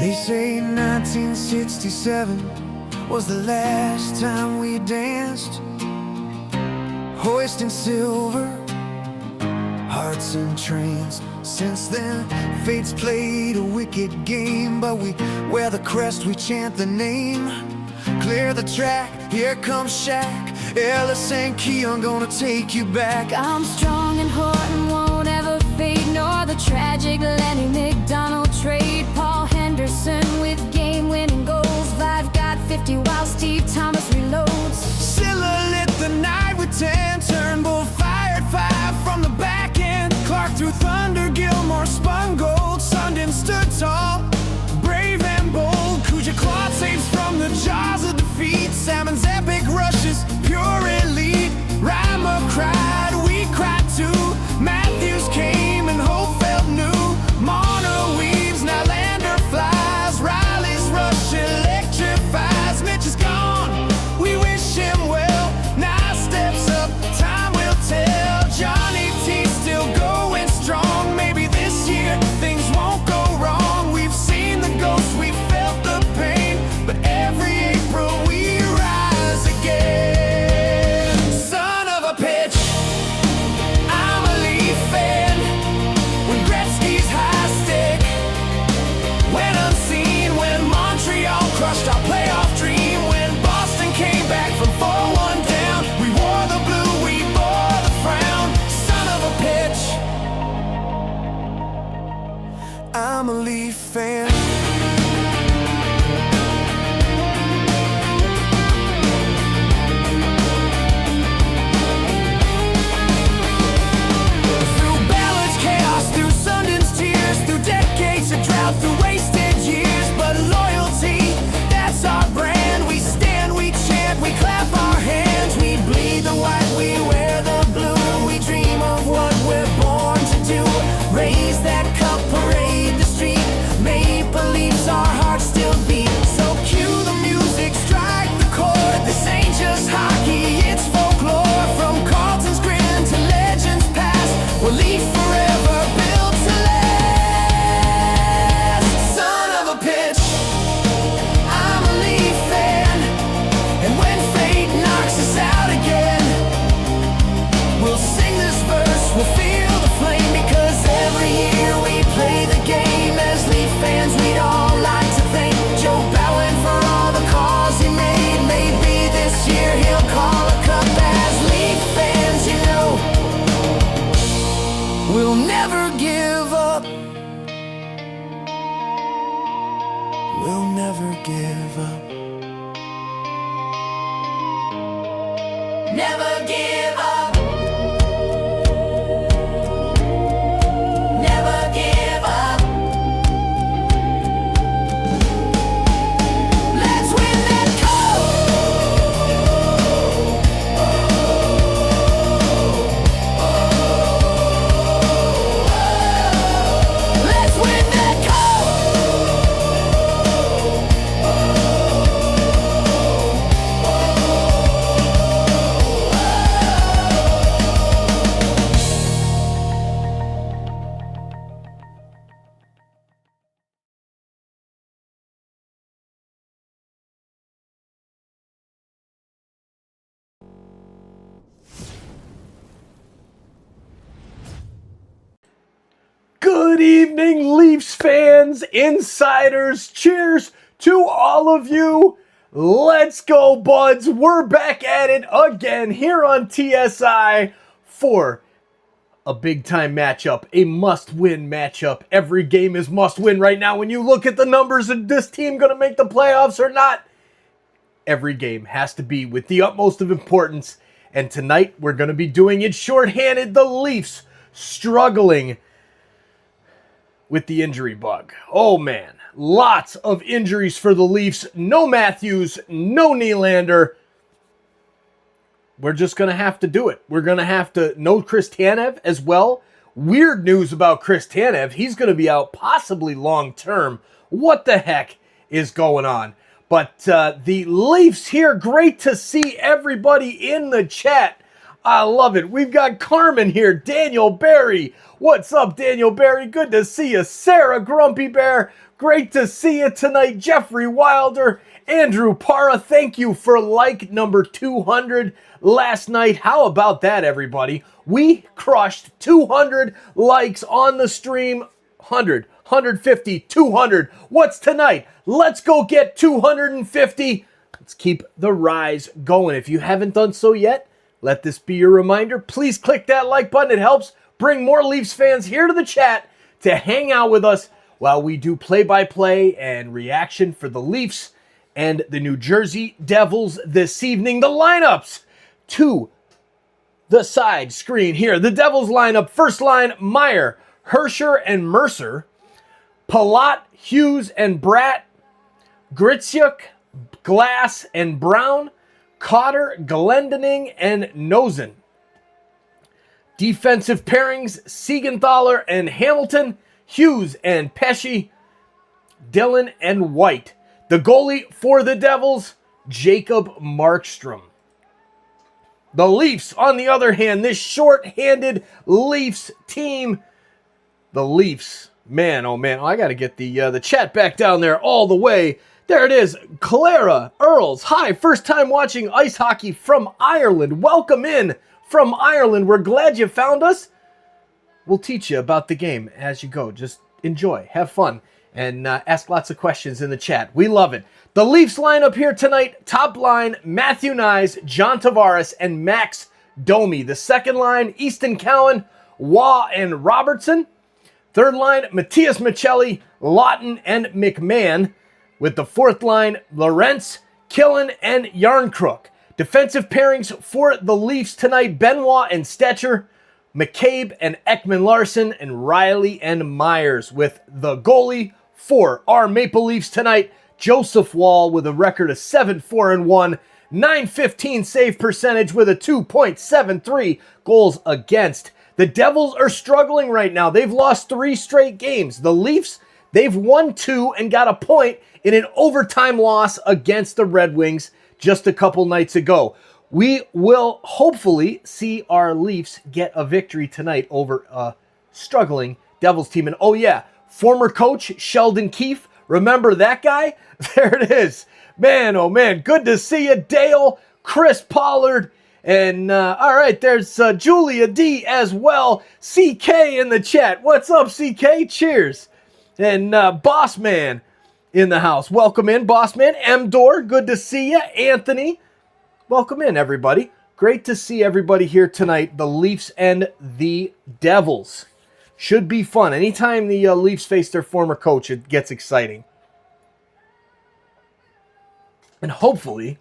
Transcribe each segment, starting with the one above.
They say 1967 was the last time we danced, hoisting silver, hearts entranced. Since then, fate's played a wicked game, but we wear the crest, we chant the name. Clear the track, here comes Shaq, Ellis and Keon gonna take you back. Armstrong and Horton won't ever fade, nor the tragic Lenny McDonald trade. Paul Henderson with game-winning goals, Vive got 50 while Steve Thomas reloads. Silla lit the night with 10, Turnbull fired 5 from the back end. Clark threw thunder, Gilmore spun gold, Sundin stood tall, brave and bold. Kuja clawed saves from the jaws of defeat, Salmon's epic rushes, pure elite. Reimer cried, we cried too, Matthews came and Hope felt new. Marner weaves, Nylander flies, Riley's rush electrifies. Mitch is gone, we wish him well, Nye steps up, time will tell. Johnny T still going strong, maybe this year things won't go wrong. We've seen the ghosts, we felt the pain, but every April we rise again. Son of a pitch, I'm a Leaf fan. When Gretzky's high stick went unseen, when Montreal crushed our playoff dream, when Boston came back from 4-1 down, we wore the blue, we bore the frown. Son of a pitch, I'm a Leaf fan. Through Ballard's chaos, through Sundin's tears, through decades of drought, through wasted years, but loyalty, that's our brand. We stand, we chant, we clap our hands, we bleed the white, we wear the blue. We dream of what we're born to do, raise that cup, parade the street. Maple Leafs, our hearts still beat. So cue the music, strike the chord. This ain't just hockey, it's folklore. From Carlton's grin to legends past, we'll leave forever, built to last. Son of a pitch, I'm a Leaf fan, and when fate knocks us out again, we'll sing this verse, we'll feel the flame, because every year we play the game. As Leaf fans, we'd all like to thank Joe Bowen for all the calls he made. Maybe this year he'll call a cup. As Leaf fans, you know, we'll never give up. We'll never give up. Never give up. Never give up. Let's win that cup. Let's win that cup. Good evening, Leafs fans, insiders. Cheers to all of you. Let's go, buds. We're back at it again here on TSI for a big-time matchup, a must-win matchup. Every game is must-win right now. When you look at the numbers, is this team going to make the playoffs or not? Every game has to be with the utmost of importance. And tonight, we're going to be doing it shorthanded. The Leafs struggling with the injury bug. Oh man, lots of injuries for the Leafs. No Matthews, no Nylander. We're just going to have to do it. We're going to have to, no Chris Tanev as well. Weird news about Chris Tanev. He's going to be out possibly long term. What the heck is going on? But the Leafs here, great to see everybody in the chat. I love it. We've got Carmen here. Daniel Barry. What's up, Daniel Barry? Good to see you. Sarah Grumpy Bear. Great to see you tonight. Jeffrey Wilder. Andrew Para, thank you for like number 200 last night. How about that, everybody? We crushed 200 likes on the stream. 100, 150, 200. What's tonight? Let's go get 250. Let's keep the rise going. If you haven't done so yet, let this be your reminder. Please click that like button. It helps bring more Leafs fans here to the chat to hang out with us while we do play-by-play and reaction for the Leafs and the New Jersey Devils this evening. The lineups to the side screen here. The Devils lineup, first line, Meyer, Hersher, and Mercer. Palat, Hughes, and Bratt. Gritsuk, Glass, and Brown. Cotter, Glendening, and Nosen. Defensive pairings, Siegenthaler and Hamilton. Hughes and Pesce. Dillon and White. The goalie for the Devils, Jacob Markstrom. The Leafs, on the other hand, this short-handed Leafs team. The Leafs, man, oh man, I got to get the chat back down there all the way. There it is, Clara Earls. Hi, first time watching ice hockey from Ireland. Welcome in from Ireland. We're glad you found us. We'll teach you about the game as you go. Just enjoy, have fun. And ask lots of questions in the chat. We love it. The Leafs lineup here tonight. Top line, Matthew Nyes, John Tavares, and Max Domi. The second line, Easton Cowan, Waugh, and Robertson. Third line, Matthias Michelli, Lawton, and McMahon. With the fourth line, Lorentz, Killen, and Yarncrook. Defensive pairings for the Leafs tonight, Benoit and Stetcher. McCabe and Ekman-Larsson, and Riley and Myers. With the goalie for our Maple Leafs tonight, Joseph Woll, with a record of 7-4-1, .915 save percentage with a 2.73 goals against. The Devils are struggling right now. They've lost 3 straight games. The Leafs, they've won 2 and got a point in an overtime loss against the Red Wings just a couple nights ago. We will hopefully see our Leafs get a victory tonight over a struggling Devils team. And oh yeah, former coach Sheldon Keefe, remember that guy? There it is. Man, oh man, good to see you, Dale, Chris Pollard, and all right, there's Julia D as well. CK in the chat. What's up, CK? Cheers. And Boss Man in the house. Welcome in, Boss Man. M-Door, good to see you. Anthony, welcome in, everybody. Great to see everybody here tonight. The Leafs and the Devils. Should be fun. Anytime the Leafs face their former coach, it gets exciting. And hopefully,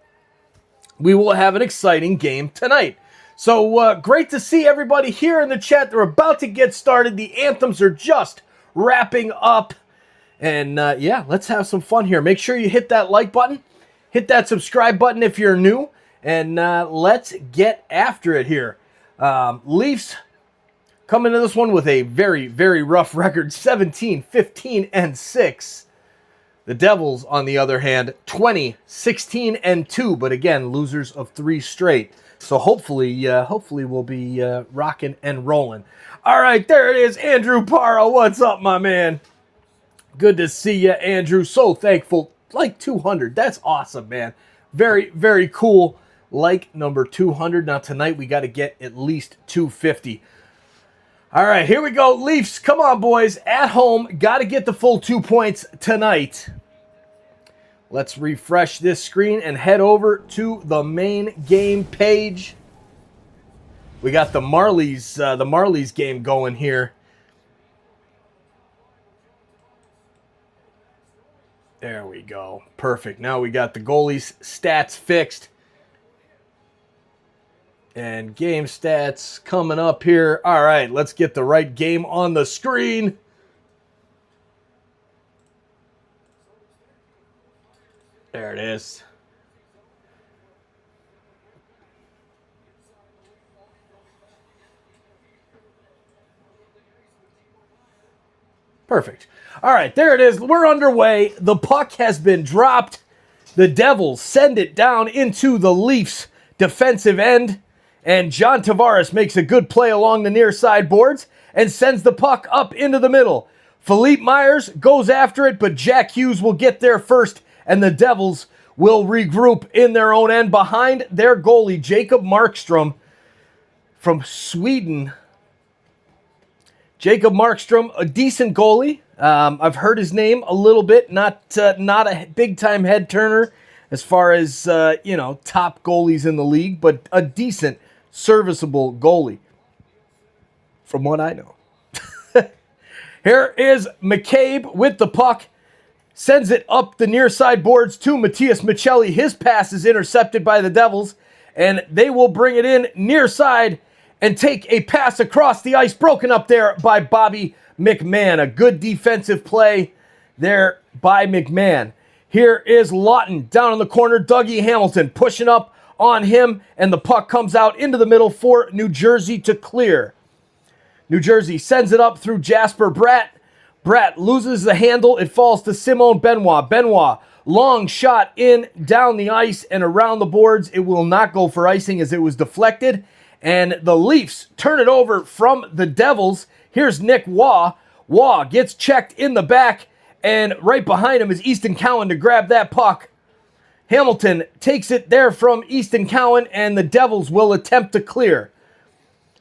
we will have an exciting game tonight. So, great to see everybody here in the chat. They're about to get started. The anthems are just wrapping up. And, yeah, let's have some fun here. Make sure you hit that like button. Hit that subscribe button if you're new. And let's get after it here. Leafs come into this one with a very, very rough record. 17, 15, and 6. The Devils, on the other hand, 20, 16, and 2. But again, losers of 3 straight. So hopefully we'll be rocking and rolling. All right, there it is. Andrew Para, what's up, my man? Good to see you, Andrew. So thankful. Like 200. That's awesome, man. Very, very cool. Like number 200. Now tonight we got to get at least 250. All right, here we go. Leafs, come on, boys. At home, got to get the full 2 points tonight. Let's refresh this screen and head over to the main game page. We got the Marlies game going here. There we go. Perfect. Now we got the goalies' stats fixed. And game stats coming up here. All right, let's get the right game on the screen. There it is. Perfect. All right, there it is. We're underway. The puck has been dropped. The Devils send it down into the Leafs' defensive end. And John Tavares makes a good play along the near side boards and sends the puck up into the middle. Philippe Myers goes after it, but Jack Hughes will get there first, and the Devils will regroup in their own end behind their goalie, Jacob Markstrom from Sweden. Jacob Markstrom, a decent goalie. I've heard his name a little bit, not a big-time head-turner as far as, top goalies in the league, but a decent, serviceable goalie, from what I know. Here is McCabe with the puck. Sends it up the near side boards to Matias Michelli. His pass is intercepted by the Devils, and they will bring it in near side and take a pass across the ice, broken up there by Bobby McMahon. A good defensive play there by McMahon. Here is Lawton down in the corner. Dougie Hamilton pushing up on him, and the puck comes out into the middle for New Jersey to clear. New Jersey sends it up through Jasper Bratt. Bratt loses the handle. It falls to Simone Benoit. Benoit, long shot in, down the ice, and around the boards. It will not go for icing as it was deflected. And the Leafs turn it over from the Devils. Here's Nick Waugh. Waugh gets checked in the back, and right behind him is Easton Cowan to grab that puck. Hamilton takes it there from Easton Cowan, and the Devils will attempt to clear.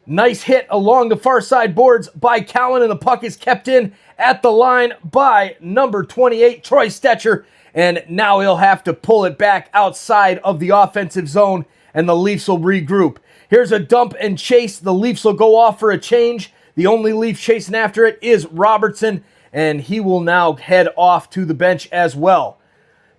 Nice hit along the far side boards by Cowan, and the puck is kept in at the line by number 28, Troy Stetcher. And now he'll have to pull it back outside of the offensive zone, and the Leafs will regroup. Here's a dump and chase. The Leafs will go off for a change. The only Leaf chasing after it is Robertson, and he will now head off to the bench as well.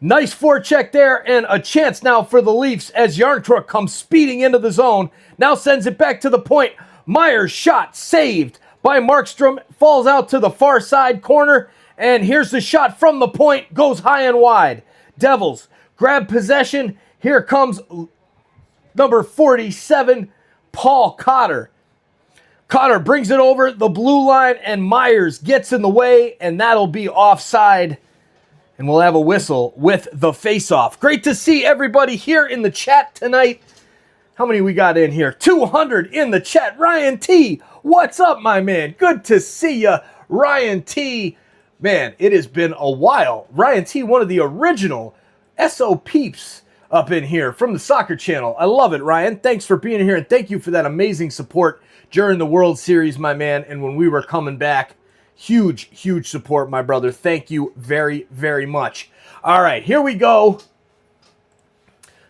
Nice forecheck there, and a chance now for the Leafs as Yarncrook comes speeding into the zone. Now sends it back to the point. Myers' shot saved by Markstrom. Falls out to the far side corner, and here's the shot from the point. Goes high and wide. Devils grab possession. Here comes number 47, Paul Cotter. Cotter brings it over the blue line, and Myers gets in the way, and that'll be offside. And we'll have a whistle with the face-off. Great to see everybody here in the chat tonight. How many we got in here? 200 in the chat. Ryan T, what's up, my man? Good to see you, Ryan T. Man, it has been a while. Ryan T, one of the original SO peeps up in here from the soccer channel. I love it, Ryan. Thanks for being here, and thank you for that amazing support during the World Series, my man, and when we were coming back. Huge, huge support, my brother. Thank you very, very much. All right, here we go.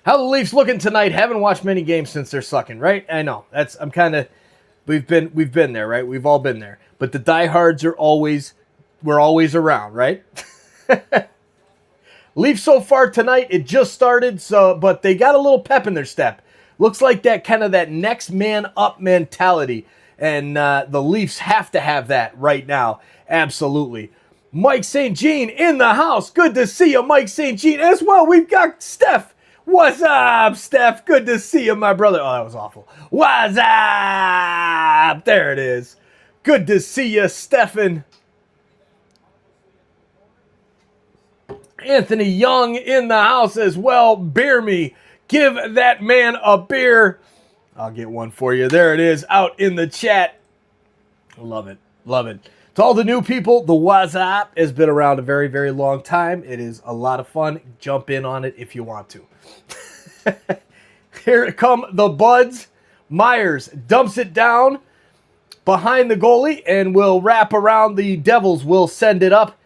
How the Leafs looking tonight? Haven't watched many games since they're sucking, right? I know. We've been there, right? We've all been there. But the diehards we're always around, right? Leafs so far tonight, it just started, but they got a little pep in their step. Looks like that next man up mentality. And the Leafs have to have that right now. Absolutely. Mike St. Jean in the house. Good to see you, Mike St. Jean. As well, we've got Steph. What's up, Steph? Good to see you, my brother. Oh, that was awful. What's up? There it is. Good to see you, Stefan. Anthony Young in the house as well. Beer me. Give that man a beer. I'll get one for you. There it is out in the chat. Love it. Love it. To all the new people, the WhatsApp has been around a very, very long time. It is a lot of fun. Jump in on it if you want to. Here come the Buds. Myers dumps it down behind the goalie and will wrap around. The Devils will send it up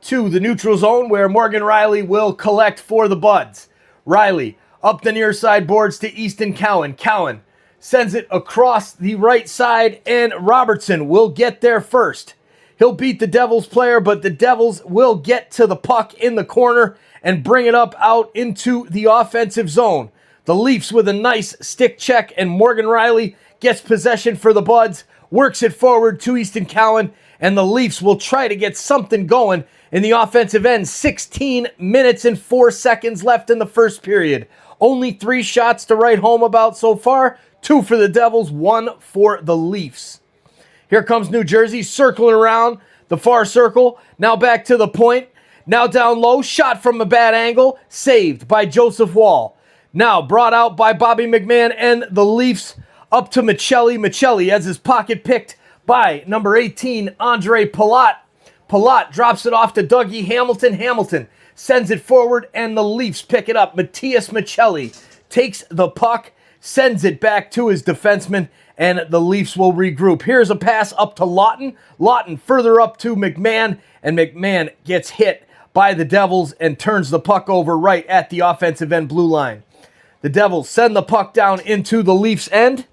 to the neutral zone where Morgan Riley will collect for the Buds. Riley up the near side boards to Easton Cowan. Cowan sends it across the right side, and Robertson will get there first. He'll beat the Devils player, but the Devils will get to the puck in the corner and bring it up out into the offensive zone. The Leafs with a nice stick check, and Morgan Riley gets possession for the Buds, works it forward to Easton Cowan, and the Leafs will try to get something going in the offensive end. 16 minutes and 4 seconds left in the first period. Only 3 shots to write home about so far. 2 for the Devils, 1 for the Leafs. Here comes New Jersey, circling around the far circle. Now back to the point. Now down low, shot from a bad angle, saved by Joseph Wall. Now brought out by Bobby McMahon, and the Leafs Up to Michelli. Michelli has his pocket picked by number 18, Andre Palat. Palat drops it off to Dougie Hamilton. Hamilton sends it forward, and the Leafs pick it up. Matias Michelli takes the puck, sends it back to his defenseman, and the Leafs will regroup. Here's a pass up to Lawton. Lawton further up to McMahon, and McMahon gets hit by the Devils and turns the puck over right at the offensive end blue line. The Devils send the puck down into the Leafs' end.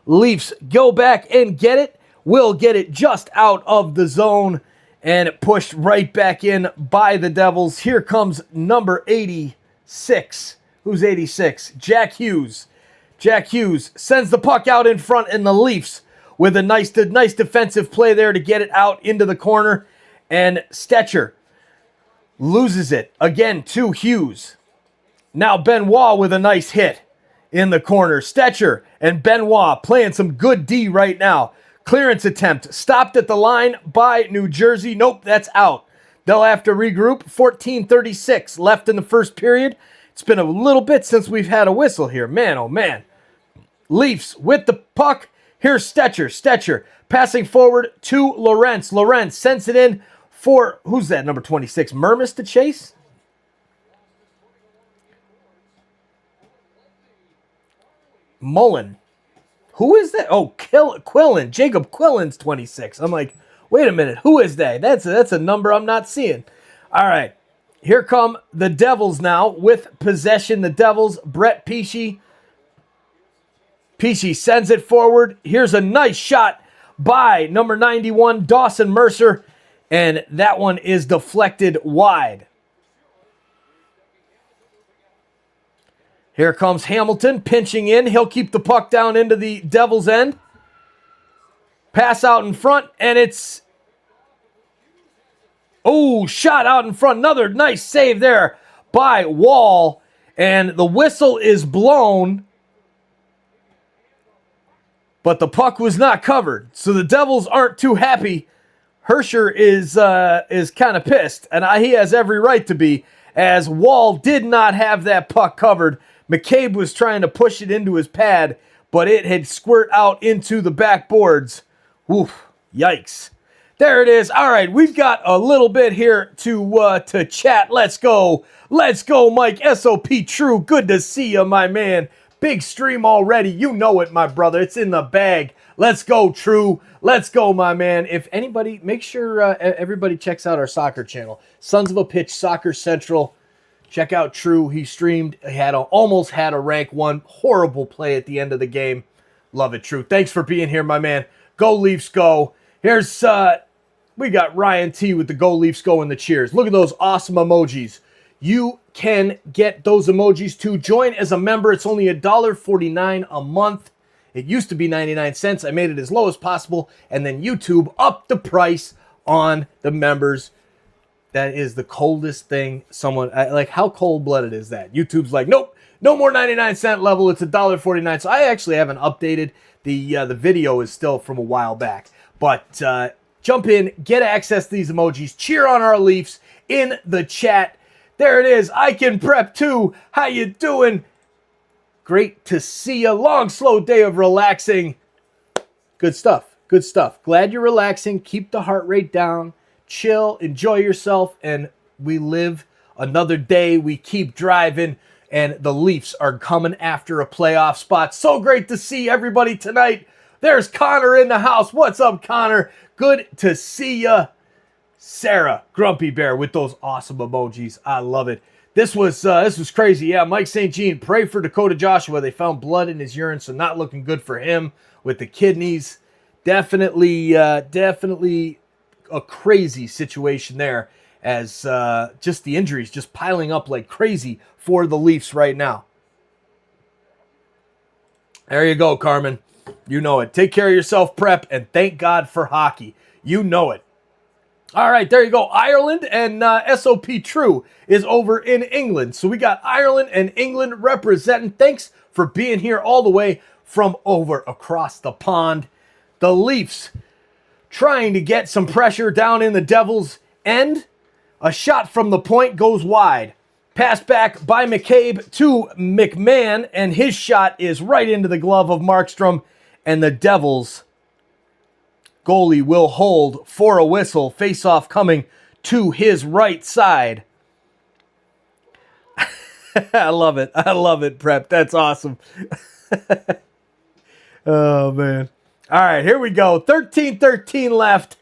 Leafs go back and get it. Will get it just out of the zone and pushed right back in by the Devils. Here comes number 86. Who's 86? Jack Hughes. Jack Hughes sends the puck out in front, and the Leafs with a nice defensive play there to get it out into the corner. And Stetcher loses it again to Hughes. Now Benoit with a nice hit in the corner. Stetcher and Benoit playing some good D right now. Clearance attempt stopped at the line by New Jersey. Nope, that's out. They'll have to regroup. 14:36 left in the first period. It's been a little bit since we've had a whistle here. Man, oh man. Leafs with the puck. Here's Stetcher. Stetcher passing forward to Lorentz. Lorentz sends it in for, who's that, number 26? Mermis to chase? Mullen. Who is that? Oh, Quillen. Jacob Quillen's 26. I'm like, wait a minute. Who is that? That's a number I'm not seeing. All right. Here come the Devils now with possession. The Devils, Brett Pesce. Pesce sends it forward. Here's a nice shot by number 91, Dawson Mercer. And that one is deflected wide. Here comes Hamilton pinching in. He'll keep the puck down into the Devils' end. Pass out in front, and it's... Oh, shot out in front. Another nice save there by Wall. And the whistle is blown. But the puck was not covered. So the Devils aren't too happy. Hersher is kind of pissed. And he has every right to be, as Wall did not have that puck covered. McCabe was trying to push it into his pad, but it had squirt out into the backboards. Oof, yikes. There it is. All right, we've got a little bit here to chat. Let's go. Let's go, Mike. SOP True. Good to see you, my man. Big stream already. You know it, my brother. It's in the bag. Let's go, True. Let's go, my man. If anybody, make sure everybody checks out our soccer channel. Sons of a Pitch Soccer Central. Check out True. He streamed. He almost had a rank 1. Horrible play at the end of the game. Love it, True. Thanks for being here, my man. Go Leafs, go. Here's, we got Ryan T with the Go Leafs, go in the cheers. Look at those awesome emojis. You can get those emojis to join as a member. It's only $1.49 a month. It used to be 99 cents. I made it as low as possible. And then YouTube upped the price on the members. That is the coldest thing someone, like, how cold-blooded is that? YouTube's like, nope, no more 99-cent level. It's $1.49. So I actually haven't updated. The video is still from a while back. But jump in, get access to these emojis. Cheer on our Leafs in the chat. There it is. I can prep too. How you doing? Great to see you. Long, slow day of relaxing. Good stuff. Good stuff. Glad you're relaxing. Keep the heart rate down. Chill, enjoy yourself, and we live another day. We keep driving, and the Leafs are coming after a playoff spot. So great to see everybody tonight. There's Connor in the house. What's up, Connor? Good to see ya. Sarah, Grumpy Bear, with those awesome emojis. I love it. This was crazy. Yeah, Mike St. Jean, pray for Dakota Joshua. They found blood in his urine, so not looking good for him with the kidneys. Definitely a crazy situation there, as just the injuries just piling up like crazy for the Leafs right now. There you go, Carmen. You know it. Take care of yourself, Prep, and thank God for hockey. You know it. All right, there you go. Ireland and SOP True is over in England. So we got Ireland and England representing. Thanks for being here all the way from over across the pond. The Leafs trying to get some pressure down in the Devils' end. A shot from the point goes wide. Pass back by McCabe to McMahon, and his shot is right into the glove of Markstrom. and the Devils goalie will hold for a whistle. Face-off coming to his right side. I love it. I love it, Prep. That's awesome. Oh, man. All right, here we go. 13-13 left.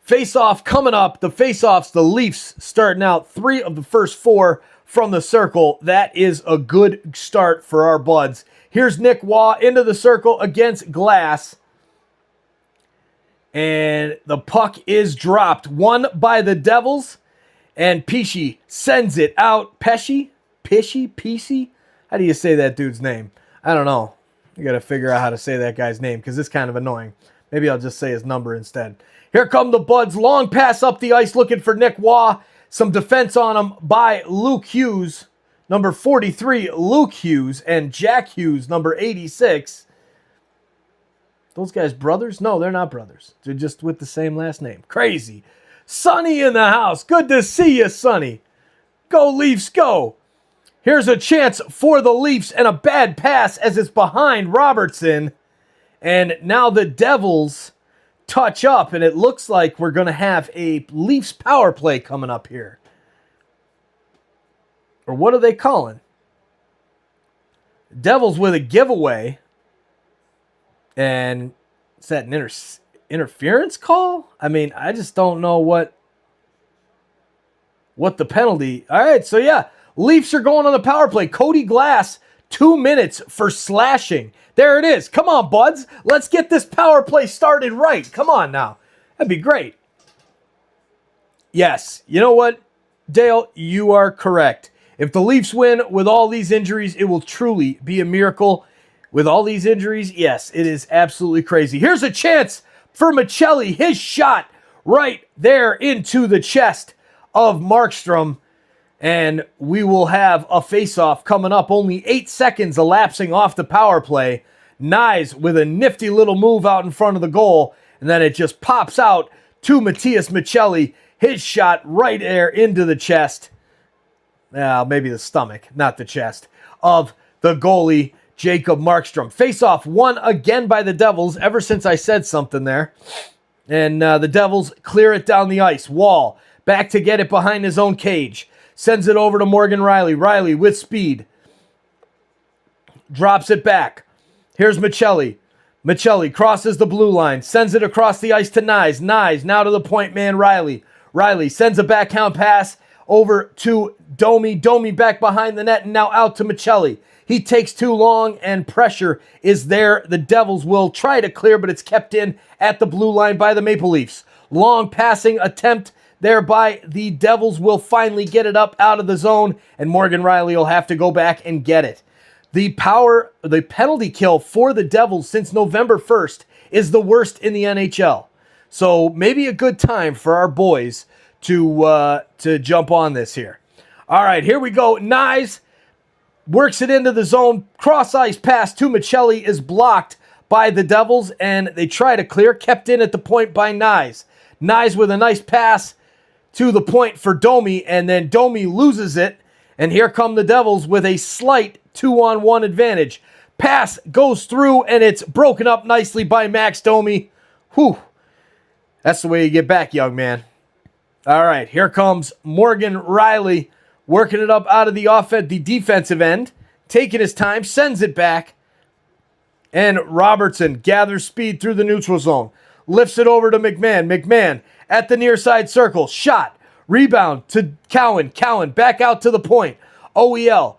Face-off coming up. The face-offs, the Leafs starting out 3 of the first 4 from the circle. That is a good start for our buds. Here's Nick Waugh into the circle against Glass. And the puck is dropped. Won by the Devils. And Pesci sends it out. Pesci? How do you say that dude's name? I don't know. You got to figure out how to say that guy's name because it's kind of annoying. Maybe I'll just say his number instead. Here come the Buds. Long pass up the ice looking for Nick Waugh. Some defense on him by Luke Hughes. Number 43, Luke Hughes. And Jack Hughes, number 86. Those guys brothers? No, they're not brothers. They're just with the same last name. Crazy. Sonny in the house. Good to see you, Sonny. Go Leafs, go. Here's a chance for the Leafs and a bad pass as it's behind Robertson. And now the Devils touch up, and it looks like we're going to have a Leafs power play coming up here. Or what are they calling? Devils with a giveaway. And is that an interference call? I mean, I just don't know what the penalty. All right, so yeah, Leafs are going on the power play. Cody Glass, 2 minutes for slashing. There it is. Come on, Buds. Let's get this power play started right. Come on now. That'd be great. Yes, you know what, Dale? You are correct. If the Leafs win with all these injuries, it will truly be a miracle. With all these injuries, yes, it is absolutely crazy. Here's a chance for Michelli. His shot right there into the chest of Markstrom. And we will have a face-off coming up. Only 8 seconds elapsing off the power play. Nyes with a nifty little move out in front of the goal. And then it just pops out to Matias Michelli. His shot right there into the chest. Maybe the stomach, not the chest, of the goalie, Jacob Markstrom. Face-off won again by the Devils ever since I said something there. And the Devils clear it down the ice. Wall back to get it behind his own cage. Sends it over to Morgan Rielly. Rielly with speed. Drops it back. Here's Michelli. Michelli crosses the blue line. Sends it across the ice to Nyes. Nyes now to the point man Rielly. Rielly sends a backhand pass over to Domi. Domi back behind the net and now out to Michelli. He takes too long and pressure is there. The Devils will try to clear, but it's kept in at the blue line by the Maple Leafs. Long passing attempt thereby. The Devils will finally get it up out of the zone, and Morgan Rielly will have to go back and get it. The penalty kill for the Devils since November 1st is the worst in the NHL. So maybe a good time for our boys to jump on this here. All right, here we go. Nyes works it into the zone. Cross-ice pass to Michelli is blocked by the Devils, and they try to clear. Kept in at the point by Nyes. Nyes with a nice pass to the point for Domi, and then Domi loses it, and here come the Devils with a slight 2-on-1 advantage. Pass goes through, and it's broken up nicely by Max Domi. Whew. That's the way you get back, young man. All right, here comes Morgan Rielly, working it up out of the defensive end, taking his time, sends it back, and Robertson gathers speed through the neutral zone, lifts it over to McMahon. McMahon at the near side circle, shot, rebound to Cowan. Cowan back out to the point. OEL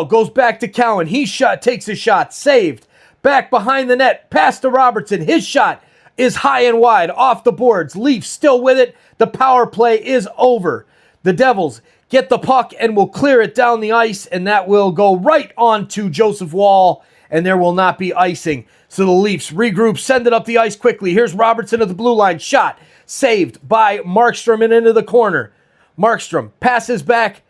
goes back to Cowan. He takes a shot, saved, back behind the net, pass to Robertson. His shot is high and wide, off the boards. Leafs still with it. The power play is over. The Devils get the puck and will clear it down the ice, and that will go right on to Joseph Wall, and there will not be icing. So the Leafs regroup, send it up the ice quickly. Here's Robertson at the blue line. Shot saved by Markstrom and into the corner. Markstrom passes back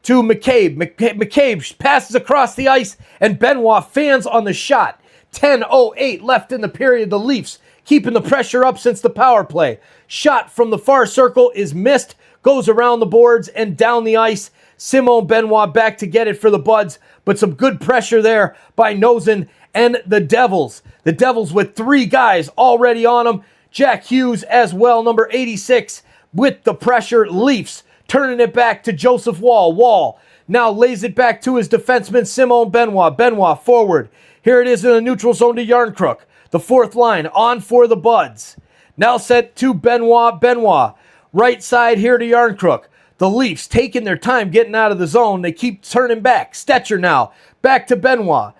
to McCabe. McCabe passes across the ice, and Benoit fans on the shot. 10:08 left in the period. The Leafs keeping the pressure up since the power play. Shot from the far circle is missed, goes around the boards and down the ice. Simon Benoit back to get it for the Buds, but some good pressure there by Nosen and the Devils. The Devils with 3 guys already on them. Jack Hughes as well, number 86, with the pressure. Leafs turning it back to Joseph Woll. Woll now lays it back to his defenseman, Simon Benoit. Benoit forward. Here it is in the neutral zone to Yarncrook. The 4th line on for the Buds. Now set to Benoit. Benoit. Right side here to Yarncrook. The Leafs taking their time getting out of the zone. They keep turning back. Stetcher now. Back to Benoit.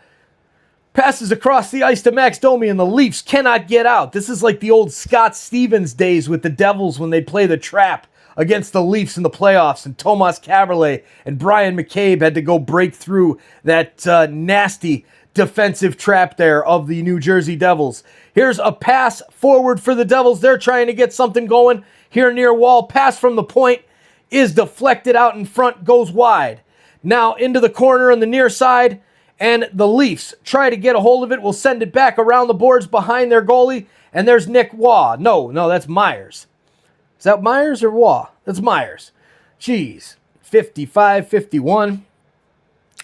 Passes across the ice to Max Domi, and the Leafs cannot get out. This is like the old Scott Stevens days with the Devils when they play the trap against the Leafs in the playoffs, and Tomas Kaberle and Brian McCabe had to go break through that nasty defensive trap there of the New Jersey Devils. Here's a pass forward for the Devils. They're trying to get something going here near Woll. Pass from the point is deflected out in front, goes wide. Now into the corner on the near side, and the Leafs try to get a hold of it. Will send it back around the boards behind their goalie, and there's Nick Waugh. No, that's Myers. Is that Myers or Waugh? That's Myers. Jeez. 55-51.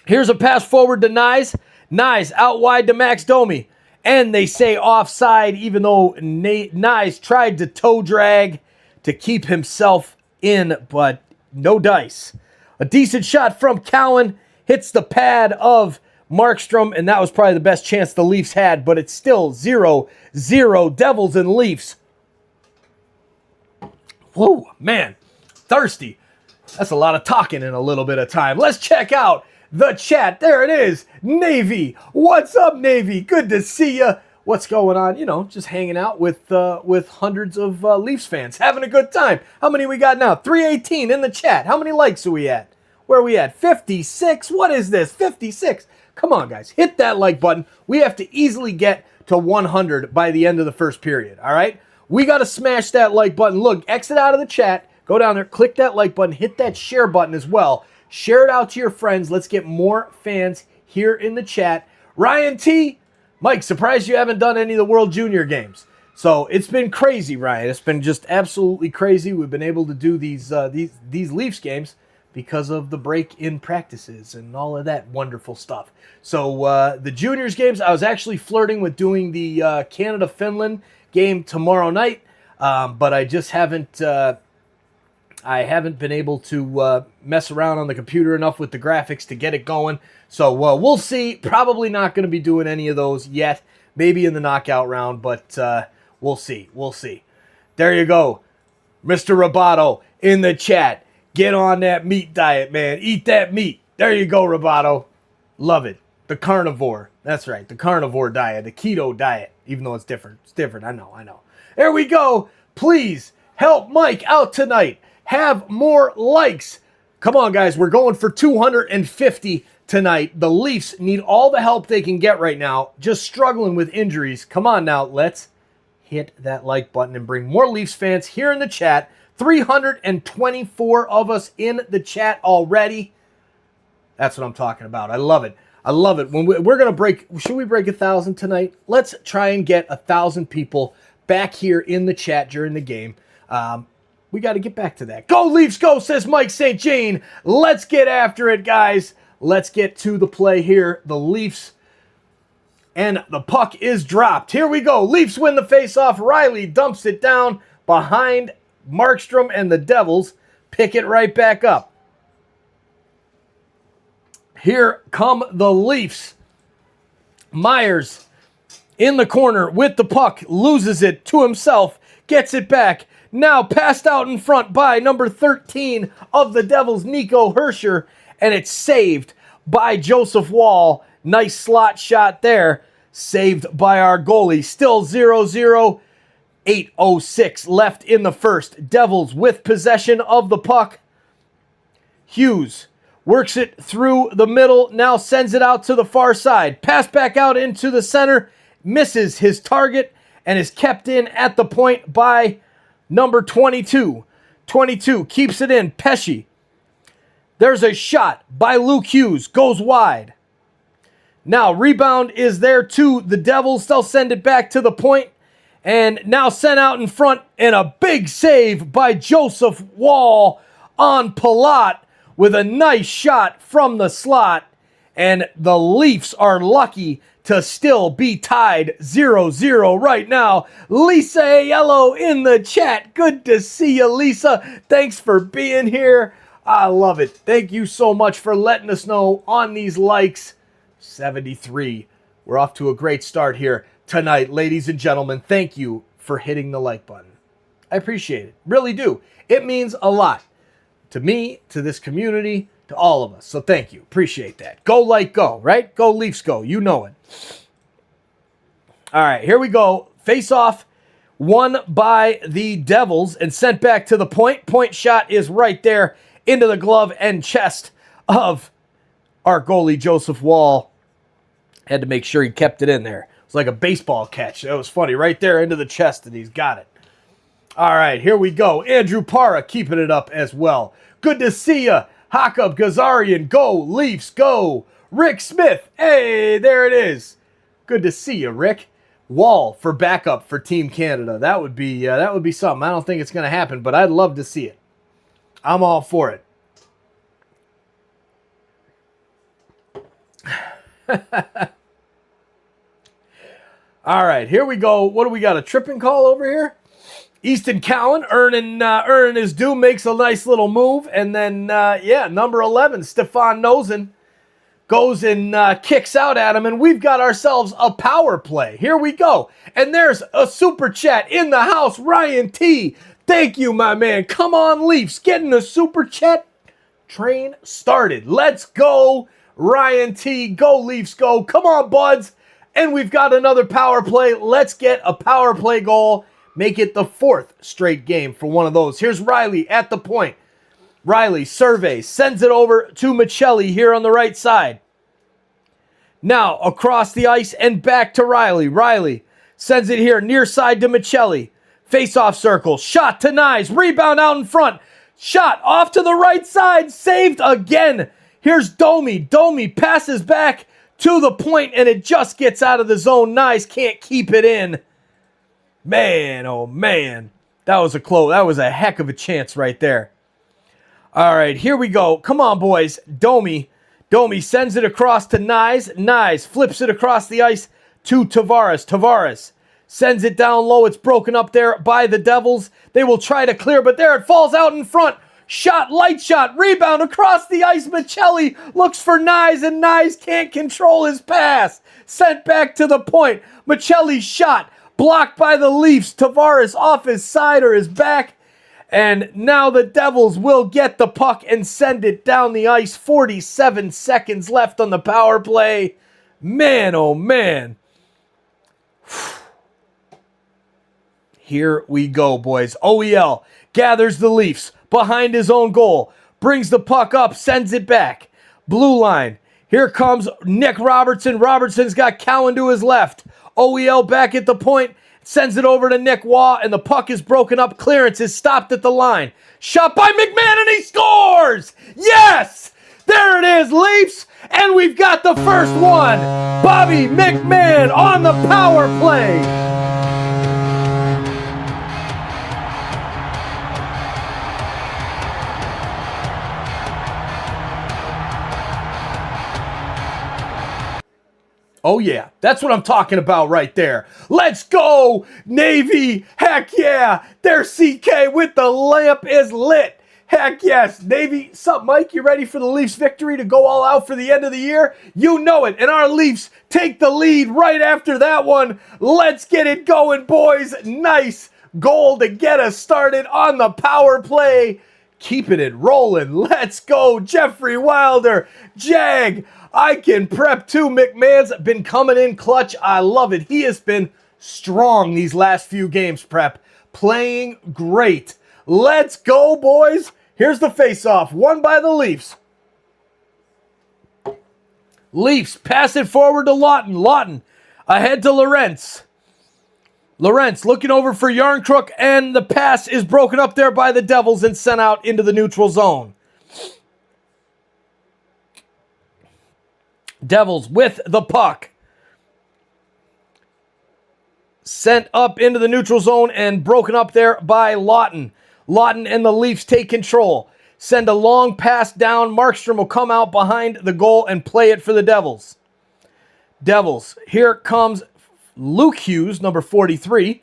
Here's a pass forward to Nyes. Nyes out wide to Max Domi. And they say offside, even though Nyes tried to toe drag to keep himself in, but no dice. A decent shot from Cowan hits the pad of Markstrom, and that was probably the best chance the Leafs had, but it's still 0-0 Devils and Leafs. Whoa, man, thirsty. That's a lot of talking in a little bit of time. Let's check out the chat. There it is. Navy. What's up, Navy? Good to see you. What's going on? You know, just hanging out with hundreds of Leafs fans. Having a good time. How many we got now? 318 in the chat. How many likes are we at? Where are we at? 56? What is this? 56? Come on, guys. Hit that like button. We have to easily get to 100 by the end of the first period, all right? We got to smash that like button. Look, exit out of the chat. Go down there. Click that like button. Hit that share button as well. Share it out to your friends. Let's get more fans here in the chat. Ryan T., Mike, surprised you haven't done any of the World Junior games. So it's been crazy, Ryan. It's been just absolutely crazy. We've been able to do these Leafs games because of the break in practices and all of that wonderful stuff. So the juniors games, I was actually flirting with doing the Canada-Finland game tomorrow night, but I just haven't been able to mess around on the computer enough with the graphics to get it going. So we'll see. Probably not going to be doing any of those yet. Maybe in the knockout round, but we'll see. We'll see. There you go. Mr. Roboto in the chat. Get on that meat diet, man. Eat that meat. There you go, Roboto. Love it. The carnivore. That's right. The carnivore diet. The keto diet. Even though it's different. It's different. I know. There we go. Please help Mike out tonight. Have more likes. Come on, guys. We're going for 250 tonight. The Leafs need all the help they can get right now. Just struggling with injuries. Come on now. Let's hit that like button and bring more Leafs fans here in the chat. 324 of us in the chat already. That's what I'm talking about. I love it. I love it. When we're going to break, should we break 1,000 tonight? Let's try and get 1,000 people back here in the chat during the game. We got to get back to that. Go Leafs, go, says Mike St. Jean. Let's get after it, guys. Let's get to the play here. The Leafs, and the puck is dropped. Here we go. Leafs win the faceoff. Riley dumps it down behind Markstrom, and the Devils pick it right back up. Here come the Leafs. Myers in the corner with the puck, loses it to himself, gets it back. Now passed out in front by number 13 of the Devils, Nico Herscher, and it's saved by Joseph Woll. Nice slot shot there, saved by our goalie. Still 0-0. 8:06 left in the first. Devils with possession of the puck. Hughes works it through the middle, now sends it out to the far side. Pass back out into the center, misses his target, and is kept in at the point by number 22. 22 keeps it in. Pesci. There's a shot by Luke Hughes, goes wide. Now rebound is there to the Devils. They'll send it back to the point. And now sent out in front, and a big save by Joseph Wall on Palat with a nice shot from the slot. And the Leafs are lucky to still be tied 0-0 right now. Lisa Aiello in the chat. Good to see you, Lisa. Thanks for being here. I love it. Thank you so much for letting us know on these likes. 73. We're off to a great start here tonight, ladies and gentlemen. Thank you for hitting the like button. I appreciate it. Really do. It means a lot to me, to this community, to all of us. So thank you. Appreciate that. Go like go, right? Go Leafs go. You know it. All right, here we go. Face off won by the Devils and sent back to the point. Point shot is right there into the glove and chest of our goalie, Joseph Wall. Had to make sure he kept it in there. It was like a baseball catch. That was funny. Right there into the chest, and he's got it. All right, here we go. Andrew Parra keeping it up as well. Good to see you. Hakab Gazarian, go. Leafs, go. Rick Smith, hey, there it is. Good to see you, Rick. Wall for backup for Team Canada. That would be something. I don't think it's going to happen, but I'd love to see it. I'm all for it. All right, here we go. What do we got? A tripping call over here? Easton Cowan earning his due, makes a nice little move. And then, number 11, Stefan Nosen, goes and kicks out at him. And we've got ourselves a power play. Here we go. And there's a super chat in the house. Ryan T. Thank you, my man. Come on, Leafs. Getting the super chat train started. Let's go, Ryan T. Go, Leafs, go. Come on, buds. And we've got another power play. Let's get a power play goal. Make it the 4th straight game for one of those. Here's Riley at the point. Riley surveys, sends it over to Michelli here on the right side. Now across the ice and back to Riley. Riley sends it here near side to Michelli. Face-off circle. Shot to Nyes. Rebound out in front. Shot off to the right side. Saved again. Here's Domi. Domi passes back to the point, and it just gets out of the zone. Nyes can't keep it in. Man, oh man. That was a heck of a chance right there. All right, here we go. Come on, boys. Domi sends it across to Nyes. Nyes flips it across the ice to Tavares. Tavares sends it down low. It's broken up there by the Devils. They will try to clear, but there it falls out in front. Shot, light shot, rebound across the ice. Michelli looks for Nyes, and Nyes can't control his pass. Sent back to the point. Michelli's shot, blocked by the Leafs. Tavares off his side or his back. And now the Devils will get the puck and send it down the ice. 47 seconds left on the power play. Man, oh man. Here we go, boys. OEL gathers the Leafs behind his own goal. Brings the puck up, sends it back. Blue line. Here comes Nick Robertson. Robertson's got Cowan to his left. OEL back at the point. Sends it over to Nick Waugh, and the puck is broken up. Clearance is stopped at the line. Shot by McMahon, and he scores! Yes! There it is, Leafs! And we've got the first one. Bobby McMahon on the power play. Oh yeah, that's what I'm talking about right there. Let's go, Navy. Heck yeah. There's CK with the lamp is lit. Heck yes. Navy, sup, Mike? You ready for the Leafs victory to go all out for the end of the year? You know it. And our Leafs take the lead right after that one. Let's get it going, boys. Nice goal to get us started on the power play. Keeping it rolling. Let's go, Jeffrey Wilder. Jag. I can prep too. McMahon's been coming in clutch. I love it. He has been strong these last few games, Prep. Playing great. Let's go, boys. Here's the face-off. Won by the Leafs. Leafs pass it forward to Lawton. Lawton ahead to Lorentz. Lorentz looking over for Yarncrook, and the pass is broken up there by the Devils and sent out into the neutral zone. Devils with the puck. sent up into the neutral zone and broken up there by Lawton. Lawton and the Leafs take control. Send a long pass down. Markstrom will come out behind the goal and play it for the Devils. Devils, here comes Luke Hughes, number 43.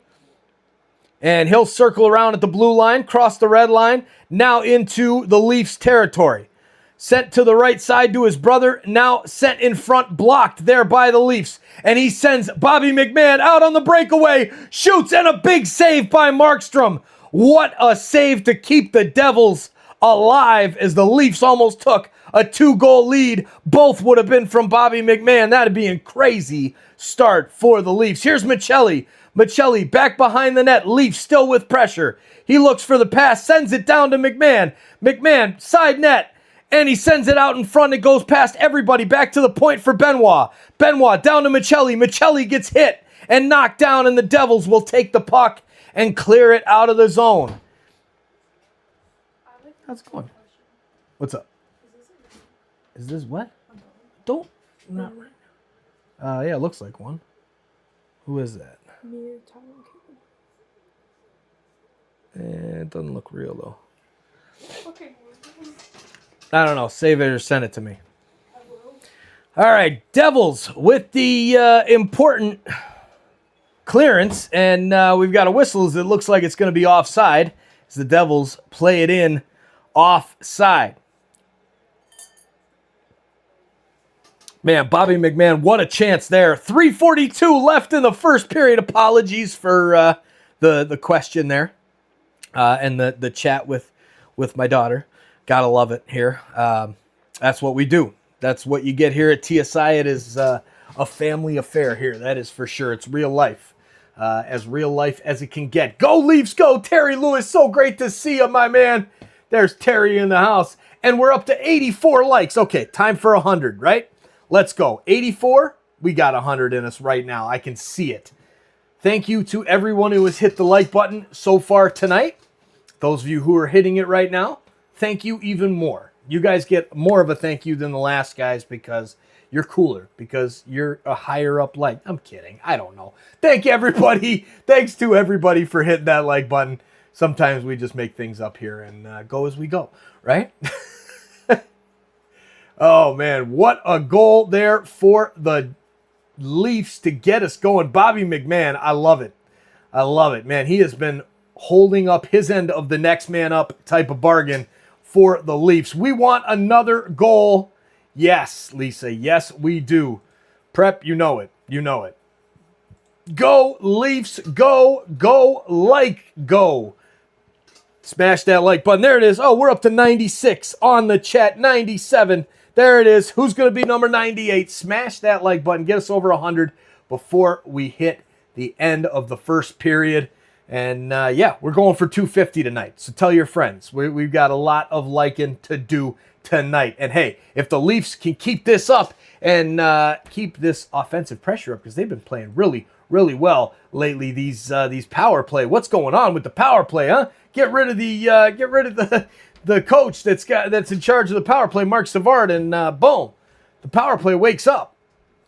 And he'll circle around at the blue line, cross the red line, now into the Leafs territory. Sent to the right side to his brother, now sent in front, blocked there by the Leafs. And he sends Bobby McMahon out on the breakaway, shoots, and a big save by Markstrom. What a save to keep the Devils alive as the Leafs almost took a 2-goal lead. Both would have been from Bobby McMahon. That'd be a crazy start for the Leafs. Here's Michelli. Michelli back behind the net. Leafs still with pressure. He looks for the pass, sends it down to McMahon. McMahon, side net, and he sends it out in front. It goes past everybody. Back to the point for Benoit. Benoit down to Michelli. Michelli gets hit and knocked down, and the Devils will take the puck and clear it out of the zone. How's it going? What's up? Is this what? Don't. Not right now. Yeah, it looks like one. Who is that? It doesn't look real, though. Okay. I don't know. Save it or send it to me. All right. Devils with the important clearance. And we've got a whistle as it looks like it's going to be offside as the Devils play it in offside. Man, Bobby McMahon, what a chance there. 3:42 left in the first period. Apologies for the question there and the chat with my daughter. Gotta love it here. That's what we do. That's what you get here at TSI. It is a family affair here. That is for sure. It's real life. As real life as it can get. Go Leafs, go! Terry Lewis, so great to see you, my man. There's Terry in the house. And we're up to 84 likes. Okay, time for 100, right? Let's go. 84, we got 100 in us right now. I can see it. Thank you to everyone who has hit the like button so far tonight. Those of you who are hitting it right now, thank you even more. You guys get more of a thank you than the last guys because you're cooler, because you're a higher up like. I'm kidding. I don't know. Thank you, everybody. Thanks to everybody for hitting that like button. Sometimes we just make things up here and go as we go, right? Oh, man, what a goal there for the Leafs to get us going. Bobby McMahon, I love it. I love it, man. He has been holding up his end of the next man up type of bargain for the Leafs. We want another goal. Yes, Lisa, yes, we do. Prep, you know it. You know it. Go, Leafs, go, go, like, go. Smash that like button. There it is. Oh, we're up to 96 on the chat. 97. There it is. Who's going to be number 98? Smash that like button. Get us over 100 before we hit the end of the first period. And, yeah, we're going for 250 tonight. So tell your friends. We've got a lot of liking to do tonight. And, hey, if the Leafs can keep this up and keep this offensive pressure up, because they've been playing really, really well lately, these power play. What's going on with the power play, huh? Get rid of the coach that's in charge of the power play, Mark Savard, and boom, the power play wakes up.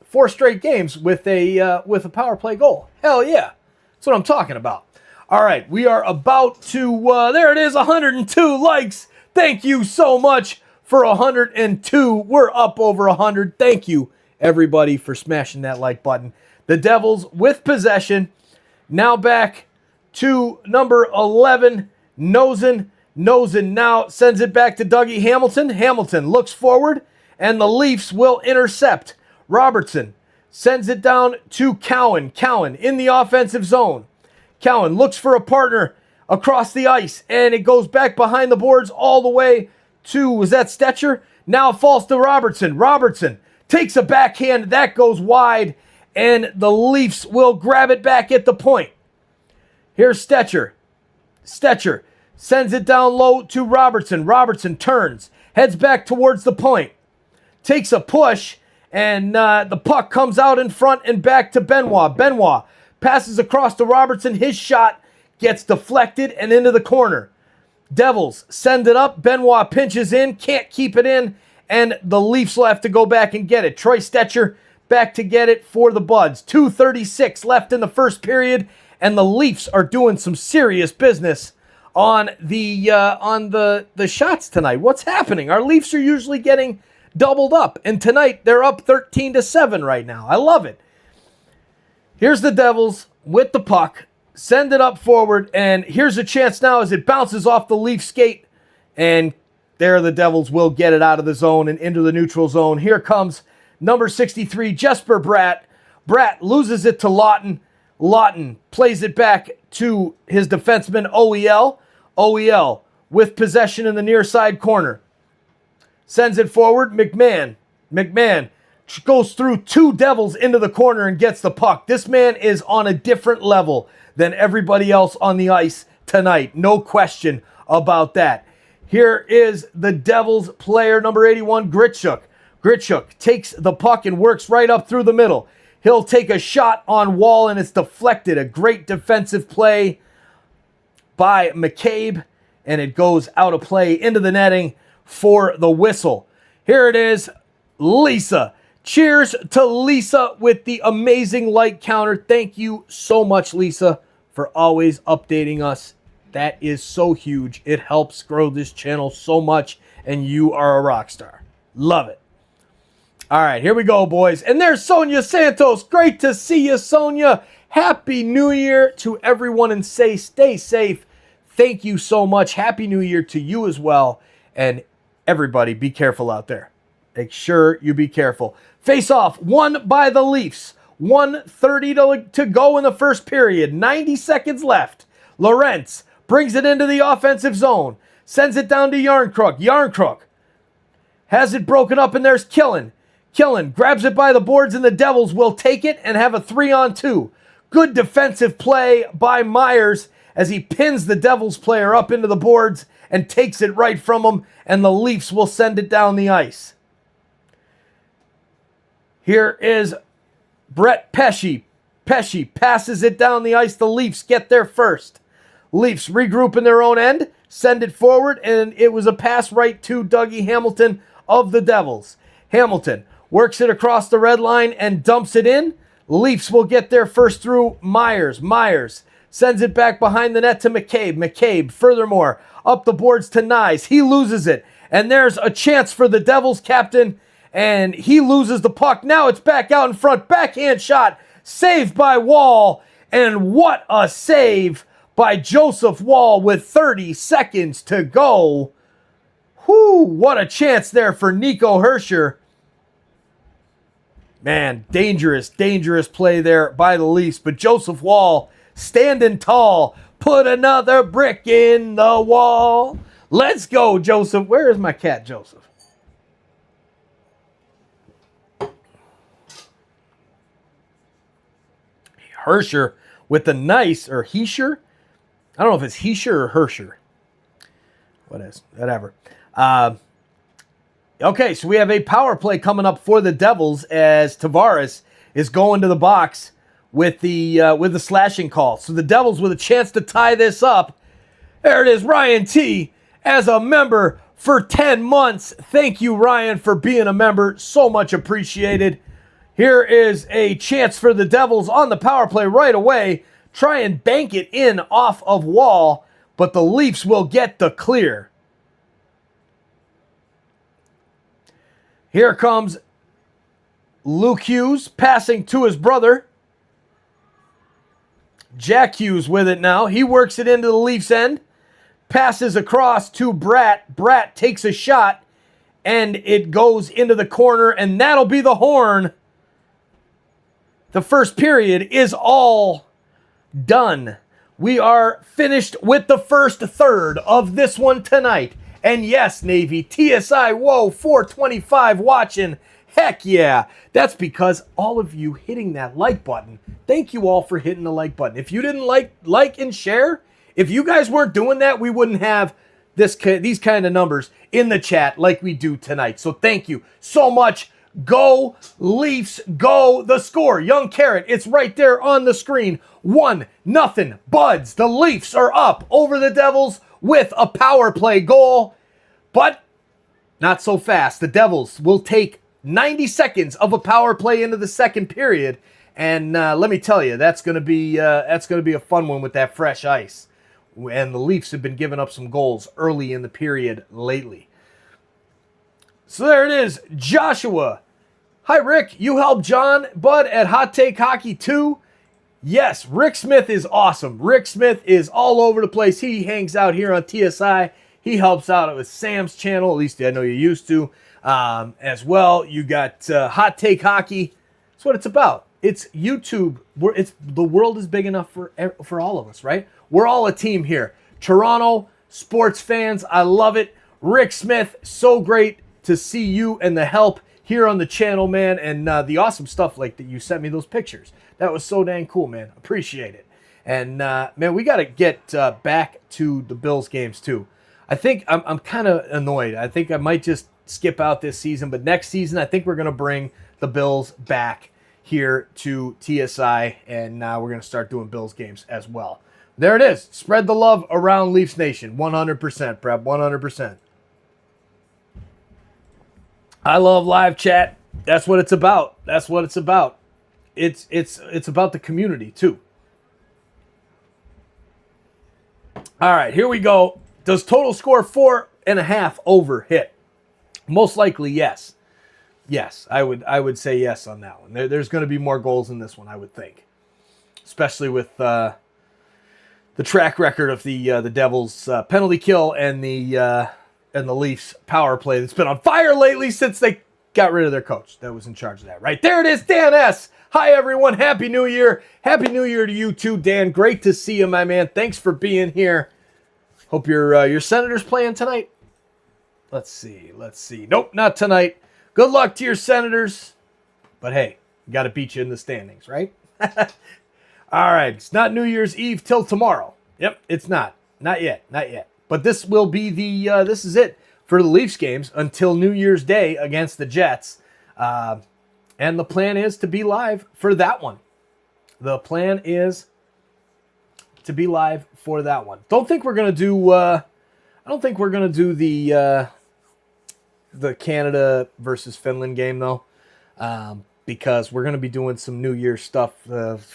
4 straight games with a power play goal. Hell yeah, that's what I'm talking about. All right, we are about to. There it is, 102 likes. Thank you so much for 102. We're up over 100. Thank you everybody for smashing that like button. The Devils with possession. Now back to number 11, Nosen. Nosen now sends it back to Dougie Hamilton. Hamilton looks forward, and the Leafs will intercept. Robertson sends it down to Cowan. Cowan in the offensive zone. Cowan looks for a partner across the ice, and it goes back behind the boards all the way to, was that Stetcher? Now it falls to Robertson. Robertson takes a backhand. That goes wide, and the Leafs will grab it back at the point. Here's Stetcher. Stetcher sends it down low to Robertson. Robertson turns, heads back towards the point, takes a push, and the puck comes out in front and back to Benoit. Benoit passes across to Robertson. His shot gets deflected and into the corner. Devils send it up. Benoit pinches in, can't keep it in, and the Leafs will have to go back and get it. Troy Stetcher back to get it for the Buds. 2:36 left in the first period, and the Leafs are doing some serious business on the shots tonight. What's happening? Our Leafs are usually getting doubled up, and tonight they're up 13-7 right now. I love it. Here's the Devils with the puck. Send it up forward, and here's a chance now as it bounces off the Leaf skate, and there the Devils will get it out of the zone and into the neutral zone. Here comes number 63, Jesper Bratt. Bratt loses it to Lawton. Lawton plays it back to his defenseman, OEL. OEL with possession in the near side corner. Sends it forward, McMahon. McMahon goes through two Devils into the corner and gets the puck. This man is on a different level than everybody else on the ice tonight. No question about that. Here is the Devils player, number 81, Gritchuk. Gritchuk takes the puck and works right up through the middle. He'll take a shot on Wall, and it's deflected. A great defensive play by McCabe, and it goes out of play into the netting for the whistle. Here it is, Lisa. Cheers to Lisa with the amazing like counter. Thank you so much, Lisa, for always updating us. That is so huge. It helps grow this channel so much, and you are a rock star. Love it. All right, here we go, boys. And there's Sonia Santos. Great to see you, Sonia. Happy New Year to everyone, and stay safe. Thank you so much. Happy New Year to you as well. And everybody, be careful out there. Make sure you be careful. Face off, won by the Leafs. 1:30 to go in the first period. 90 seconds left. Lorentz brings it into the offensive zone. Sends it down to Yarncrook. Yarncrook has it broken up, and there's Killen. Killen grabs it by the boards, and the Devils will take it and have a 3-on-2. Good defensive play by Myers as he pins the Devils player up into the boards and takes it right from him, and the Leafs will send it down the ice. Here is Brett Pesce. Pesce passes it down the ice. The Leafs get there first. Leafs regroup in their own end, send it forward, and it was a pass right to Dougie Hamilton of the Devils. Hamilton works it across the red line and dumps it in. Leafs will get there first through Myers. Myers sends it back behind the net to McCabe. McCabe, furthermore, up the boards to Nyes. He loses it, and there's a chance for the Devils captain, and he loses the puck. Now it's back out in front. Backhand shot, saved by Wall, and what a save by Joseph Wall with 30 seconds to go. Whew, what a chance there for Nico Hischier. Man, dangerous play there by the Leafs. But Joseph Wall standing tall. Put another brick in the wall. Let's go, Joseph. Where is my cat, Joseph? Hischier with the nice, or Hischier? I don't know if it's Hischier or Hischier. Whatever. Okay, so we have a power play coming up for the Devils as Tavares is going to the box with the slashing call. So the Devils with a chance to tie this up. There it is, Ryan T. as a member for 10 months. Thank you, Ryan, for being a member. So much appreciated. Here is a chance for the Devils on the power play right away. Try and bank it in off of Wall, but the Leafs will get the clear. Here comes Luke Hughes passing to his brother. Jack Hughes with it now. He works it into the Leafs end. Passes across to Bratt. Bratt takes a shot, and it goes into the corner, and that'll be the horn. The first period is all done. We are finished with the first third of this one tonight. And yes, Navy, TSI, whoa, 425 watching. Heck yeah. That's because all of you hitting that like button. Thank you all for hitting the like button. If you didn't like and share, if you guys weren't doing that, we wouldn't have these kind of numbers in the chat like we do tonight. So thank you so much. Go Leafs, go. The score, Young Carrot, it's right there on the screen. 1-0 Buds. The Leafs are up over the Devils with a power play goal, but not so fast. The Devils will take 90 seconds of a power play into the second period. And let me tell you, that's going to be a fun one with that fresh ice. And the Leafs have been giving up some goals early in the period lately. So there it is, Joshua. Hi, Rick. You help John Bud at Hot Take Hockey too? Yes, Rick Smith is awesome. Rick Smith is all over the place. He hangs out here on TSI. He helps out with Sam's channel, at least I know you used to. As well, you got Hot Take Hockey. That's what it's about. It's YouTube. The world is big enough for all of us, right? We're all a team here. Toronto sports fans, I love it. Rick Smith, so great to see you and the help here on the channel, man. And the awesome stuff like that you sent me those pictures. That was so dang cool, man. Appreciate it. And man, we got to get back to the Bills games too. I think I'm kind of annoyed. I think I might just skip out this season, but next season I think we're going to bring the Bills back here to TSI, and we're going to start doing Bills games as well. There it is. Spread the love around Leafs Nation. 100%, Prep. 100%. I love live chat. That's what it's about. That's what it's about. It's about the community too. All right, here we go. Does total score 4.5 over hit? Most likely, yes. Yes, I would say yes on that one. There's going to be more goals in this one, I would think, especially with the track record of the Devils' penalty kill and the Leafs' power play that's been on fire lately since they got rid of their coach that was in charge of that. Right there, it is. Dan S. Hi everyone. Happy New Year. Happy New Year to you too, Dan. Great to see you, my man. Thanks for being here. Hope your Senators playing tonight. Let's see. Nope, not tonight. Good luck to your Senators. But hey, got to beat you in the standings, right? All right. It's not New Year's Eve till tomorrow. Yep, it's not. Not yet. But this will be this is it for the Leafs games until New Year's Day against the Jets. And the plan is to be live for that one. The plan is to be live for that one. Don't think we're gonna do. I don't think we're gonna do the Canada versus Finland game though, because we're gonna be doing some New Year's stuff,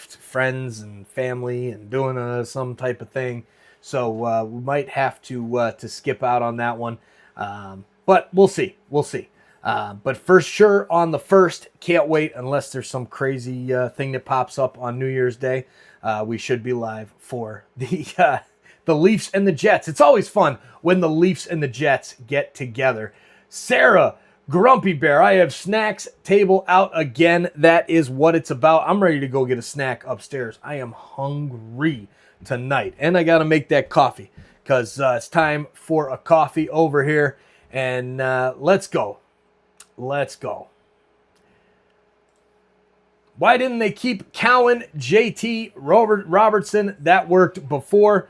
friends and family, and doing some type of thing. So we might have to skip out on that one, but we'll see. But for sure on the 1st, can't wait unless there's some crazy thing that pops up on New Year's Day. We should be live for the Leafs and the Jets. It's always fun when the Leafs and the Jets get together. Sarah, Grumpy Bear, I have snacks table out again. That is what it's about. I'm ready to go get a snack upstairs. I am hungry tonight, and I got to make that coffee because it's time for a coffee over here. And let's go. Let's go. Why didn't they keep Cowan, JT, Robertson? That worked before.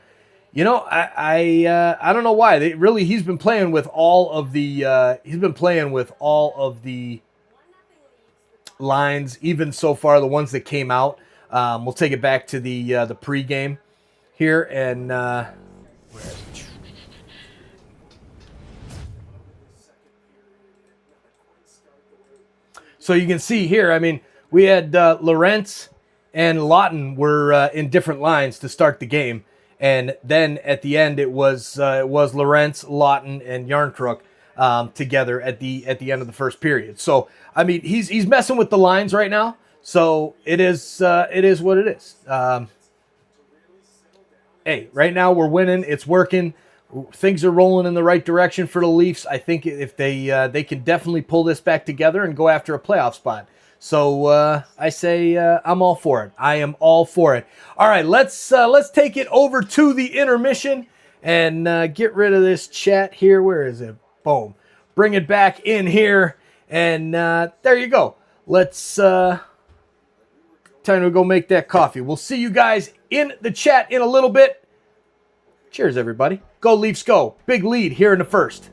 You know, I don't know why. He's been playing with all of the lines, even so far the ones that came out. We'll take it back to the pregame here, and where is it? So you can see here, I mean, we had Lorentz and Lawton were in different lines to start the game. And then at the end, it was Lorentz, Lawton, and Yarncrook together at the end of the first period. So, I mean, he's messing with the lines right now. So it is what it is. Hey, right now we're winning. It's working. Things are rolling in the right direction for the Leafs. I think if they can definitely pull this back together and go after a playoff spot. So I say I'm all for it. I am all for it. All right, let's take it over to the intermission and get rid of this chat here. Where is it? Boom. Bring it back in here, and there you go. Let's time to go make that coffee. We'll see you guys in the chat in a little bit. Cheers, everybody. Go Leafs, go. Big lead here in the first.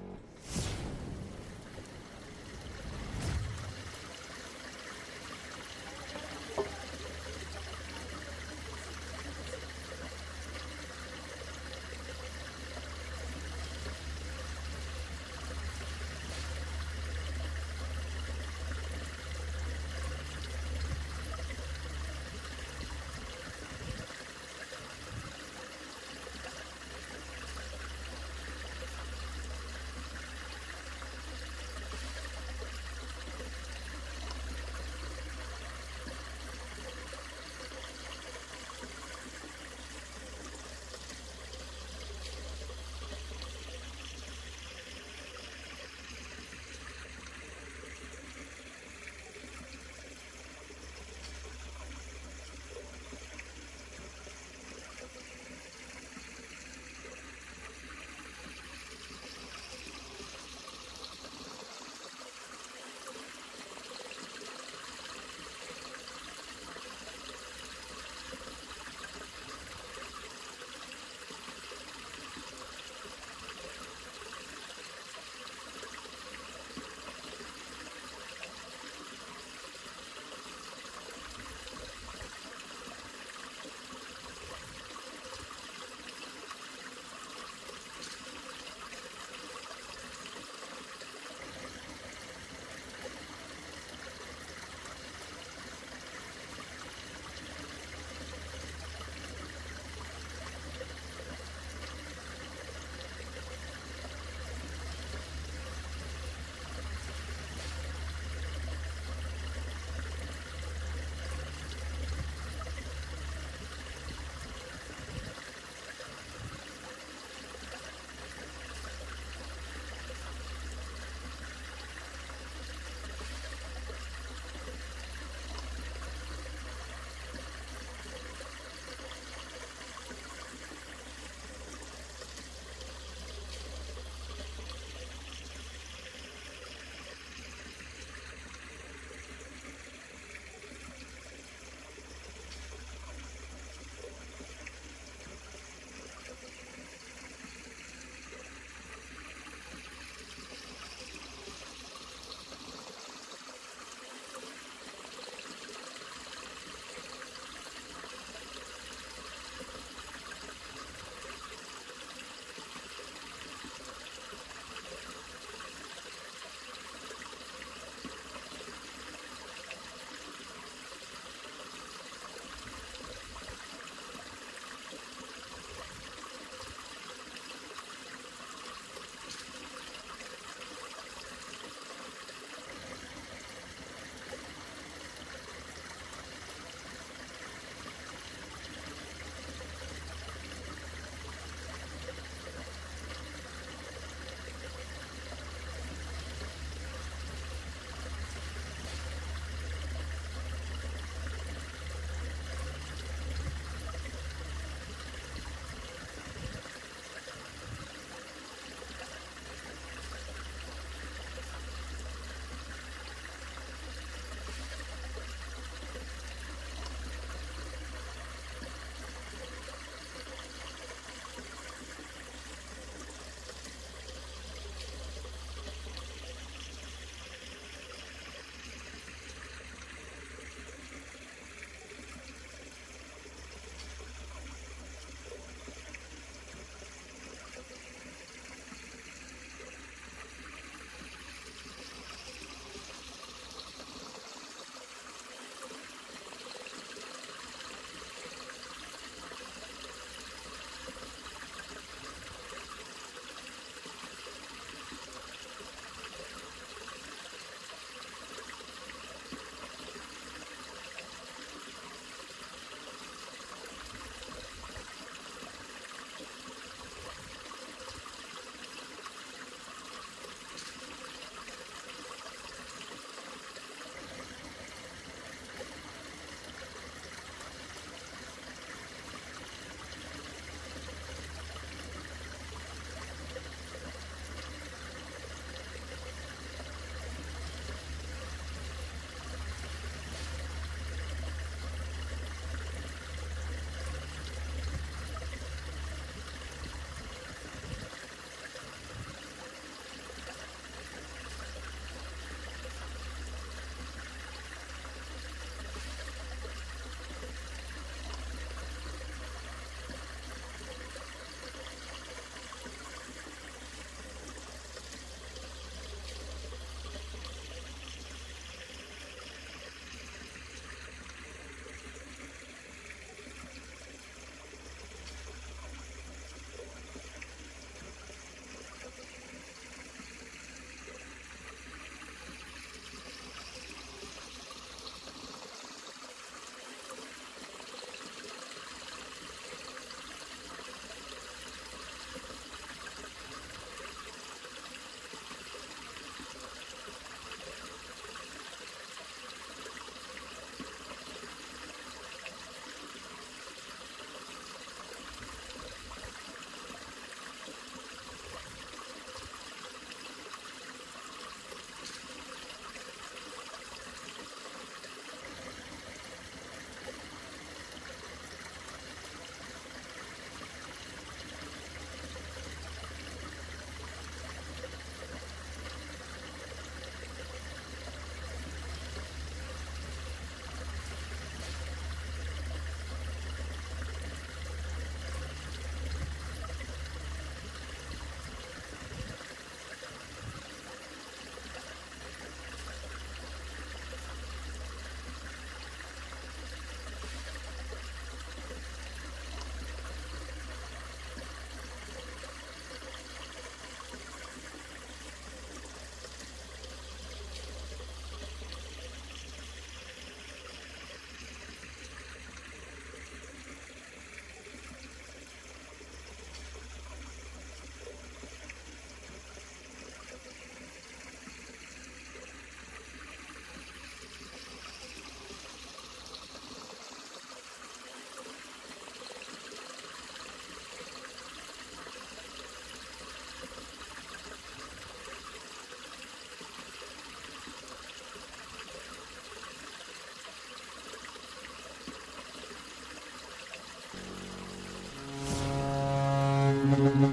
Oh.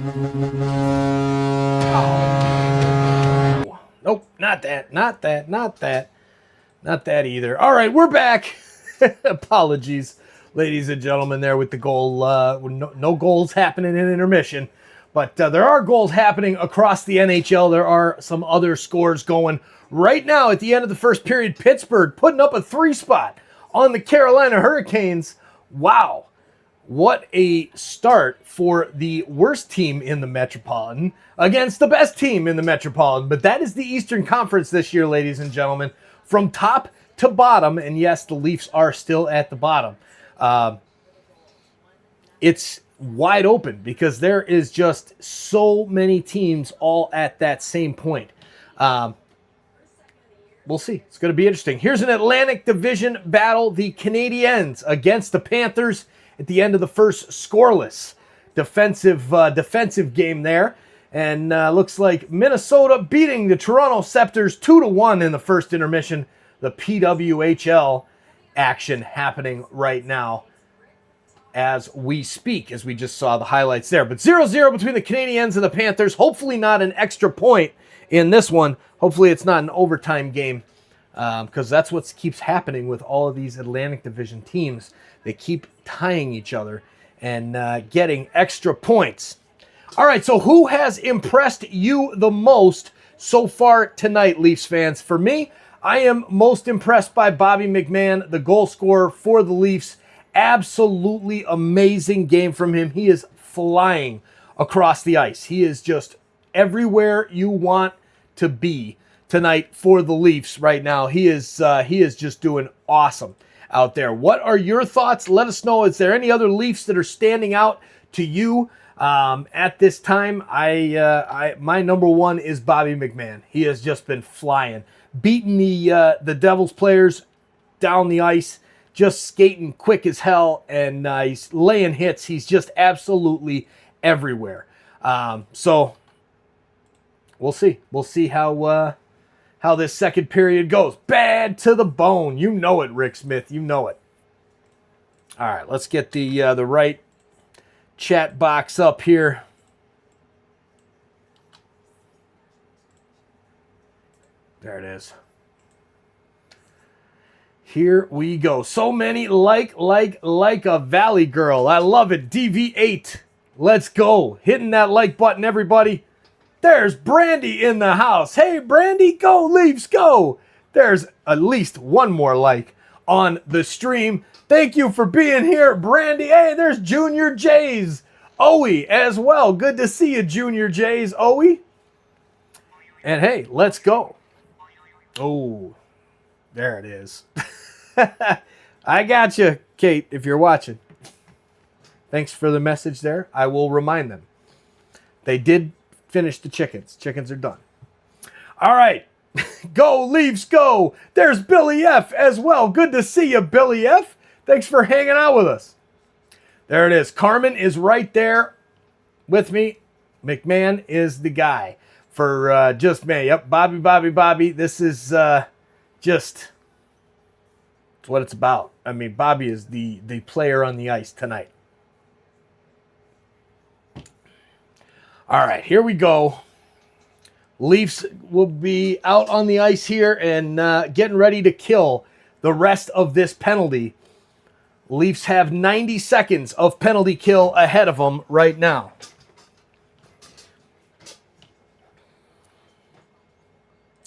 Nope, not that, not that, not that. Not that either. All right, we're back. Apologies, ladies and gentlemen, there with the goal. No goals happening in intermission, but there are goals happening across the NHL. There are some other scores going right now at the end of the first period. Pittsburgh putting up a 3-spot on the Carolina Hurricanes. Wow. What a start for the worst team in the Metropolitan against the best team in the Metropolitan. But that is the Eastern Conference this year, ladies and gentlemen. From top to bottom, and yes, the Leafs are still at the bottom. It's wide open because there is just so many teams all at that same point. We'll see. It's going to be interesting. Here's an Atlantic Division battle. The Canadiens against the Panthers at the end of the first, scoreless defensive game there. And looks like Minnesota beating the Toronto Scepters 2-1 in the first intermission. The PWHL action happening right now as we speak, as we just saw the highlights there. But 0-0 between the Canadiens and the Panthers. Hopefully not an extra point in this one. Hopefully it's not an overtime game, because that's what keeps happening with all of these Atlantic Division teams. They keep tying each other and getting extra points. All right, so who has impressed you the most so far tonight, Leafs fans? For me, I am most impressed by Bobby McMann, the goal scorer for the Leafs. Absolutely amazing game from him. He is flying across the ice. He is just everywhere you want to be tonight for the Leafs right now. He is just doing awesome out there. What are your thoughts? Let us know. Is there any other Leafs that are standing out to you? At this time, my number one is Bobby McMann. He has just been flying, beating the Devils players down the ice, just skating quick as hell, and he's laying hits. He's just absolutely everywhere. So we'll see. We'll see how this second period goes. Bad to the bone. You know it, Rick Smith. You know it. All right, let's get the right chat box up here. There it is. Here we go. So many like a Valley girl. I love it. DV8. Let's go. Hitting that like button, everybody. There's Brandy in the house. Hey, Brandy, go Leafs, go. There's at least one more like on the stream. Thank you for being here, Brandy. Hey, there's Junior Jays. Owie as well. Good to see you, Junior Jays. Owie. And hey, let's go. Oh, there it is. I got you, Kate, if you're watching. Thanks for the message there. I will remind them. They did finish the chickens. Chickens are done. All right. Go, Leafs, go. There's Billy F as well. Good to see you, Billy F. Thanks for hanging out with us. There it is. Carmen is right there with me. McMahon is the guy for just me. Yep, Bobby. This is just what it's about. I mean, Bobby is the player on the ice tonight. All right, here we go. Leafs will be out on the ice here and getting ready to kill the rest of this penalty. Leafs have 90 seconds of penalty kill ahead of them right now.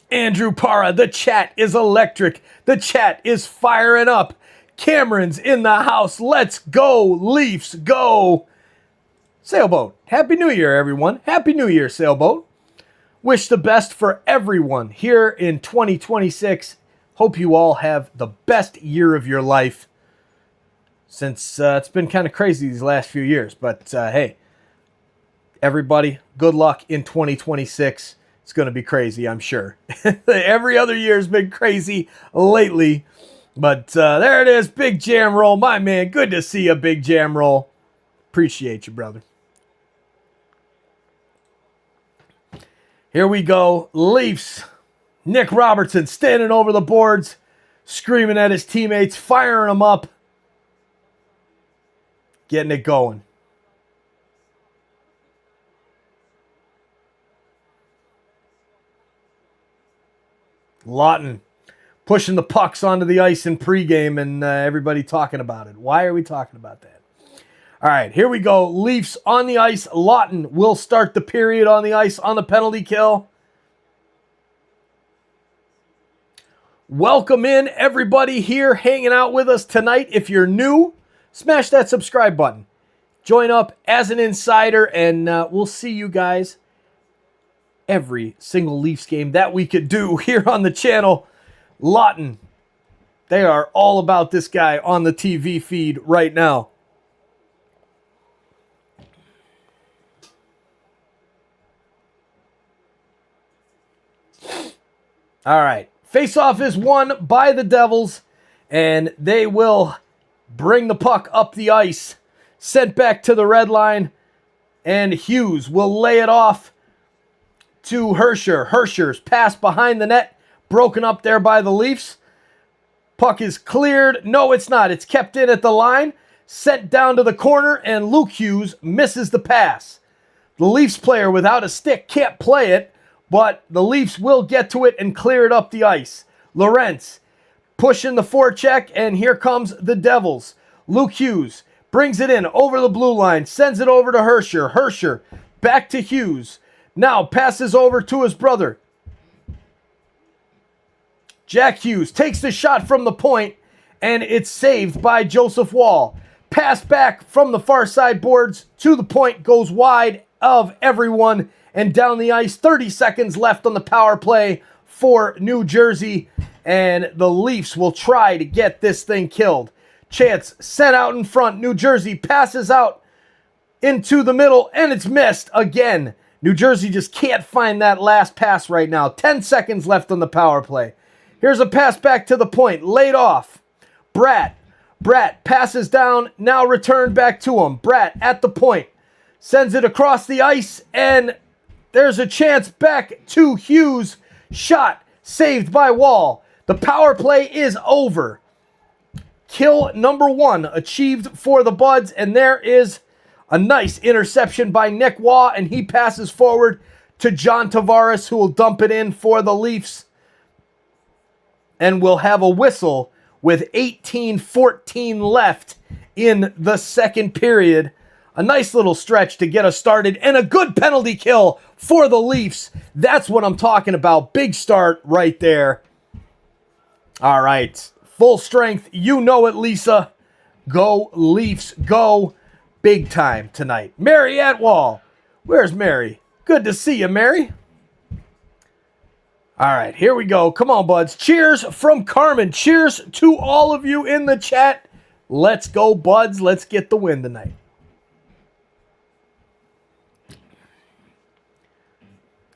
Andrew Parra, the chat is electric. The chat is firing up. Cameron's in the house. Let's go, Leafs, go. Sailboat, Happy New Year, everyone. Happy New Year, Sailboat. Wish the best for everyone here in 2026. Hope you all have the best year of your life, since it's been kind of crazy these last few years. But hey, everybody, good luck in 2026. It's going to be crazy, I'm sure. Every other year has been crazy lately. But there it is, Big Jam Roll. My man, good to see you, Big Jam Roll. Appreciate you, brother. Here we go. Leafs. Nick Robertson standing over the boards, screaming at his teammates, firing them up. Getting it going. Lawton pushing the pucks onto the ice in pregame and everybody talking about it. Why are we talking about that? All right, here we go. Leafs on the ice. Lawton will start the period on the ice on the penalty kill. Welcome in everybody here hanging out with us tonight. If you're new, smash that subscribe button. Join up as an insider, and we'll see you guys every single Leafs game that we could do here on the channel. Lawton, they are all about this guy on the TV feed right now. All right. Face-off is won by the Devils, and they will bring the puck up the ice, sent back to the red line, and Hughes will lay it off to Hersher. Hersher's pass behind the net, broken up there by the Leafs. Puck is cleared. No, it's not. It's kept in at the line, sent down to the corner, and Luke Hughes misses the pass. The Leafs player without a stick can't play it, but the Leafs will get to it and clear it up the ice. Lorentz pushing the forecheck, and here comes the Devils. Luke Hughes brings it in over the blue line, sends it over to Hersher. Hersher back to Hughes. Now passes over to his brother. Jack Hughes takes the shot from the point, and it's saved by Joseph Woll. Pass back from the far side boards to the point, goes wide of everyone and down the ice. 30 seconds left on the power play for New Jersey, and the Leafs will try to get this thing killed. Chance sent out in front. New Jersey passes out into the middle, and it's missed again. New Jersey just can't find that last pass right now. 10 seconds left on the power play. Here's a pass back to the point, laid off. Bratt passes down, now returned back to him. Bratt at the point, sends it across the ice, and there's a chance back to Hughes. Shot saved by Woll. The power play is over. Kill number 1 achieved for the Buds, and there is a nice interception by Nick Waugh, and he passes forward to John Tavares, who will dump it in for the Leafs. And we'll have a whistle with 18:14 left in the second period. A nice little stretch to get us started, and a good penalty kill for the Leafs. That's what I'm talking about. Big start right there. All right. Full strength. You know it, Lisa. Go Leafs. Go. Big time tonight. Mary Atwall. Where's Mary? Good to see you, Mary. All right. Here we go. Come on, buds. Cheers from Carmen. Cheers to all of you in the chat. Let's go, buds. Let's get the win tonight.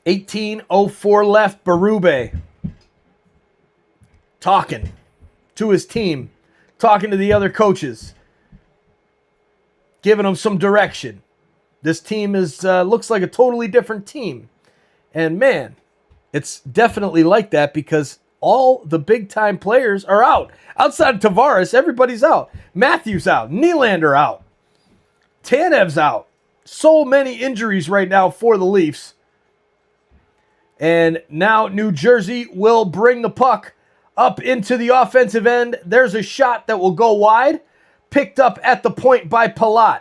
$18:04 left. Berube talking to his team, talking to the other coaches, giving them some direction. This team is looks like a totally different team. And man, it's definitely like that because all the big-time players are out. Outside of Tavares, everybody's out. Matthews out. Nylander out. Tanev's out. So many injuries right now for the Leafs. And now New Jersey will bring the puck up into the offensive end. There's a shot that will go wide. Picked up at the point by Palat.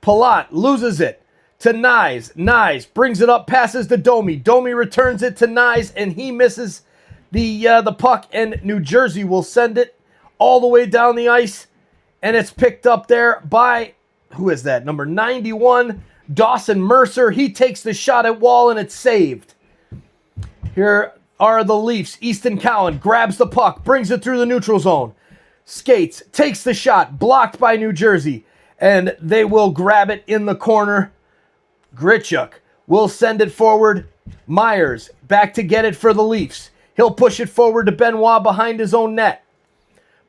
Palat loses it to Nyes. Nyes brings it up, passes to Domi. Domi returns it to Nyes, and he misses the puck, and New Jersey will send it all the way down the ice, and it's picked up there by, who is that? Number 91, Dawson Mercer. He takes the shot at Woll, and it's saved. Here are the Leafs. Easton Cowan grabs the puck, brings it through the neutral zone. Skates, takes the shot, blocked by New Jersey, and they will grab it in the corner. Grichuk will send it forward. Myers back to get it for the Leafs. He'll push it forward to Benoit behind his own net.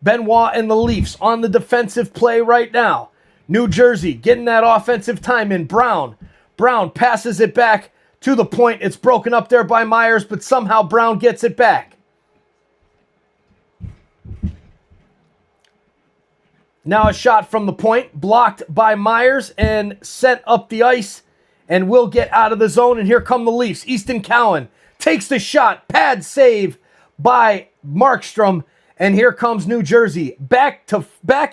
Benoit and the Leafs on the defensive play right now. New Jersey getting that offensive time in. Brown passes it back to the point. It's broken up there by Myers, but somehow Brown gets it back. Now a shot from the point, blocked by Myers and sent up the ice, and will get out of the zone. And here come the Leafs. Easton Cowan takes the shot. Pad save by Markstrom. And here comes New Jersey. Back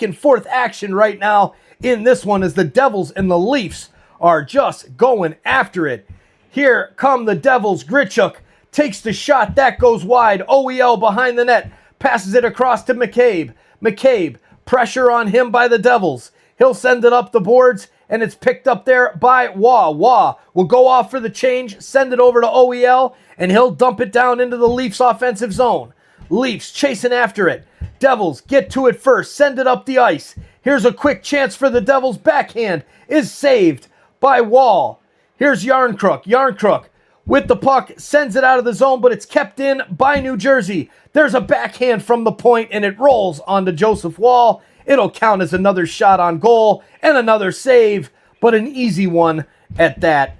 and forth action right now in this one as the Devils and the Leafs are just going after it. Here come the Devils. Grichuk takes the shot. That goes wide. OEL behind the net. Passes it across to McCabe. McCabe, pressure on him by the Devils. He'll send it up the boards, and it's picked up there by Waugh. Waugh will go off for the change, send it over to OEL, and he'll dump it down into the Leafs offensive zone. Leafs chasing after it. Devils get to it first, send it up the ice. Here's a quick chance for the Devils. Backhand is saved by Wall. Here's Yarncrook. Yarncrook with the puck, sends it out of the zone, but it's kept in by New Jersey. There's a backhand from the point, and it rolls onto Joseph Wall. It'll count as another shot on goal and another save, but an easy one at that.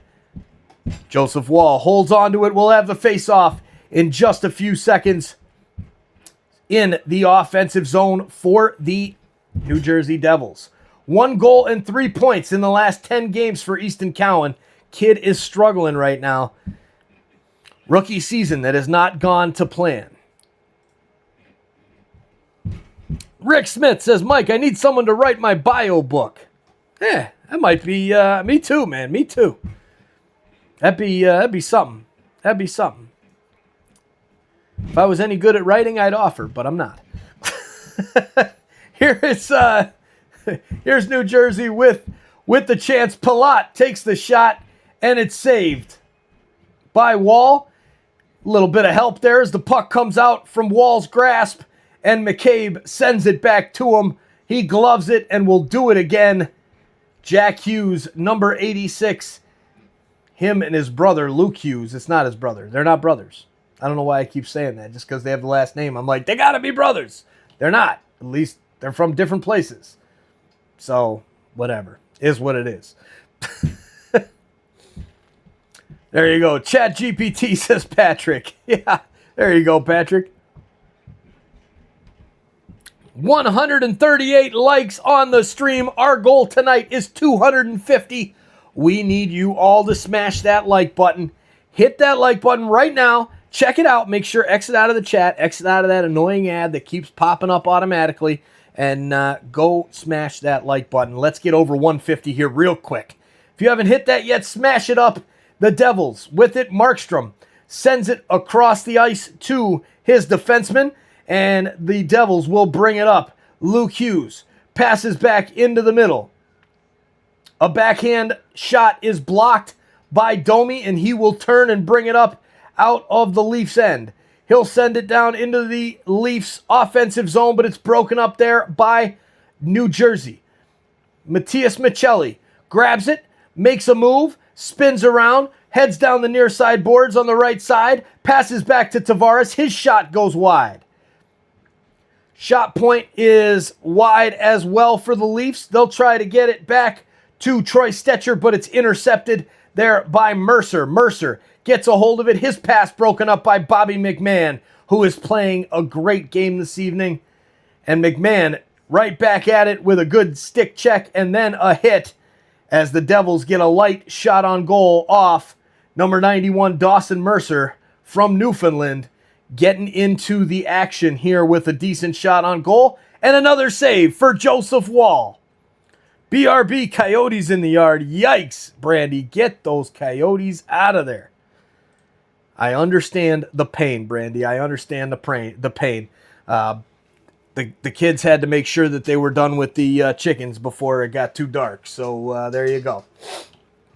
Joseph Wall holds on to it. We'll have the face-off in just a few seconds in the offensive zone for the New Jersey Devils. 1 goal and 3 points in the last 10 games for Easton Cowan. Kid is struggling right now. Rookie season that has not gone to plan. Rick Smith says, Mike, I need someone to write my bio book. That might be me too, man. Me too. That'd be something. That'd be something. If I was any good at writing, I'd offer, but I'm not. Here's New Jersey with the chance. Palat takes the shot, and it's saved by Wall. A little bit of help there as the puck comes out from Wall's grasp, and McCabe sends it back to him. He gloves it and will do it again. Jack Hughes, number 86. Him and his brother, Luke Hughes. It's not his brother. They're not brothers. I don't know why I keep saying that. Just because they have the last name. I'm like, they got to be brothers. They're not. At least they're from different places. So, whatever. Is what it is. There you go. Chat GPT says Patrick. Yeah, there you go, Patrick. 138 likes on the stream. Our goal tonight is 250. We need you all to smash that like button. Hit that like button right now. Check it out. Make sure exit out of the chat. Exit out of that annoying ad that keeps popping up automatically. And go smash that like button. Let's get over 150 here real quick. If you haven't hit that yet, smash it up. The Devils with it. Markstrom sends it across the ice to his defenseman. And the Devils will bring it up. Luke Hughes passes back into the middle. A backhand shot is blocked by Domi, and he will turn and bring it up out of the Leafs end. He'll send it down into the Leafs offensive zone, but it's broken up there by New Jersey. Matthias Michelli grabs it, makes a move, spins around, heads down the near side boards on the right side, passes back to Tavares. His shot goes wide. Shot point is wide as well for the Leafs. They'll try to get it back to Troy Stetcher, but it's intercepted there by Mercer. Mercer gets a hold of it. His pass broken up by Bobby McMahon, who is playing a great game this evening. And McMahon right back at it with a good stick check and then a hit as the Devils get a light shot on goal off number 91, Dawson Mercer from Newfoundland, getting into the action here with a decent shot on goal and another save for Joseph Wall. BRB Coyotes in the yard. Yikes, Brandy. Get those Coyotes out of there. I understand the pain, Brandy. I understand the pain. The kids had to make sure that they were done with the chickens before it got too dark. So there you go.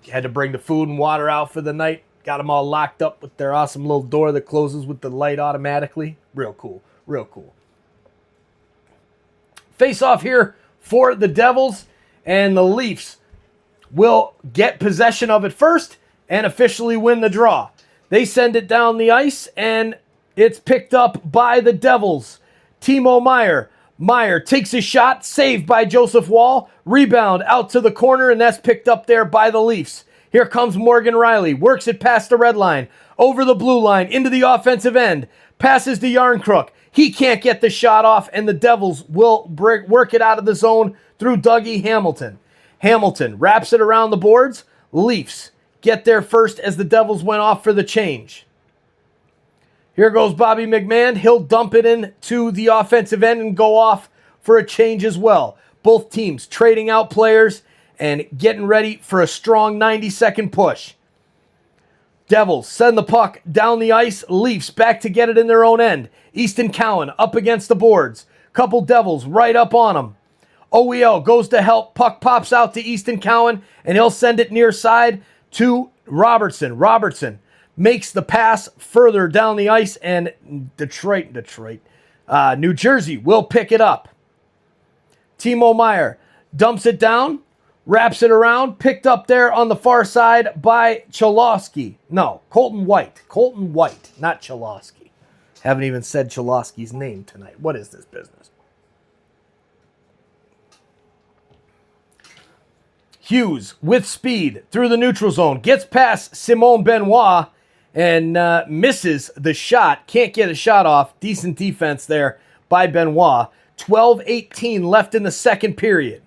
Had to bring the food and water out for the night. Got them all locked up with their awesome little door that closes with the light automatically. Real cool. Real cool. Face off here for the Devils. And the Leafs will get possession of it first and officially win the draw. They send it down the ice, and it's picked up by the Devils. Timo Meier. Meier takes a shot, saved by Joseph Wall. Rebound out to the corner, and that's picked up there by the Leafs. Here comes Morgan Riley. Works it past the red line, over the blue line, into the offensive end. Passes to Yarncrook. He can't get the shot off, and the Devils will work it out of the zone through Dougie Hamilton. Hamilton wraps it around the boards. Leafs get there first as the Devils went off for the change. Here goes Bobby McMahon. He'll dump it into the offensive end and go off for a change as well. Both teams trading out players and getting ready for a strong 90-second push. Devils send the puck down the ice. Leafs back to get it in their own end. Easton Cowan up against the boards. Couple Devils right up on him. OEL goes to help. Puck pops out to Easton Cowan, and he'll send it near side to Robertson. Robertson makes the pass further down the ice, and New Jersey will pick it up. Timo Meier dumps it down, wraps it around, picked up there on the far side by Cholowski. No, Colton White. Colton White, not Cholowski. Haven't even said Cholowski's name tonight. What is this business? Hughes with speed through the neutral zone. Gets past Simon Benoit and misses the shot. Can't get a shot off. Decent defense there by Benoit. 12:18 left in the second period.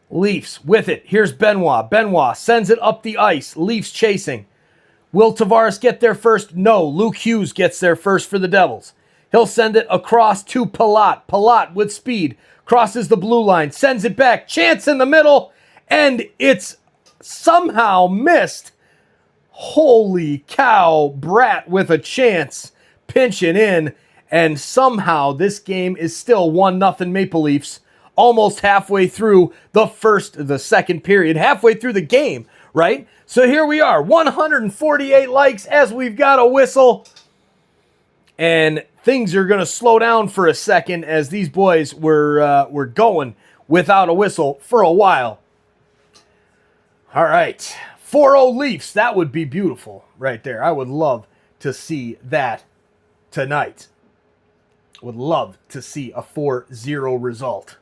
Leafs with it. Here's Benoit. Benoit sends it up the ice. Leafs chasing. Will Tavares get there first? No. Luke Hughes gets there first for the Devils. He'll send it across to Palat. Palat with speed. Crosses the blue line. Sends it back. Chance in the middle. And it's somehow missed. Holy cow. Bratt with a chance. Pinching in. And somehow this game is still 1-0 Maple Leafs. Almost halfway through the second period. Halfway through the game, right? So here we are. 148 likes as we've got a whistle. And things are going to slow down for a second as these boys were going without a whistle for a while. All right. 4-0 Leafs. That would be beautiful right there. I would love to see that tonight. Would love to see a 4-0 result.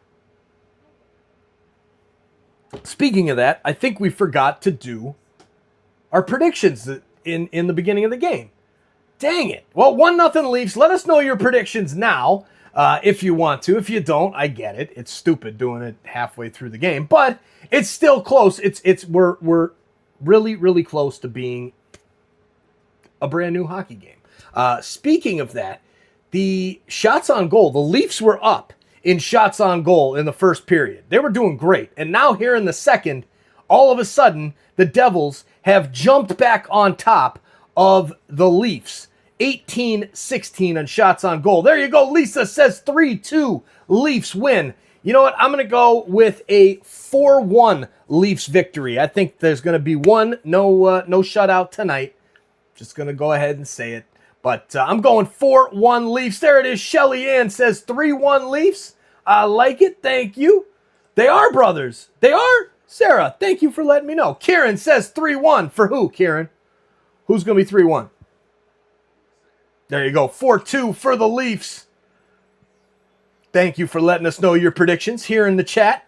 Speaking of that, I think we forgot to do our predictions in the beginning of the game. Dang it. Well, 1-0 Leafs. Let us know your predictions now if you want to. If you don't, I get it. It's stupid doing it halfway through the game, but it's still close. We're really, really close to being a brand new hockey game. Speaking of that, the shots on goal, the Leafs were up in shots on goal in the first period. They were doing great. And now here in the second, all of a sudden, the Devils have jumped back on top of the Leafs. 18-16 on shots on goal. There you go. Lisa says 3-2 Leafs win. You know what? I'm going to go with a 4-1 Leafs victory. I think there's going to be no shutout tonight. Just going to go ahead and say it. But I'm going 4-1 Leafs. There it is. Shelly Ann says 3-1 Leafs. I like it. Thank you. They are brothers. They are. Sarah, thank you for letting me know. Kieran says 3-1. For who, Kieran? Who's going to be 3-1? There you go. 4-2 for the Leafs. Thank you for letting us know your predictions here in the chat.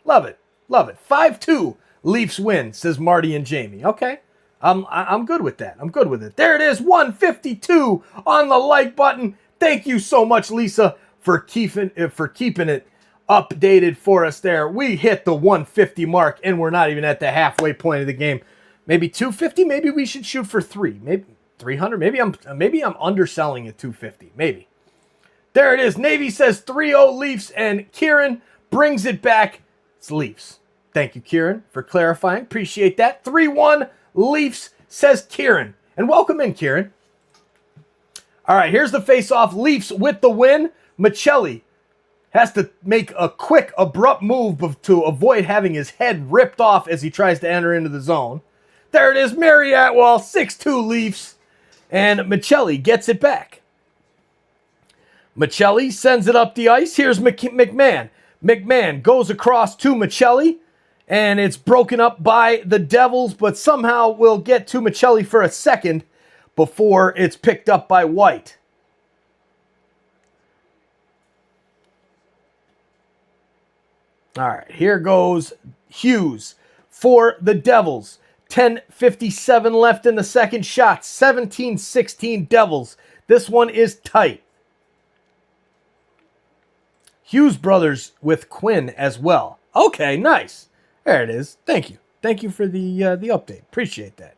Love it. Love it. 5-2 Leafs win, says Marty and Jamie. Okay. I'm good with that. I'm good with it. There it is, 152 on the like button. Thank you so much, Lisa, for keeping it updated for us there. We hit the 150 mark, and we're not even at the halfway point of the game. Maybe 250. Maybe we should shoot for 3. Maybe 300. Maybe I'm underselling at 250. Maybe. There it is. Navy says 3-0 Leafs, and Kieran brings it back. It's Leafs. Thank you, Kieran, for clarifying. Appreciate that. 3-1 Leafs, says Kieran. And welcome in, Kieran. All right, here's the face-off. Leafs with the win. Michelli has to make a quick, abrupt move to avoid having his head ripped off as he tries to enter into the zone. There it is, Mary Atwell, 6-2 Leafs. And Michelli gets it back. Michelli sends it up the ice. Here's McMahon. McMahon goes across to Michelli. And it's broken up by the Devils, but somehow we'll get to Michelli for a second before it's picked up by White. All right, here goes Hughes for the Devils. 10:57 left in the second shot. 17-16 Devils. This one is tight. Hughes brothers with Quinn as well. Okay, nice. There it is. Thank you. Thank you for the update. Appreciate that.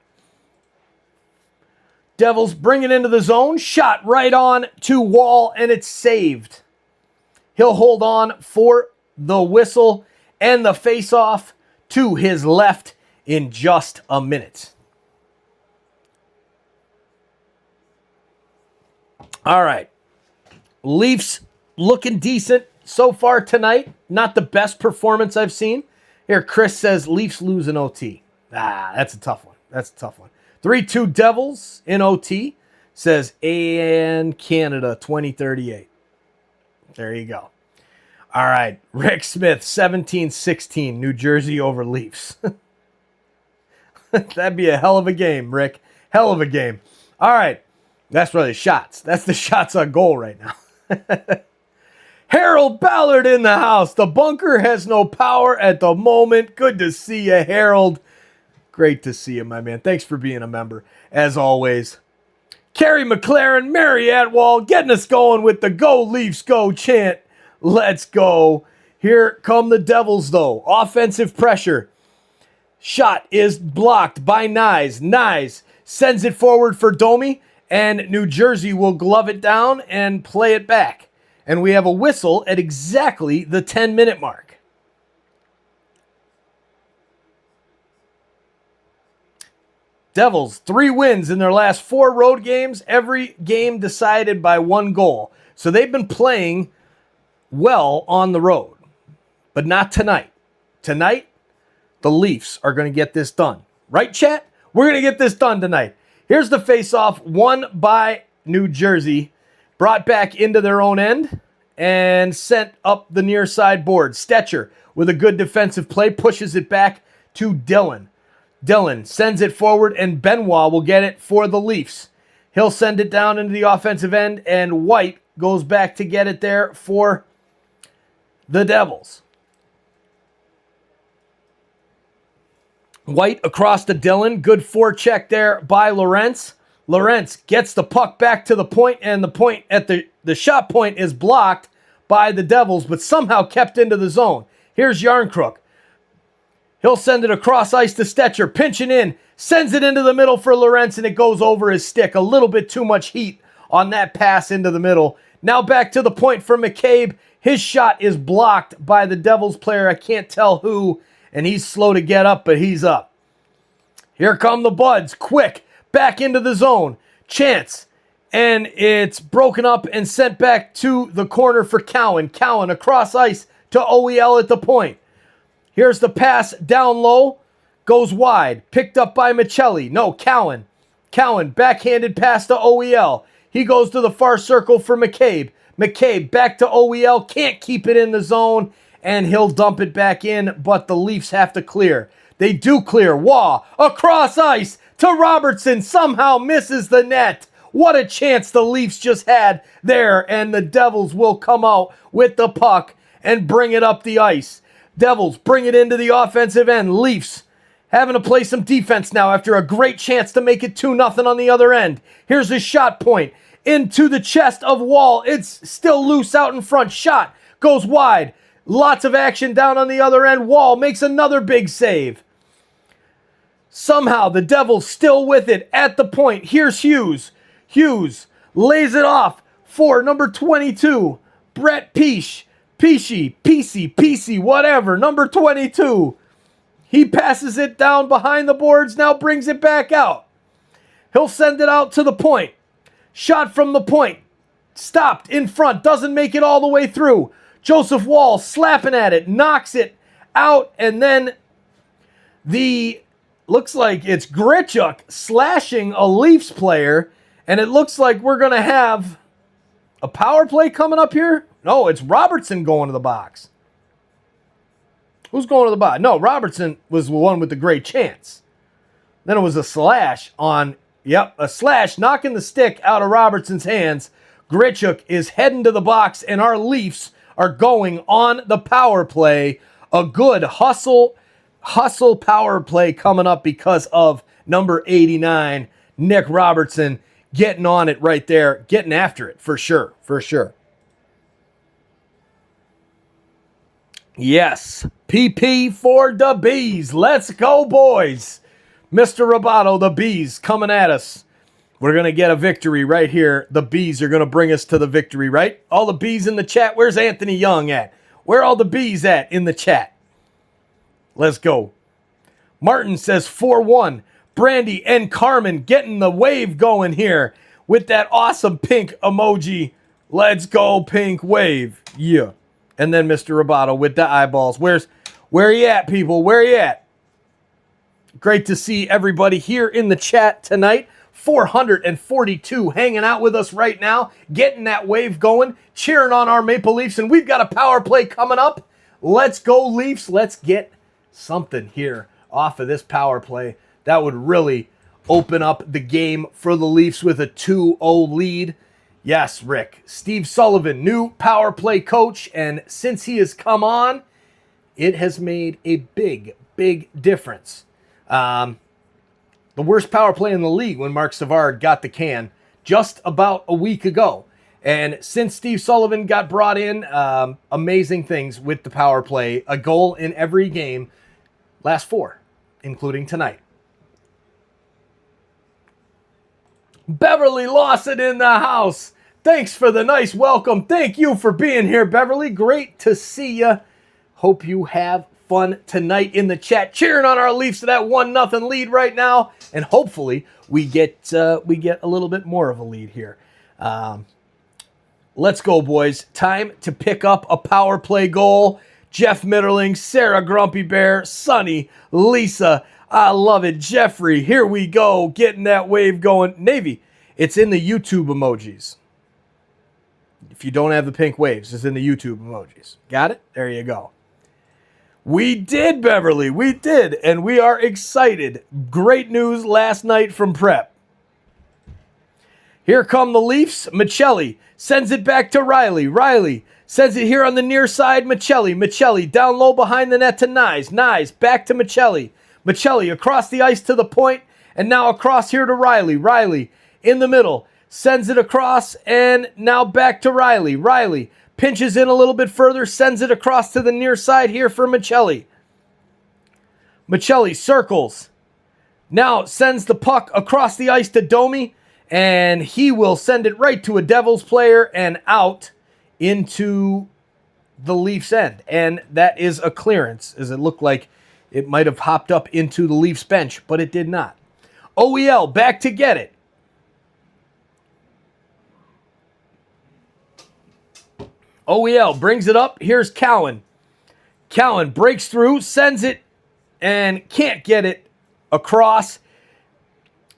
Devils bring it into the zone. Shot right on to Wall, and it's saved. He'll hold on for the whistle and the face-off to his left in just a minute. All right. Leafs looking decent so far tonight. Not the best performance I've seen. Here, Chris says Leafs lose in OT. That's a tough one. 3-2 Devils in OT, says and Canada 2038. There you go. All right. Rick Smith, 17-16, New Jersey over Leafs. That'd be a hell of a game, Rick. Hell of a game. All right. That's really shots. That's the shots on goal right now. Harold Ballard in the house. The bunker has no power at the moment. Good to see you, Harold. Great to see you, my man. Thanks for being a member, as always. Kerry McLaren, Mary Atwall, getting us going with the Go Leafs Go chant. Let's go. Here come the Devils, though. Offensive pressure. Shot is blocked by Nyes. Nyes sends it forward for Domi, and New Jersey will glove it down and play it back. And we have a whistle at exactly the 10-minute mark. Devils, 3 wins in their last 4 road games, every game decided by 1 goal. So they've been playing well on the road, but not tonight. Tonight, the Leafs are going to get this done. Right, chat? We're going to get this done tonight. Here's the face-off, won by New Jersey, brought back into their own end, and sent up the near side board. Stetcher, with a good defensive play, pushes it back to Dillon. Dillon sends it forward, and Benoit will get it for the Leafs. He'll send it down into the offensive end, and White goes back to get it there for the Devils. White across to Dillon. Good forecheck there by Lorentz. Lorentz gets the puck back to the point, and the point at the shot point is blocked by the Devils, but somehow kept into the zone. Here's Yarncrook. He'll send it across ice to Stetcher, pinching in, sends it into the middle for Lorentz, and it goes over his stick. A little bit too much heat on that pass into the middle. Now back to the point for McCabe. His shot is blocked by the Devils player. I can't tell who, and he's slow to get up, but he's up. Here come the Buds, quick, back into the zone. Chance, and it's broken up and sent back to the corner for Cowan. Cowan across ice to OEL at the point. Here's the pass down low, goes wide, picked up by Michelli. No, Cowan. Cowan, backhanded pass to OEL. He goes to the far circle for McCabe. McCabe back to OEL, can't keep it in the zone, and he'll dump it back in, but the Leafs have to clear. They do clear. Waugh, across ice to Robertson, somehow misses the net. What a chance the Leafs just had there, and the Devils will come out with the puck and bring it up the ice. Devils bring it into the offensive end. Leafs having to play some defense now after a great chance to make it 2-0 on the other end. Here's a shot point into the chest of Wall. It's still loose out in front. Shot goes wide. Lots of action down on the other end. Wall makes another big save. Somehow the Devils still with it at the point. Here's Hughes. Hughes lays it off for number 22, Brett Peace. PC, whatever, number 22. He passes it down behind the boards, now brings it back out. He'll send it out to the point. Shot from the point. Stopped in front, doesn't make it all the way through. Joseph Wall slapping at it, knocks it out, and then looks like it's Grichuk slashing a Leafs player, and it looks like we're going to have a power play coming up here. No, it's Robertson going to the box. Who's going to the box? No, Robertson was the one with the great chance. Then it was a slash on, a slash knocking the stick out of Robertson's hands. Grichuk is heading to the box, and our Leafs are going on the power play. A good hustle power play coming up because of number 89, Nick Robertson, getting on it right there, getting after it for sure. Yes, PP for the Bees. Let's go, boys. Mr. Roboto, the Bees coming at us. We're going to get a victory right here. The bees are going to bring us to the victory, right? All the bees in the chat. Where's Anthony Young at? Where are all the bees at in the chat? Let's go. Martin says 4-1. Brandy and Carmen getting the wave going here with that awesome pink emoji. Let's go, pink wave. Yeah. And then Mr. Roboto with the eyeballs. Where are you at, people? Where are you at? Great to see everybody here in the chat tonight. 442 hanging out with us right now, getting that wave going, cheering on our Maple Leafs, and we've got a power play coming up. Let's go, Leafs. Let's get something here off of this power play. That would really open up the game for the Leafs with a 2-0 lead. Yes, Rick. Steve Sullivan, new power play coach, and since he has come on, it has made a big, big difference. The worst power play in the league when Mark Savard got the can just about a week ago. And since Steve Sullivan got brought in, amazing things with the power play. A goal in every game, last 4, including tonight. Beverly Lawson in the house. Thanks for the nice welcome. Thank you for being here, Beverly. Great to see you. Hope you have fun tonight in the chat, cheering on our Leafs to that 1-0 lead right now, and hopefully we get a little bit more of a lead here. Let's go, boys. Time to pick up a power play goal. Jeff Mitterling, Sarah Grumpy Bear, Sonny, Lisa, I love it. Jeffrey, here we go, getting that wave going. Navy, it's in the YouTube emojis. If you don't have the pink waves, it's in the YouTube emojis. Got it? There you go. We did, Beverly. We did, and we are excited. Great news last night from prep. Here come the Leafs. Michelli sends it back to Riley. Riley sends it here on the near side. Michelli down low behind the net to Nyes. Nyes back to Michelli. Michelli across the ice to the point, and now across here to Riley. Riley in the middle sends it across, and now back to Riley. Riley pinches in a little bit further, sends it across to the near side here for Michelli. Michelli circles. Now sends the puck across the ice to Domi, and he will send it right to a Devils player and out into the Leafs end. And that is a clearance, as it looked like it might have hopped up into the Leafs bench, but it did not. OEL back to get it. OEL brings it up. Here's Cowan. Cowan breaks through, sends it, and can't get it across.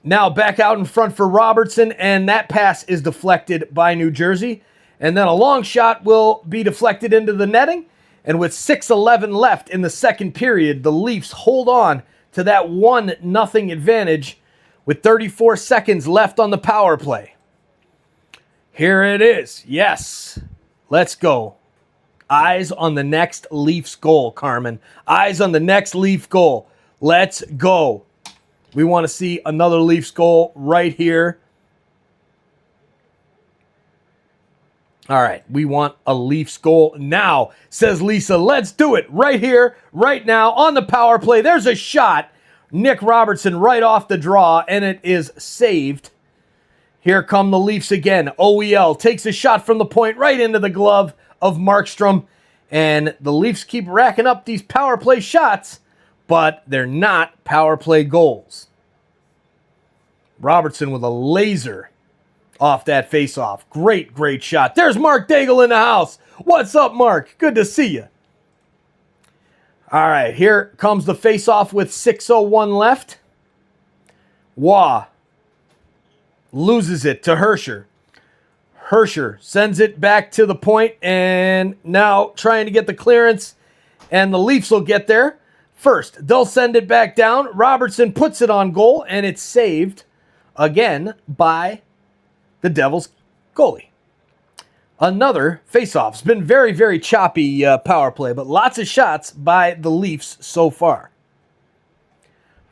Now back out in front for Robertson, and that pass is deflected by New Jersey. And then a long shot will be deflected into the netting. And with 6:11 left in the second period, the Leafs hold on to that 1-0 advantage with 34 seconds left on the power play. Here it is. Yes. Let's go. Eyes on the next Leafs goal, Carmen. Eyes on the next Leaf goal. Let's go. We want to see another Leafs goal right here. All right, we want a Leafs goal now, says Lisa. Let's do it right here, right now, on the power play. There's a shot. Nick Robertson right off the draw, and it is saved. Here come the Leafs again. OEL takes a shot from the point right into the glove of Markstrom. And the Leafs keep racking up these power play shots, but they're not power play goals. Robertson with a laser off that faceoff. Great, great shot. There's Mark Daigle in the house. What's up, Mark? Good to see you. All right, here comes the faceoff with 6:01 left. Waugh loses it to Hersher. Hersher sends it back to the point, and now trying to get the clearance, and the Leafs will get there. First, they'll send it back down. Robertson puts it on goal, and it's saved again by the Devils goalie. Another faceoff. It's been very, very choppy power play, but lots of shots by the Leafs so far.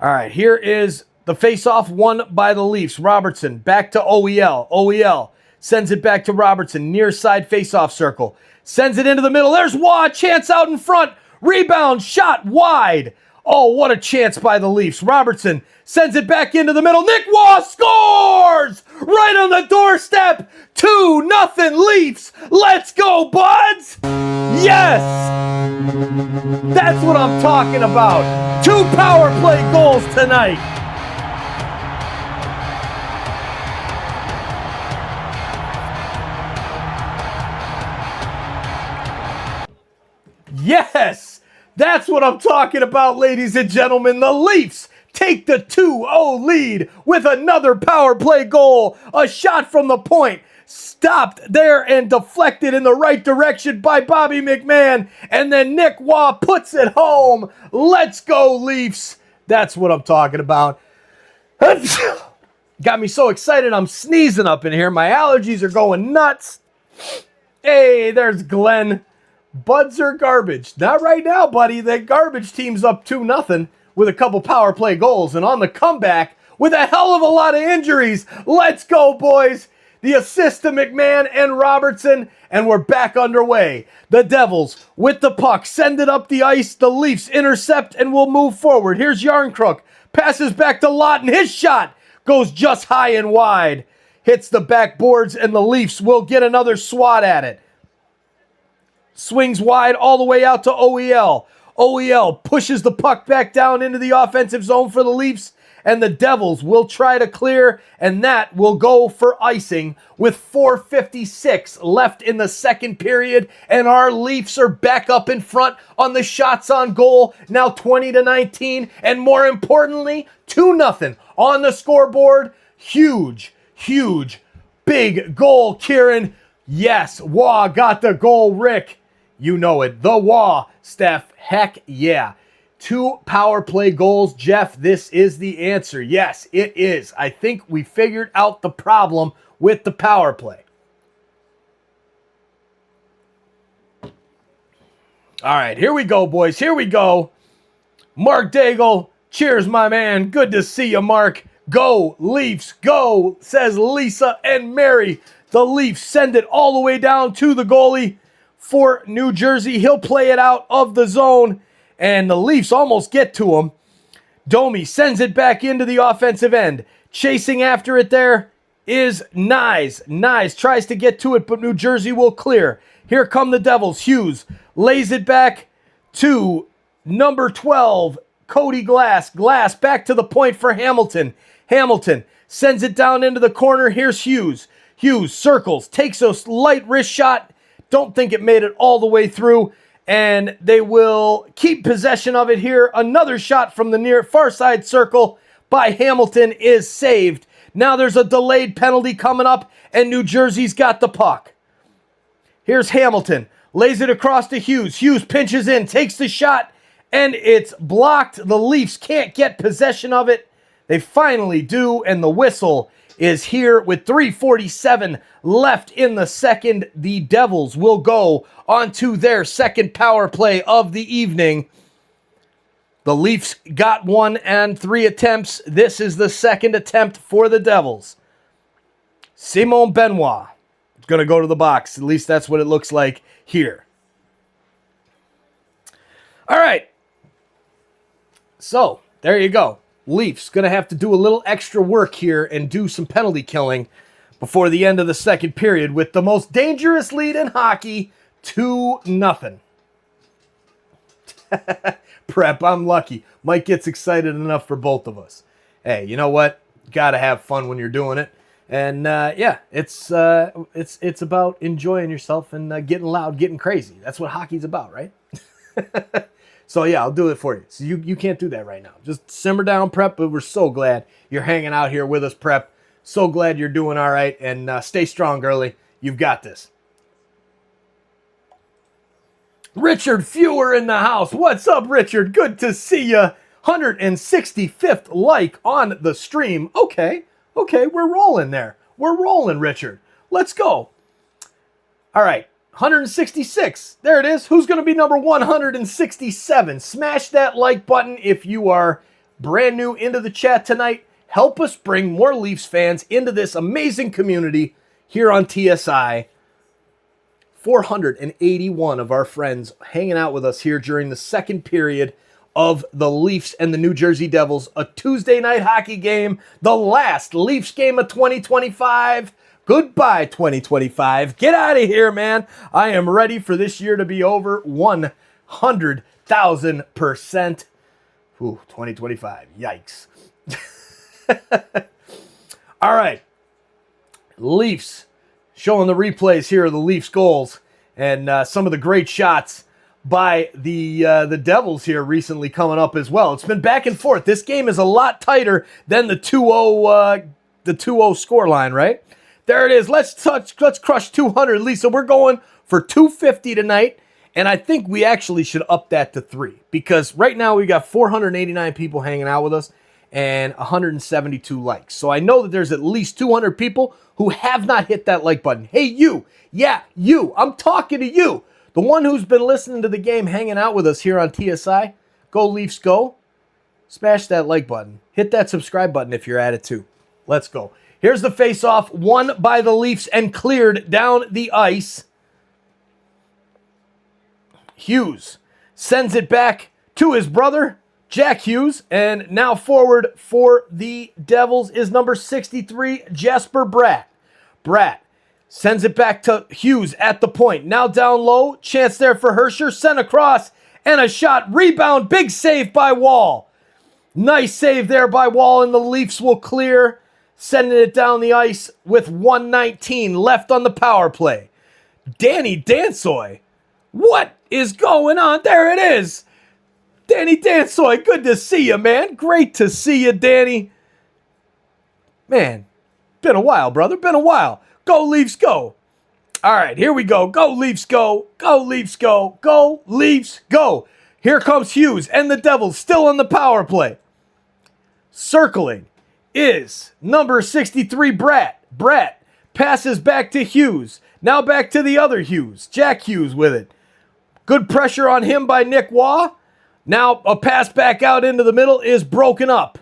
All right, here is the faceoff won by the Leafs. Robertson back to OEL. OEL sends it back to Robertson. Near side faceoff circle. Sends it into the middle. There's Waugh. Chance out in front. Rebound. Shot wide. Oh, what a chance by the Leafs. Robertson sends it back into the middle. Nick Waugh scores! Right on the doorstep. 2-0 Leafs. Let's go, buds! Yes! That's what I'm talking about. 2 power play goals tonight. Yes! That's what I'm talking about, ladies and gentlemen. The Leafs take the 2-0 lead with another power play goal. A shot from the point. Stopped there and deflected in the right direction by Bobby McMahon. And then Nick Waugh puts it home. Let's go, Leafs. That's what I'm talking about. Got me so excited I'm sneezing up in here. My allergies are going nuts. Hey, there's Glenn. Buds are garbage. Not right now, buddy. The garbage team's up 2-0 with a couple power play goals. And on the comeback with a hell of a lot of injuries. Let's go, boys. The assist to McMahon and Robertson. And we're back underway. The Devils with the puck. Send it up the ice. The Leafs intercept and will move forward. Here's Yarncrook. Passes back to Lawton. His shot goes just high and wide. Hits the backboards and the Leafs will get another swat at it. Swings wide all the way out to OEL. OEL pushes the puck back down into the offensive zone for the Leafs, and the Devils will try to clear, and that will go for icing with 4:56 left in the second period, and our Leafs are back up in front on the shots on goal, now 20-19, and more importantly, 2-0 on the scoreboard. Huge, big goal, Kieran. Yes, Waugh got the goal, Rick. You know it. The Waugh, Steph. Heck yeah. 2 power play goals. Jeff, this is the answer. Yes, it is. I think we figured out the problem with the power play. All right, here we go, boys. Here we go. Mark Daigle. Cheers, my man. Good to see you, Mark. Go, Leafs, go, says Lisa and Mary. The Leafs send it all the way down to the goalie for New Jersey. He'll play it out of the zone, and the Leafs almost get to him. Domi sends it back into the offensive end. Chasing after it there is Nyes. Nyes tries to get to it, but New Jersey will clear. Here come the Devils. Hughes lays it back to number 12, Cody Glass. Glass back to the point for Hamilton. Hamilton sends it down into the corner. Here's Hughes. Hughes circles, takes a light wrist shot. Don't think it made it all the way through, and they will keep possession of it here. Another shot from the near far side circle by Hamilton is saved. Now there's a delayed penalty coming up, and New Jersey's got the puck. Here's Hamilton. Lays it across to Hughes. Hughes pinches in, takes the shot, and it's blocked. The Leafs can't get possession of it. They finally do, and the whistle is here with 3:47 left in the second. The Devils will go onto their second power play of the evening. The Leafs got 1 and 3 attempts. This is the second attempt for the Devils. Simon Benoit is going to go to the box. At least that's what it looks like here. All right. So, there you go. Leafs going to have to do a little extra work here and do some penalty killing before the end of the second period with the most dangerous lead in hockey, 2-0. Prep, I'm lucky. Mike gets excited enough for both of us. Hey, you know what? Got to have fun when you're doing it. And yeah, it's about enjoying yourself and getting loud, getting crazy. That's what hockey's about, right? So yeah, I'll do it for you. So you can't do that right now. Just simmer down, Prep, but we're so glad you're hanging out here with us, Prep. So glad you're doing all right, and stay strong, girly. You've got this. Richard Fewer in the house. What's up, Richard? Good to see you. 165th like on the stream. Okay, we're rolling there. We're rolling, Richard. Let's go. All right. 166. There it is. Who's going to be number 167? Smash that like button if you are brand new into the chat tonight. Help us bring more Leafs fans into this amazing community here on TSI. 481 of our friends hanging out with us here during the second period of the Leafs and the New Jersey Devils. A Tuesday night hockey game, the last Leafs game of 2025. Goodbye, 2025. Get out of here, man. I am ready for this year to be over 100,000%. Ooh, 2025. Yikes. All right. Leafs. Showing the replays here of the Leafs goals and some of the great shots by the Devils here recently coming up as well. It's been back and forth. This game is a lot tighter than the 2-0 scoreline, right? There it is. Let's crush 200, Lisa. We're going for 250 tonight, and I think we actually should up that to 3 because right now we got 489 people hanging out with us and 172 likes. So I know that there's at least 200 people who have not hit that like button. Hey, you. Yeah, you. I'm talking to you. The one who's been listening to the game, hanging out with us here on TSI. Go Leafs, go. Smash that like button. Hit that subscribe button if you're at it too. Let's go. Here's the face-off, won by the Leafs and cleared down the ice. Hughes sends it back to his brother, Jack Hughes, and now forward for the Devils is number 63, Jesper Bratt. Bratt sends it back to Hughes at the point. Now down low, chance there for Herscher, sent across, and a shot, rebound, big save by Wall. Nice save there by Wall, and the Leafs will clear, sending it down the ice with 1:19 left on the power play. Danny Dansoy, what is going on? There it is. Danny Dansoy, good to see you, man. Great to see you, Danny. Man, been a while, brother. Been a while. Go Leafs, go. All right, here we go. Go Leafs, go. Go Leafs, go. Go Leafs, go. Here comes Hughes and the Devils still on the power play. Circling is number 63, Bratt. Bratt passes back to Hughes. Now back to the other Hughes. Jack Hughes with it. Good pressure on him by Nick Waugh. Now a pass back out into the middle is broken up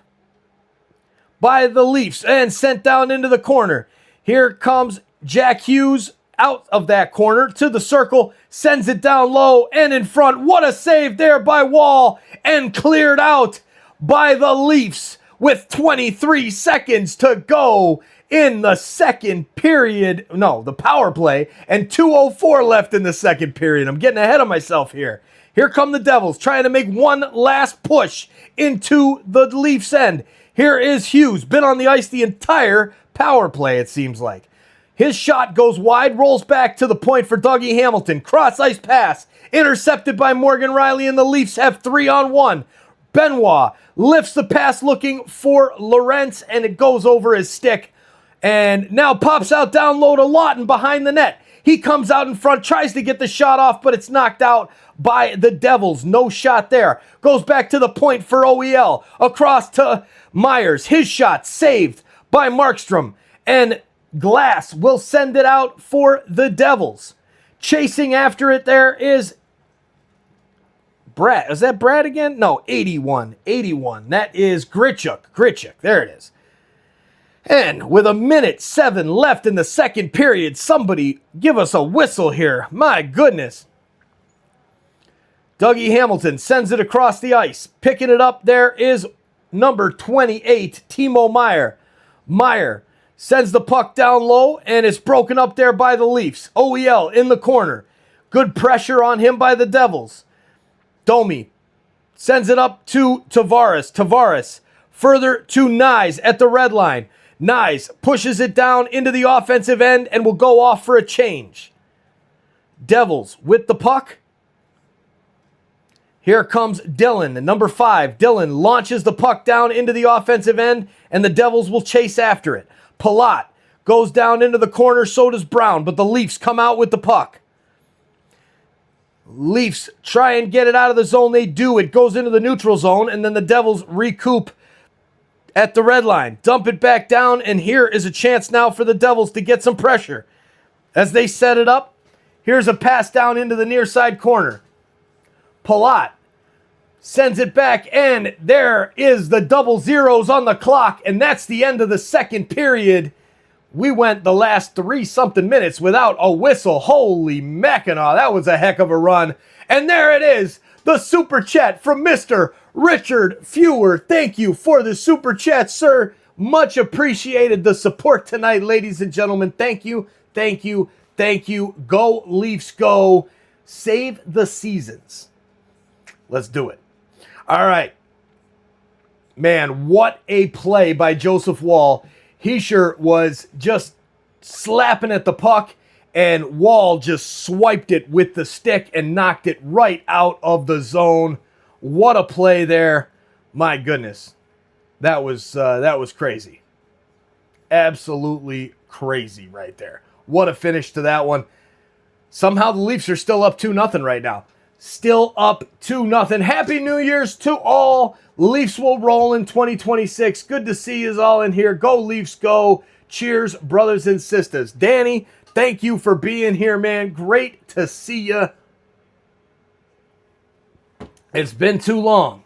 by the Leafs and sent down into the corner. Here comes Jack Hughes out of that corner to the circle, sends it down low and in front. What a save there by Wall and cleared out by the Leafs with 23 seconds to go in the second period. No, the power play, and 2:04 left in the second period. I'm getting ahead of myself here. Here come the Devils trying to make one last push into the Leafs end. Here is Hughes, been on the ice the entire power play, it seems like. His shot goes wide, rolls back to the point for Dougie Hamilton. Cross-ice pass, intercepted by Morgan Riley, and the Leafs have 3-on-1. Benoit lifts the pass looking for Lorentz, and it goes over his stick. And now pops out down low to Lawton behind the net. He comes out in front, tries to get the shot off, but it's knocked out by the Devils. No shot there. Goes back to the point for OEL. Across to Myers. His shot saved by Markstrom. And Glass will send it out for the Devils. Chasing after it there is Brad. Is that Brad again? No, 81. That is Grichuk. There it is. And with 1:07 left in the second period, somebody give us a whistle here. My goodness. Dougie Hamilton sends it across the ice. Picking it up there is number 28, Timo Meier. Meier sends the puck down low, and it's broken up there by the Leafs. OEL in the corner. Good pressure on him by the Devils. Domi sends it up to Tavares. Tavares further to Nyes at the red line. Nyes pushes it down into the offensive end and will go off for a change. Devils with the puck. Here comes Dillon, number 5. Dillon launches the puck down into the offensive end, and the Devils will chase after it. Palat goes down into the corner, so does Brown, but the Leafs come out with the puck. Leafs try and get it out of the zone. They do. It goes into the neutral zone, and then the Devils recoup at the red line. Dump it back down, and here is a chance now for the Devils to get some pressure. As they set it up, here's a pass down into the near side corner. Palat sends it back, and there is the double zeros on the clock, and that's the end of the second period. We went the last 3-something minutes without a whistle. Holy Mackinaw, that was a heck of a run. And there it is, the super chat from Mr. Richard Fewer, thank you for the super chat, sir. Much appreciated the support tonight, ladies and gentlemen. Thank you, thank you, thank you. Go Leafs, go. Save the seasons. Let's do it. All right. Man, what a play by Joseph Woll. Hischier was just slapping at the puck, and Woll just swiped it with the stick and knocked it right out of the zone. What a play there. My goodness. That was crazy. Absolutely crazy right there. What a finish to that one. Somehow the Leafs are still up 2-0 right now. Still up 2-0. Happy New Year's to all. Leafs will roll in 2026. Good to see you all in here. Go Leafs, go. Cheers, brothers and sisters. Danny, thank you for being here, man. Great to see you. It's been too long.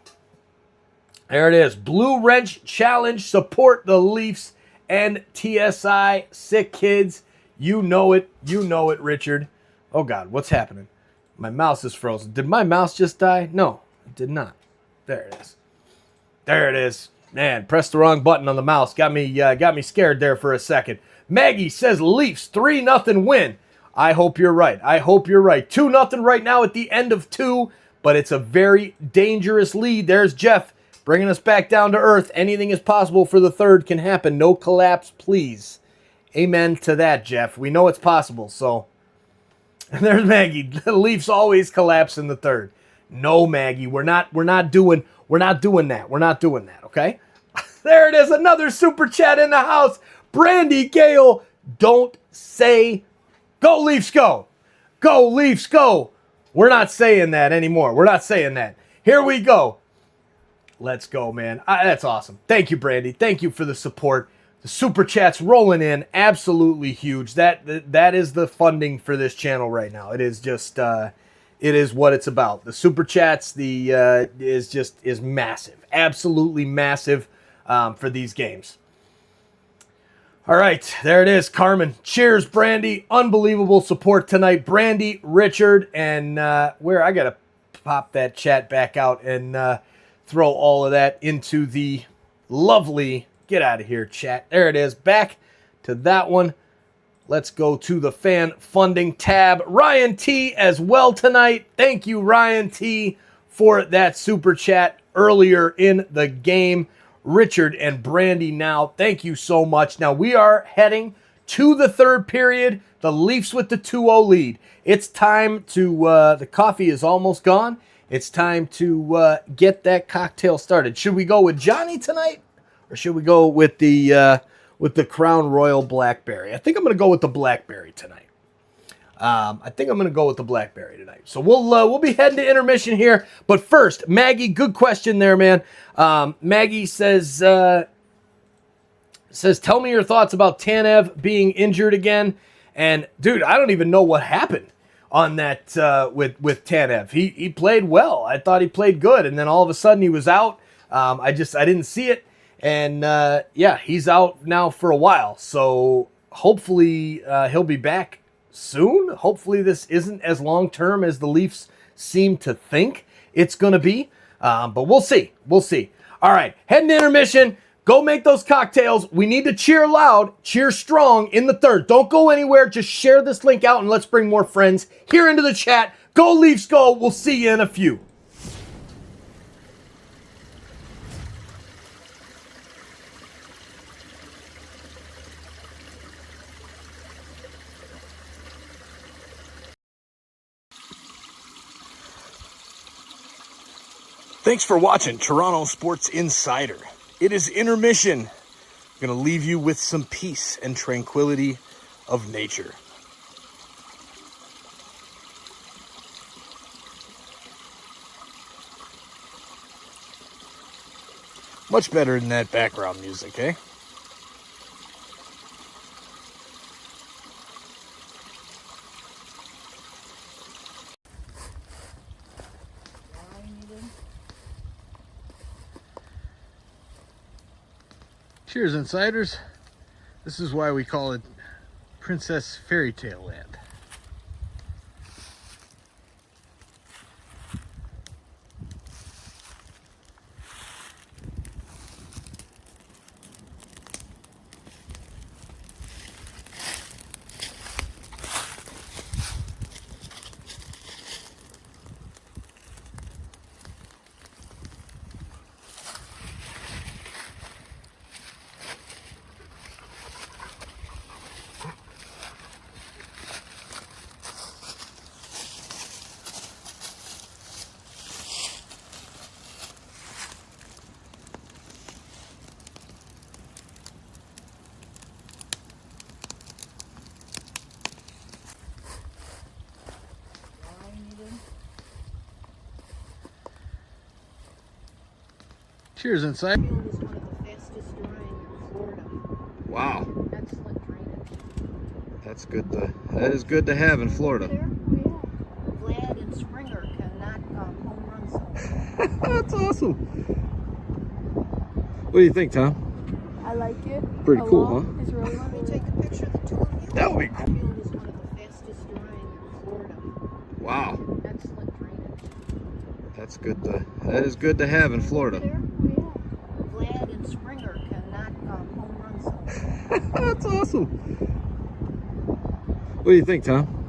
There it is. Blue Wrench Challenge. Support the Leafs and TSI. Sick kids. You know it. You know it, Richard. Oh, God. What's happening? My mouse is frozen. Did my mouse just die? No, it did not. There it is. There it is. Man, pressed the wrong button on the mouse. Got me scared there for a second. Maggie says Leafs 3-0 win. I hope you're right. I hope you're right. 2-0 right now at the end of 2, but it's a very dangerous lead. There's Jeff bringing us back down to earth. Anything is possible for the third can happen. No collapse, please. Amen to that, Jeff. We know it's possible, so. And there's Maggie. The Leafs always collapse in the third. No, Maggie, we're not doing that. We're not doing that, okay? There it is, another super chat in the house. Brandy Gale, don't say go Leafs go. Go Leafs go. We're not saying that anymore. We're not saying that. Here we go. Let's go, man. That's awesome. Thank you, Brandy. Thank you for the support. The super chats rolling in, absolutely huge. That is the funding for this channel right now. It is just, it is what it's about. The super chats, is massive, absolutely massive for these games. All right, there it is, Carmen. Cheers, Brandy. Unbelievable support tonight, Brandy, Richard, and where I gotta pop that chat back out and throw all of that into the lovely. Get out of here, chat. There it is. Back to that one. Let's go to the fan funding tab. Ryan T as well tonight. Thank you, Ryan T, for that super chat earlier in the game. Richard and Brandy now, thank you so much. Now we are heading to the third period. The Leafs with the 2-0 lead. It's time to, the coffee is almost gone. It's time to get that cocktail started. Should we go with Johnny tonight? Or should we go with the Crown Royal Blackberry? I think I'm going to go with the Blackberry tonight. So we'll be heading to intermission here. But first, Maggie, good question there, man. Maggie says, tell me your thoughts about Tanev being injured again. And, dude, I don't even know what happened on that with Tanev. He played well. I thought he played good. And then all of a sudden he was out. I didn't see it. And, yeah, he's out now for a while. So hopefully he'll be back soon. Hopefully this isn't as long-term as the Leafs seem to think it's going to be. But we'll see. We'll see. All right, heading to intermission. Go make those cocktails. We need to cheer loud, cheer strong in the third. Don't go anywhere. Just share this link out and let's bring more friends here into the chat. Go Leafs, go. We'll see you in a few. Thanks for watching Toronto Sports Insider. It is intermission. I'm going to leave you with some peace and tranquility of nature. Much better than that background music, eh? Cheers, insiders. This is why we call it Princess Fairy Tale Land. Cheers inside. Field is one of the fastest drying in Florida. Wow. Excellent drainage. That's good. That is good to have in Florida. There? Oh, yeah. Vlad and Springer can knock home runs off. That's awesome. What do you think, Tom? I like it. Pretty a cool, lot. huh? It's really Let me cool. take a picture of the two of you. That would be cool. Field is one of the fastest drying in Florida. Wow. Excellent drainage. That's good. That is good to have in Florida. There? Oh, yeah. Vlad and Springer can knock home runs off. That's awesome. What do you think, Tom?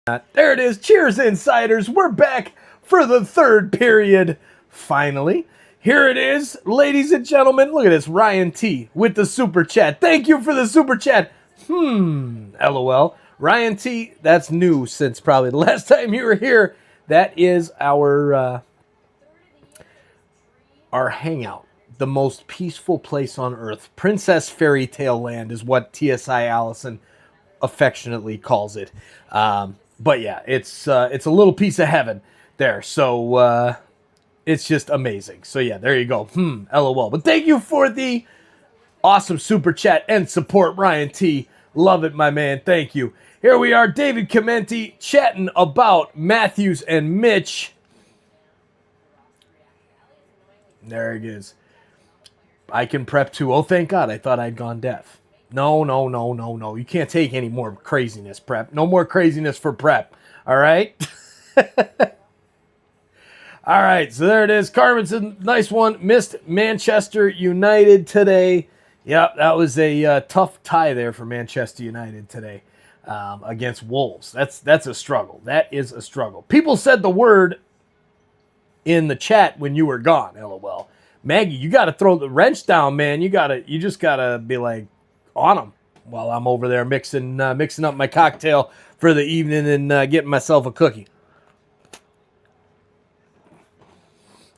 There it is. Cheers, Insiders. We're back for the third period. Finally. Here it is, ladies and gentlemen. Look at this. Ryan T with the super chat. Thank you for the super chat. LOL. Ryan T, that's new since probably the last time you were here. That is our hangout. The most peaceful place on earth. Princess Fairy Tale Land is what TSI Allison affectionately calls it. But yeah, it's a little piece of heaven there. So it's just amazing. So yeah, there you go. LOL. But thank you for the awesome super chat and support, Ryan T. Love it, my man. Thank you. Here we are, David Commenti, chatting about Matthews and Mitch. There it is. I can prep too. Oh, thank God. I thought I'd gone deaf. No. You can't take any more craziness, prep. No more craziness for prep. All right? All right, so there it is. Carmen's a nice one. Missed Manchester United today. Yep, that was a tough tie there for Manchester United today against Wolves. That's a struggle. That is a struggle. People said the word in the chat when you were gone, LOL. Maggie, you got to throw the wrench down, man. You just got to be like on them while I'm over there mixing up my cocktail for the evening and getting myself a cookie.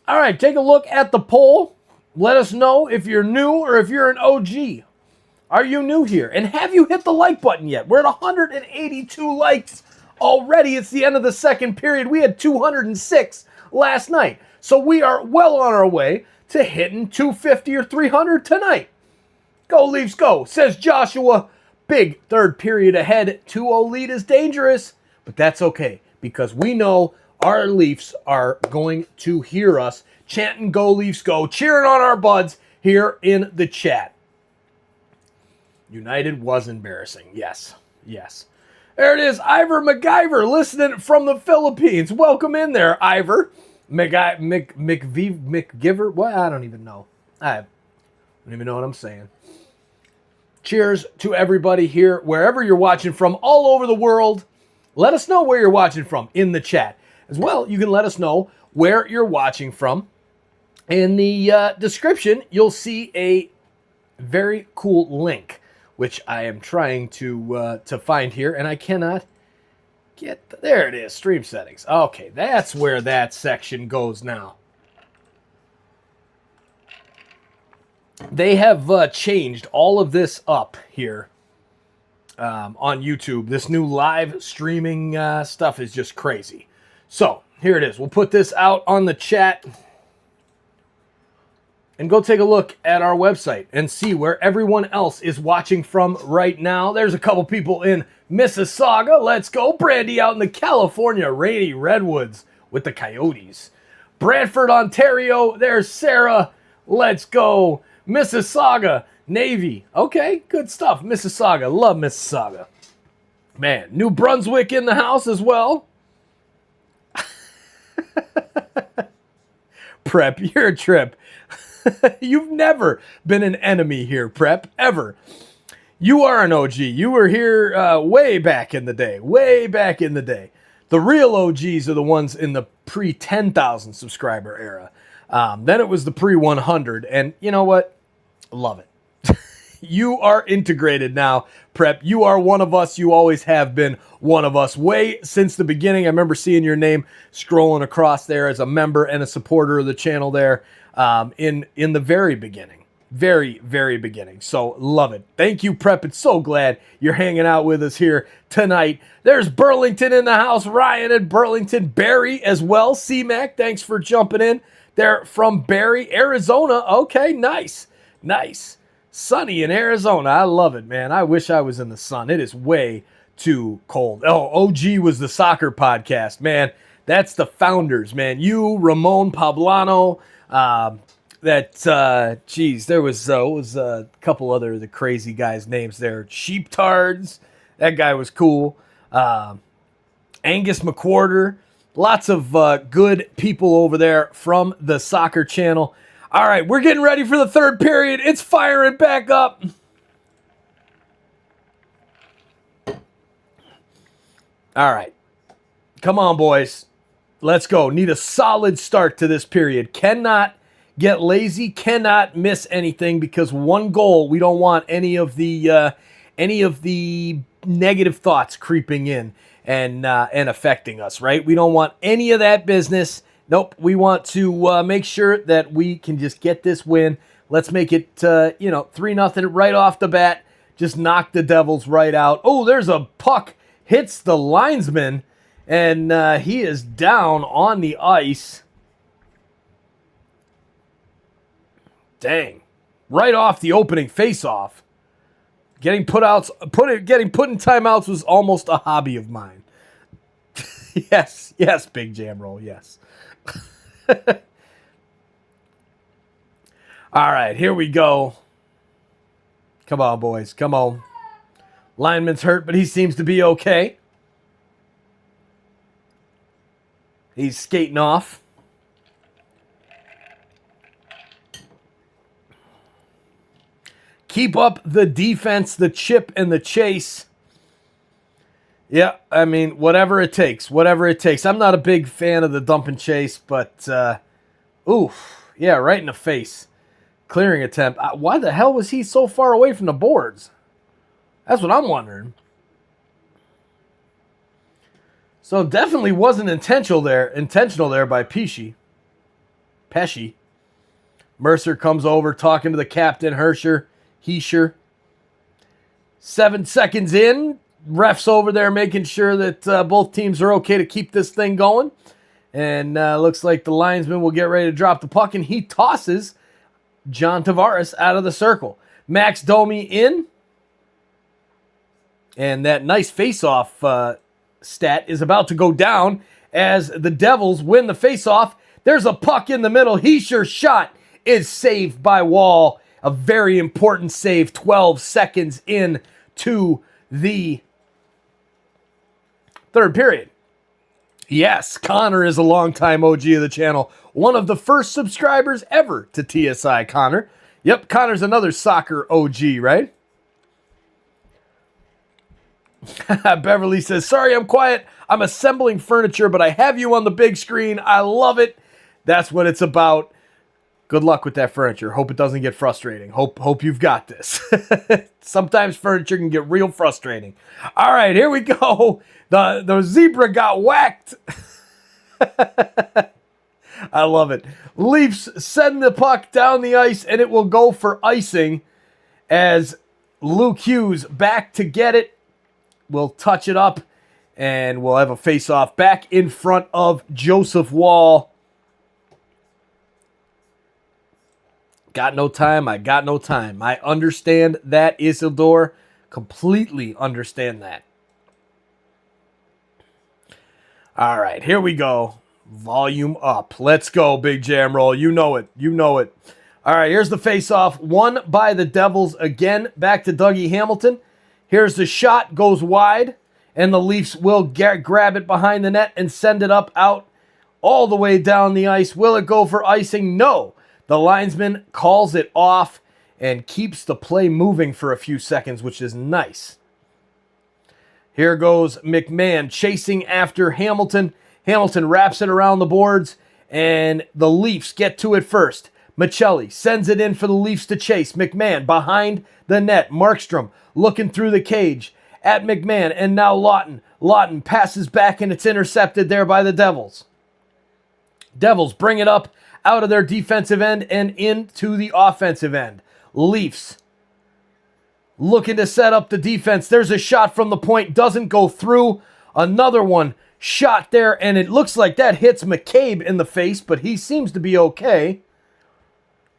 All right, take a look at the poll. Let us know if you're new or if you're an OG. Are you new here? And have you hit the like button yet? We're at 182 likes already. It's the end of the second period. We had 206 last night. So we are well on our way to hitting 250 or 300 tonight. Go Leafs, go, says Joshua. Big third period ahead. 2-0 lead is dangerous, but that's okay because we know our Leafs are going to hear us chanting Go Leafs Go, cheering on our buds here in the chat. United was embarrassing. Yes. There it is. Ivor MacGyver listening from the Philippines. Welcome in there, Ivor. McGiver? What? I don't even know. I don't even know what I'm saying. Cheers to everybody here, wherever you're watching from, all over the world. Let us know where you're watching from in the chat. As well, you can let us know where you're watching from. In the description, you'll see a very cool link, which I am trying to find here, and I cannot get... There it is, stream settings. Okay, that's where that section goes now. They have changed all of this up here on YouTube. This new live streaming stuff is just crazy. So, here it is. We'll put this out on the chat. And go take a look at our website and see where everyone else is watching from right now. There's a couple people in Mississauga. Let's go. Brandy out in the California rainy Redwoods with the Coyotes. Brantford, Ontario. There's Sarah. Let's go. Mississauga, Navy. Okay, good stuff. Mississauga. Love Mississauga. Man, New Brunswick in the house as well. Prep, you're a trip. You've never been an enemy here, Prep, ever. You are an OG. You were here way back in the day. Way back in the day. The real OGs are the ones in the pre-10,000 subscriber era. Then it was the pre-100. And you know what? Love it. You are integrated now, Prep. You are one of us. You always have been one of us. Way since the beginning. I remember seeing your name scrolling across there as a member and a supporter of the channel there in the very beginning. Very, very beginning. So love it. Thank you, Prep. It's so glad you're hanging out with us here tonight. There's Burlington in the house. Ryan at Burlington. Barry as well. C-Mac, thanks for jumping in. They're from Barry, Arizona. Okay, nice. Nice. Sunny in Arizona. I love it, man. I wish I was in the sun. It is way too cold. Oh, OG was the soccer podcast, man. That's the founders, man. You, Ramon Poblano, geez, there was a couple other the crazy guys' names there. Sheeptards. That guy was cool. Angus McWhorter. Lots of good people over there from the soccer channel. All right, we're getting ready for the third period. It's firing back up. All right. Come on, boys. Let's go. Need a solid start to this period. Cannot get lazy. Cannot miss anything because one goal. We don't want any of the negative thoughts creeping in and affecting us. Right? We don't want any of that business. Nope. We want to make sure that we can just get this win. Let's make it 3-0 right off the bat. Just knock the Devils right out. Oh, there's a puck. Hits the linesman. And he is down on the ice. Dang. Right off the opening face-off. Getting put in timeouts was almost a hobby of mine. Yes, Big Jam Roll, yes. All right, here we go. Come on, boys, come on. Lineman's hurt, but he seems to be okay. He's skating off. Keep up the defense, the chip, and the chase. Yeah, I mean, whatever it takes. Whatever it takes. I'm not a big fan of the dump and chase, but, oof. Yeah, right in the face. Clearing attempt. Why the hell was he so far away from the boards? That's what I'm wondering. So definitely wasn't intentional there by Pesci. Mercer comes over talking to the captain, Heischer. 7 seconds in, ref's over there making sure that both teams are okay to keep this thing going. And looks like the linesman will get ready to drop the puck, and he tosses John Tavares out of the circle. Max Domi in. And that nice face-off stat is about to go down as the Devils win the faceoff. There's a puck in the middle. Heischer's shot is saved by Wall. A very important save 12 seconds into the third period. Yes, Connor is a longtime OG of the channel. One of the first subscribers ever to TSI, Connor. Yep, Connor's another soccer OG, right? Beverly says, sorry I'm quiet. I'm assembling furniture, but I have you on the big screen. I love it. That's what it's about. Good luck with that furniture. Hope it doesn't get frustrating. Hope you've got this. Sometimes furniture can get real frustrating. All right, here we go. The zebra got whacked. I love it. Leafs send the puck down the ice, and it will go for icing as Luke Hughes back to get it. We'll touch it up, and we'll have a face-off back in front of Joseph Wall. Got no time. I got no time. I understand that, Isildur. Completely understand that. All right, here we go. Volume up. Let's go, Big Jam Roll. You know it. You know it. All right, here's the face-off. Won by the Devils again. Back to Dougie Hamilton. Here's the shot, goes wide, and the Leafs will grab it behind the net and send it up out all the way down the ice. Will it go for icing? No. The linesman calls it off and keeps the play moving for a few seconds, which is nice. Here goes McMahon chasing after Hamilton. Hamilton wraps it around the boards, and the Leafs get to it first. Michelli sends it in for the Leafs to chase. McMahon behind the net. Markstrom looking through the cage at McMahon, and now Lawton. Lawton passes back, and it's intercepted there by the Devils. Devils bring it up out of their defensive end and into the offensive end. Leafs looking to set up the defense. There's a shot from the point, doesn't go through. Another one shot there, and it looks like that hits McCabe in the face, but he seems to be okay.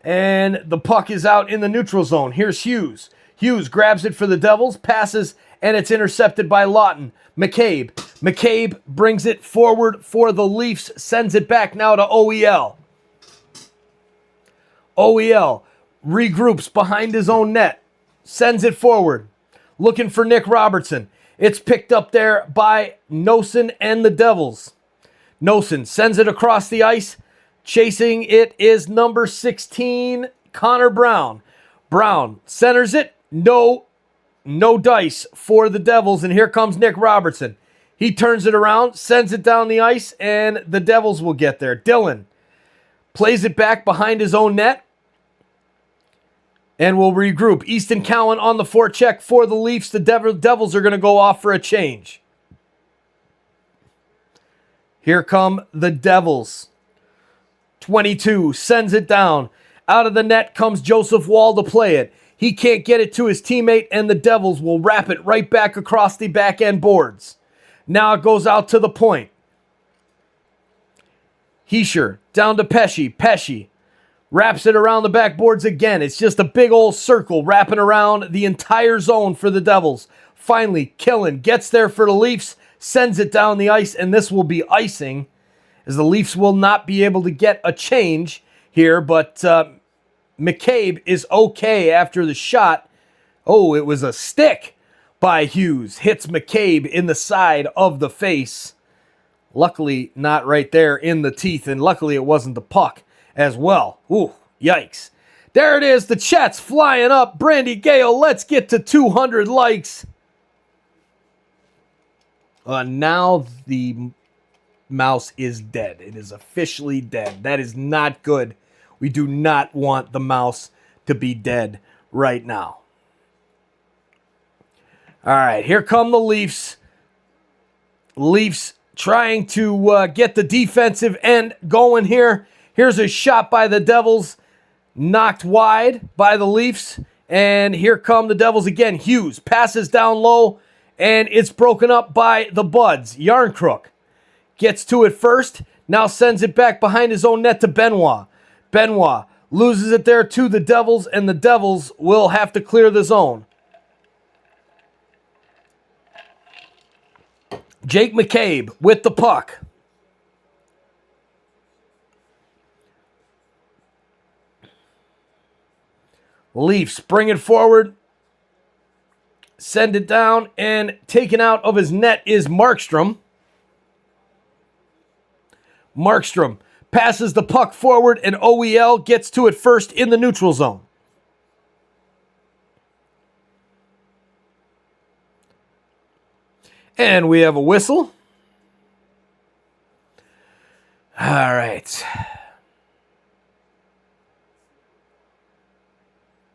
And the puck is out in the neutral zone. Here's Hughes. Hughes grabs it for the Devils, passes, and it's intercepted by Lawton. McCabe. McCabe brings it forward for the Leafs, sends it back now to OEL. OEL regroups behind his own net, sends it forward, looking for Nick Robertson. It's picked up there by Nosen and the Devils. Nosen sends it across the ice. Chasing it is number 16, Connor Brown. Brown centers it. No dice for the Devils, and here comes Nick Robertson. He turns it around, sends it down the ice, and the Devils will get there. Dillon plays it back behind his own net and will regroup. Easton Cowan on the forecheck for the Leafs. The Devils are going to go off for a change. Here come the Devils. 22 sends it down. Out of the net comes Joseph Wall to play it. He can't get it to his teammate, and the Devils will wrap it right back across the back end boards. Now it goes out to the point. Heischer down to Pesce. Pesce wraps it around the backboards again. It's just a big old circle wrapping around the entire zone for the Devils. Finally, Killen gets there for the Leafs, sends it down the ice, and this will be icing, as the Leafs will not be able to get a change here, but McCabe is okay after the shot. Oh, it was a stick by Hughes. Hits McCabe in the side of the face. Luckily, not right there in the teeth, and luckily it wasn't the puck as well. Ooh, yikes. There it is, the chat's flying up. Brandy Gale, let's get to 200 likes. Now the mouse is dead. It is officially dead. That is not good. We do not want the mouse to be dead right now. All right, here come the Leafs. Leafs trying to get the defensive end going here. Here's a shot by the Devils, knocked wide by the Leafs. And here come the Devils again. Hughes passes down low, and it's broken up by the Buds. Yarncrook gets to it first, now sends it back behind his own net to Benoit. Benoit loses it there to the Devils, and the Devils will have to clear the zone. Jake McCabe with the puck. Leafs bring it forward, send it down, and taken out of his net is Markstrom. Markstrom passes the puck forward, and OEL gets to it first in the neutral zone. And we have a whistle. All right.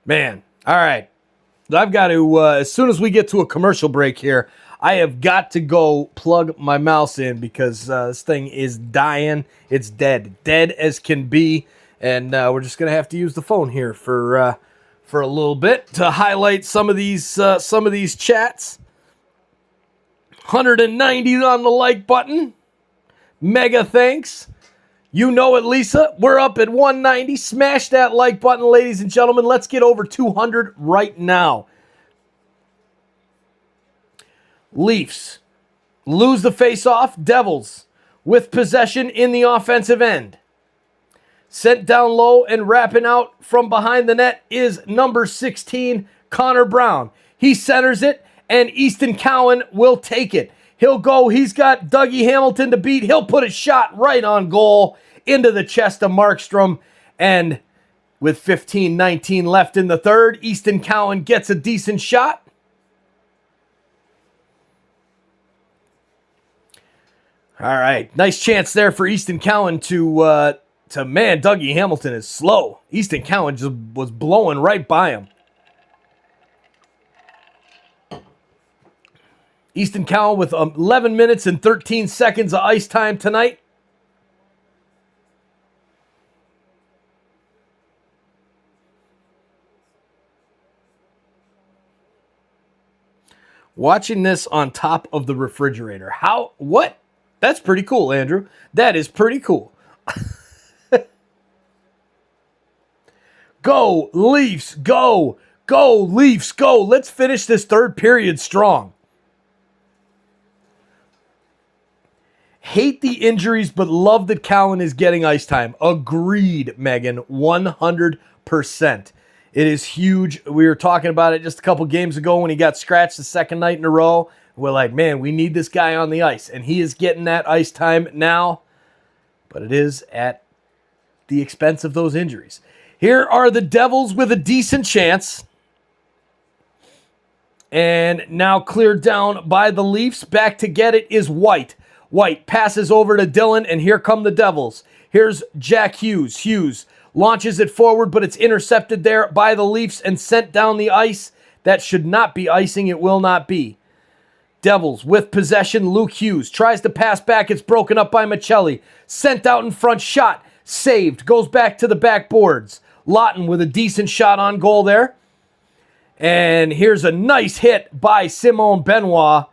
Man, all right. I've got to, as soon as we get to a commercial break here, I have got to go plug my mouse in because this thing is dying. It's dead. Dead as can be. And we're just going to have to use the phone here for a little bit to highlight some of these chats. 190 on the like button. Mega thanks. You know it, Lisa. We're up at 190. Smash that like button, ladies and gentlemen. Let's get over 200 right now. Leafs lose the face-off. Devils with possession in the offensive end. Sent down low and wrapping out from behind the net is number 16, Connor Brown. He centers it, and Easton Cowan will take it. He'll go. He's got Dougie Hamilton to beat. He'll put a shot right on goal into the chest of Markstrom. And with 15-19 left in the third, Easton Cowan gets a decent shot. All right. Nice chance there for Easton Cowan to man, Dougie Hamilton is slow. Easton Cowan just was blowing right by him. Easton Cowan with 11 minutes and 13 seconds of ice time tonight. Watching this on top of the refrigerator. What? That's pretty cool, Andrew. That is pretty cool. Go, Leafs, go. Go, Leafs, go. Let's finish this third period strong. Hate the injuries, but love that Cowan is getting ice time. Agreed, Megan, 100%. It is huge. We were talking about it just a couple games ago when he got scratched the second night in a row. We're like, man, we need this guy on the ice. And he is getting that ice time now, but it is at the expense of those injuries. Here are the Devils with a decent chance. And now cleared down by the Leafs. Back to get it is White. White passes over to Dillon, and here come the Devils. Here's Jack Hughes. Hughes launches it forward, but it's intercepted there by the Leafs and sent down the ice. That should not be icing. It will not be. Devils with possession. Luke Hughes tries to pass back. It's broken up by Michelli. Sent out in front. Shot. Saved. Goes back to the backboards. Lawton with a decent shot on goal there. And here's a nice hit by Simon Benoit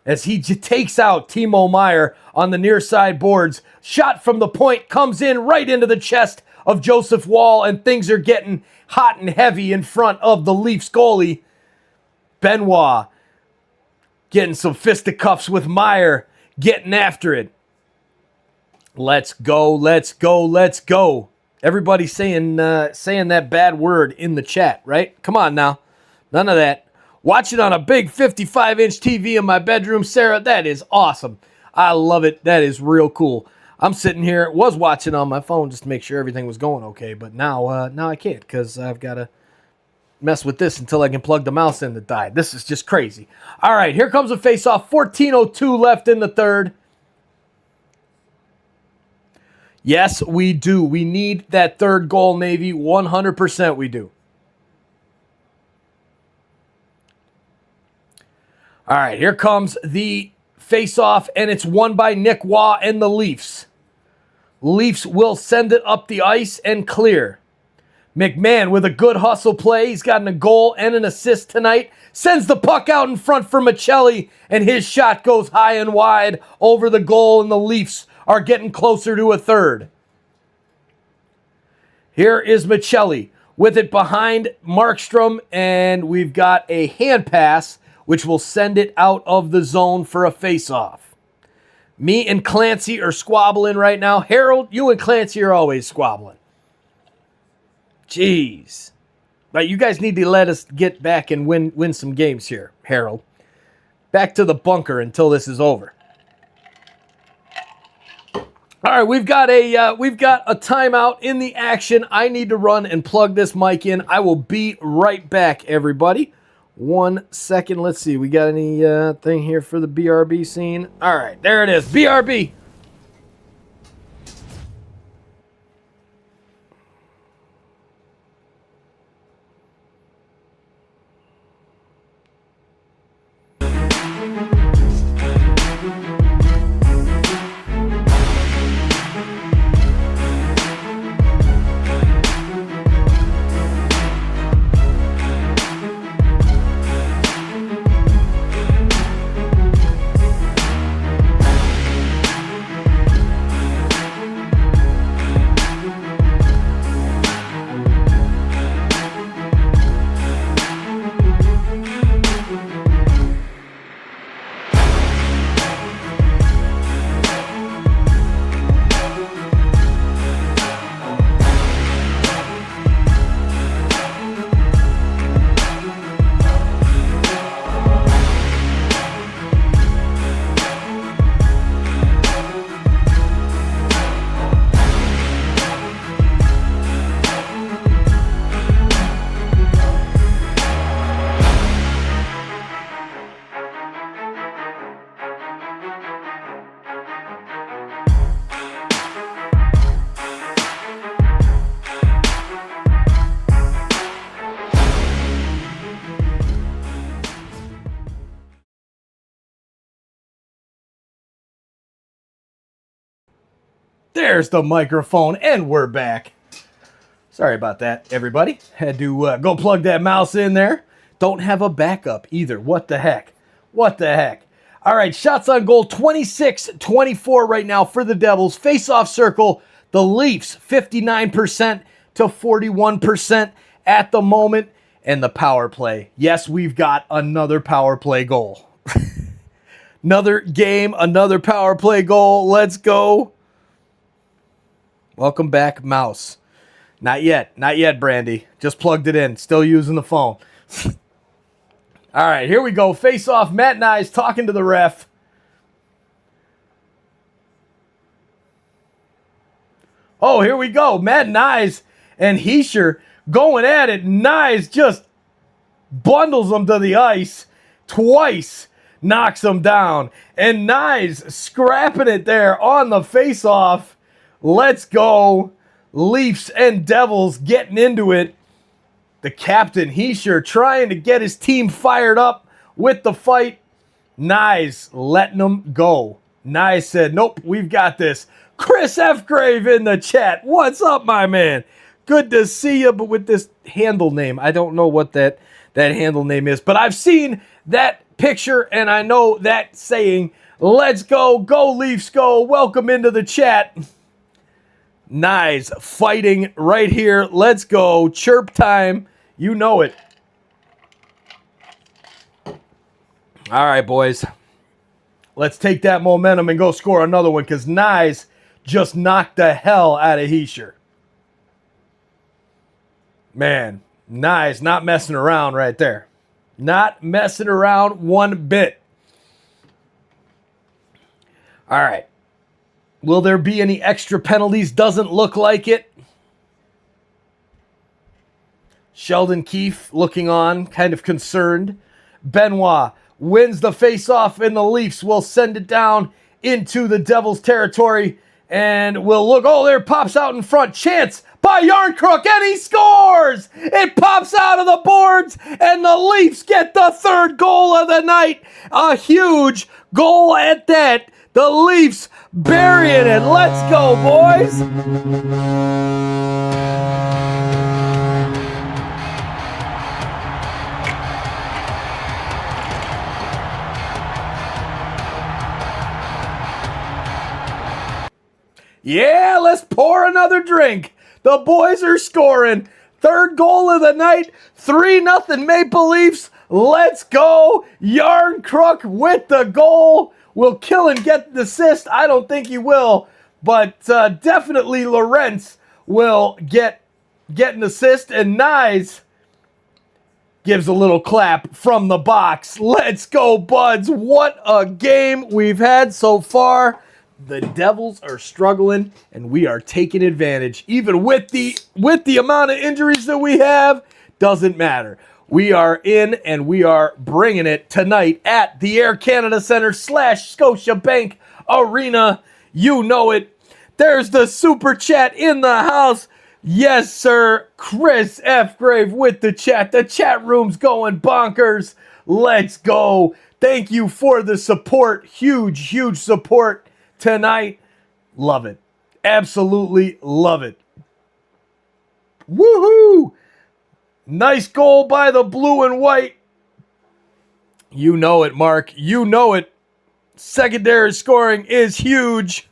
as he takes out Timo Meier on the near side boards. Shot from the point comes in right into the chest of Joseph Wall, and things are getting hot and heavy in front of the Leafs goalie. Benoit getting some fisticuffs with Meier, getting after it. Let's go, let's go, let's go. Everybody saying that bad word in the chat, right? Come on now. None of that. Watch it on a big 55-inch TV in my bedroom, Sarah. That is awesome. I love it. That is real cool. I'm sitting here, was watching on my phone just to make sure everything was going okay, but now I can't because I've got to mess with this until I can plug the mouse in that died. This is just crazy. All right, here comes a face-off. 14:02 left in the third. Yes, we do. We need that third goal, Navy. 100% we do. All right, here comes the face-off, and it's won by Nick Waugh and the Leafs. Leafs will send it up the ice and clear. McMahon with a good hustle play. He's gotten a goal and an assist tonight. Sends the puck out in front for Michelli, and his shot goes high and wide over the goal, and the Leafs are getting closer to a third. Here is Michelli with it behind Markstrom, and we've got a hand pass which will send it out of the zone for a face-off. Me and Clancy are squabbling right now. Harold, you and Clancy are always squabbling. Jeez. But you guys need to let us get back and win some games here, Harold. Back to the bunker until this is over. All right, we've got a timeout in the action. I need to run and plug this mic in. I will be right back, everybody. 1 second. Let's see. We got any thing here for the BRB scene? All right, there it is. BRB. There's the microphone, and we're back. Sorry about that, everybody. Had to go plug that mouse in there. Don't have a backup either. What the heck? What the heck? All right, shots on goal, 26-24 right now for the Devils. Face-off circle, the Leafs, 59% to 41% at the moment. And the power play. Yes, we've got another power play goal. Another game, another power play goal. Let's go. Welcome back, mouse. Not yet, Brandy. Just plugged it in. Still using the phone. All right, here we go. Face off. Matt Nyes talking to the ref. Oh, here we go. Matt Nyes and Heischer going at it. Nyes just bundles him to the ice twice, knocks him down. And Nyes scrapping it there on the face-off. Let's go. Leafs and Devils getting into it. The captain, Hischier, trying to get his team fired up with the fight. Nyes letting them go. Nyes said, nope, we've got this. Chris F. Grave in the chat. What's up, my man? Good to see you, but with this handle name. I don't know what that handle name is, but I've seen that picture and I know that saying. Let's go. Go Leafs go. Welcome into the chat. Nyes fighting right here. Let's go. Chirp time. You know it. All right, boys. Let's take that momentum and go score another one because Nyes just knocked the hell out of Hischier. Man, Nyes not messing around right there. Not messing around one bit. All right. Will there be any extra penalties? Doesn't look like it. Sheldon Keefe looking on, kind of concerned. Benoit wins the face-off, and the Leafs will send it down into the Devils' territory. And we'll look. Oh, there pops out in front. Chance by Yarncrook, and he scores! It pops out of the boards, and the Leafs get the third goal of the night. A huge goal at that. The Leafs burying it. Let's go, boys. Yeah, let's pour another drink. The boys are scoring. Third goal of the night. 3-0 Maple Leafs. Let's go. Yarncrook with the goal. Will Killen get the assist? I don't think he will. But definitely Lorentz will get an assist. And Nyes gives a little clap from the box. Let's go, buds. What a game we've had so far. The Devils are struggling, and we are taking advantage. Even with the amount of injuries that we have, doesn't matter. We are in, and we are bringing it tonight at the Air Canada Centre / Scotiabank Arena. You know it. There's the super chat in the house. Yes, sir. Chris F. Grave with the chat. The chat room's going bonkers. Let's go. Thank you for the support. Huge, huge support tonight. Love it. Absolutely love it. Woohoo! Nice goal by the blue and white. You know it, Mark. You know it. Secondary scoring is huge.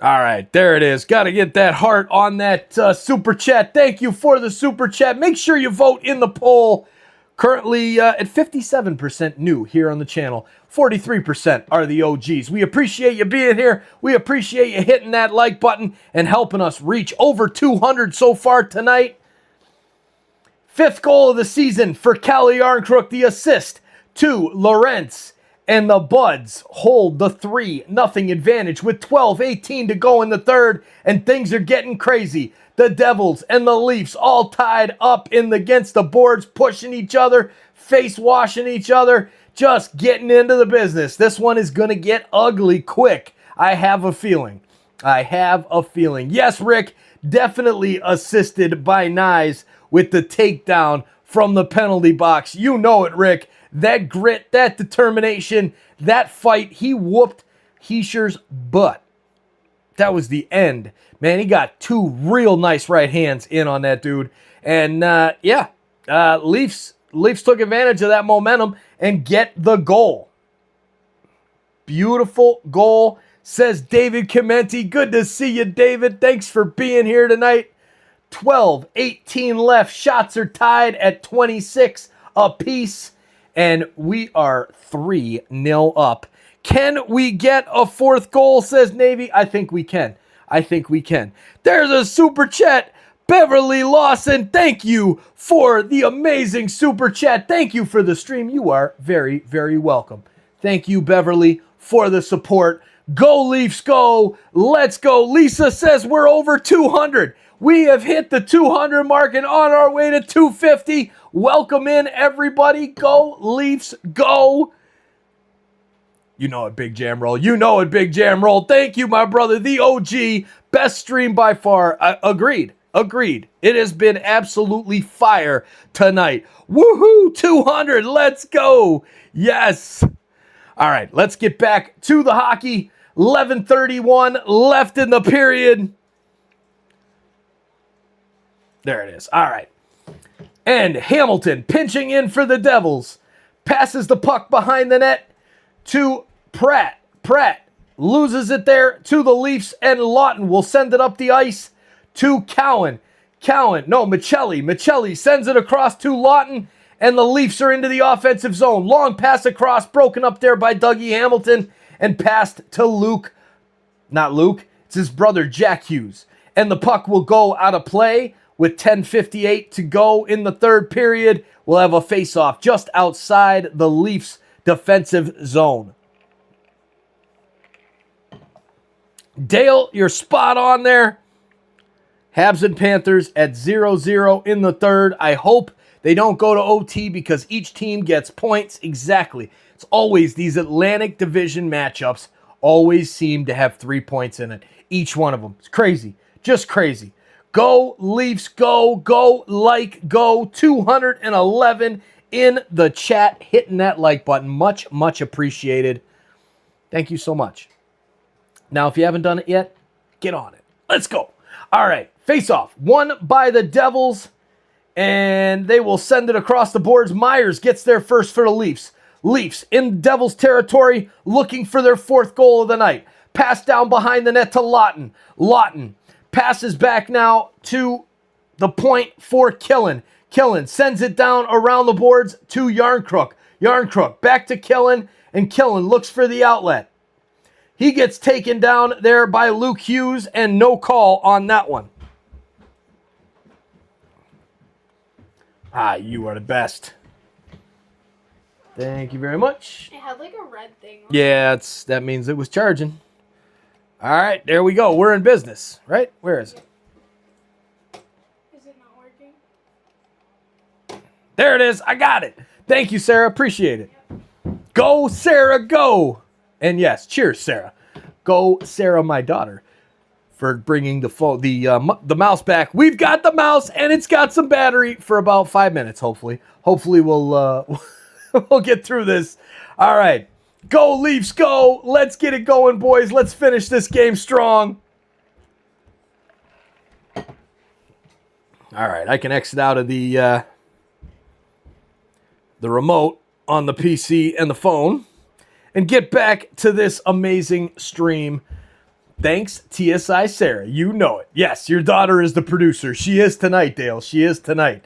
All right, there it is. Got to get that heart on that super chat. Thank you for the super chat. Make sure you vote in the poll. Currently at 57% new here on the channel. 43% are the OGs. We appreciate you being here. We appreciate you hitting that like button and helping us reach over 200 so far tonight. 5th goal of the season for Calle Yarncrook. The assist to Lorentz. And the Buds hold the 3-0 advantage with 12:18 to go in the third. And things are getting crazy. The Devils and the Leafs all tied up against the boards, pushing each other, face washing each other, just getting into the business. This one is going to get ugly quick. I have a feeling. Yes, Rick, definitely assisted by Nyes with the takedown from the penalty box. You know it, Rick. That grit, that determination, that fight, he whooped Hischier's butt. That was the end. Man, he got 2 real nice right hands in on that dude. And, Leafs took advantage of that momentum and get the goal. Beautiful goal, says David Chimenti. Good to see you, David. Thanks for being here tonight. 12:18 left. Shots are tied at 26 apiece. And we are 3-0 up. Can we get a 4th goal, says Navy? I think we can. There's a super chat. Beverly Lawson, thank you for the amazing super chat. Thank you for the stream. You are very, very welcome. Thank you, Beverly, for the support. Go Leafs, go. Let's go. Lisa says we're over 200. We have hit the 200 mark and on our way to 250. Welcome in, everybody. Go, Leafs, go. You know it, Big Jam Roll. You know it, Big Jam Roll. Thank you, my brother, the OG. Best stream by far. Agreed. It has been absolutely fire tonight. Woohoo, 200. Let's go. Yes. All right, let's get back to the hockey. 11:31 left in the period. There it is. All right. And Hamilton pinching in for the Devils. Passes the puck behind the net to Pratt. Pratt loses it there to the Leafs, and Lawton will send it up the ice to Cowan. Michelli sends it across to Lawton, and the Leafs are into the offensive zone. Long pass across, broken up there by Dougie Hamilton, and passed to Luke. Not Luke, it's his brother Jack Hughes. And the puck will go out of play with 10:58 to go in the third period. We'll have a face-off just outside the Leafs' defensive zone. Dale, you're spot on there. Habs and Panthers at 0-0 in the third. I hope they don't go to OT because each team gets points. Exactly. It's always these Atlantic Division matchups always seem to have 3 points in it. Each one of them. It's crazy. Just crazy. Go, Leafs, go, go, like, go. 211 in the chat. Hitting that like button. Much, much appreciated. Thank you so much. Now, if you haven't done it yet, get on it. Let's go. All right. Face-off. Won by the Devils, and they will send it across the boards. Myers gets there first for the Leafs. Leafs in Devils territory, looking for their fourth goal of the night. Pass down behind the net to Lawton. Lawton passes back now to the point for Killen. Killen sends it down around the boards to Yarncrook. Yarncrook back to Killen, and Killen looks for the outlet. He gets taken down there by Luke Hughes, and no call on that one. You are the best. Thank you very much. It had like a red thing on Yeah, that means it was charging. All right, there we go. We're in business, right? Where is it? Is it not working? There it is. I got it. Thank you, Sarah. Appreciate it. Go, Sarah, go. And yes, cheers, Sarah. Go, Sarah, my daughter, for bringing the mouse back. We've got the mouse, and it's got some battery for about 5 minutes, hopefully. Hopefully we'll we'll get through this. All right. Go, Leafs, go. Let's get it going, boys. Let's finish this game strong. All right, I can exit out of the remote on the PC and the phone and get back to this amazing stream. Thanks, TSI Sarah. You know it. Yes, your daughter is the producer. She is tonight, Dale. She is tonight.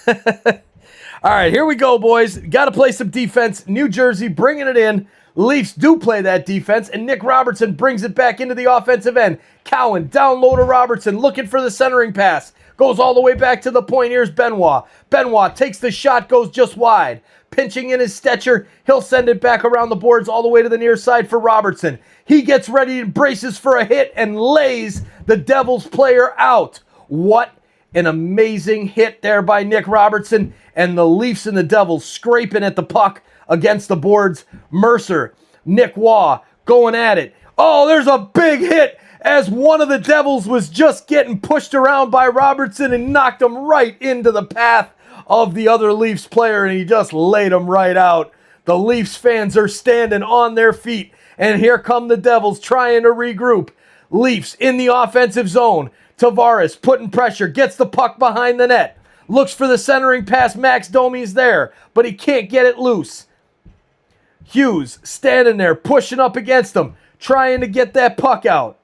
All right, here we go, boys. Got to play some defense. New Jersey bringing it in. Leafs do play that defense, and Nick Robertson brings it back into the offensive end. Cowan down low to Robertson, looking for the centering pass. Goes all the way back to the point. Here's Benoit. Benoit takes the shot, goes just wide. Pinching in his Stetcher, he'll send it back around the boards all the way to the near side for Robertson. He gets ready and braces for a hit and lays the Devils player out. What an amazing hit there by Nick Robertson, and the Leafs and the Devils scraping at the puck against the boards. Mercer, Nick Waugh going at it. Oh, there's a big hit as one of the Devils was just getting pushed around by Robertson and knocked him right into the path of the other Leafs player, and he just laid him right out. The Leafs fans are standing on their feet, and here come the Devils trying to regroup. Leafs in the offensive zone. Tavares putting pressure, gets the puck behind the net. Looks for the centering pass. Max Domi's there, but he can't get it loose. Hughes standing there, pushing up against him, trying to get that puck out.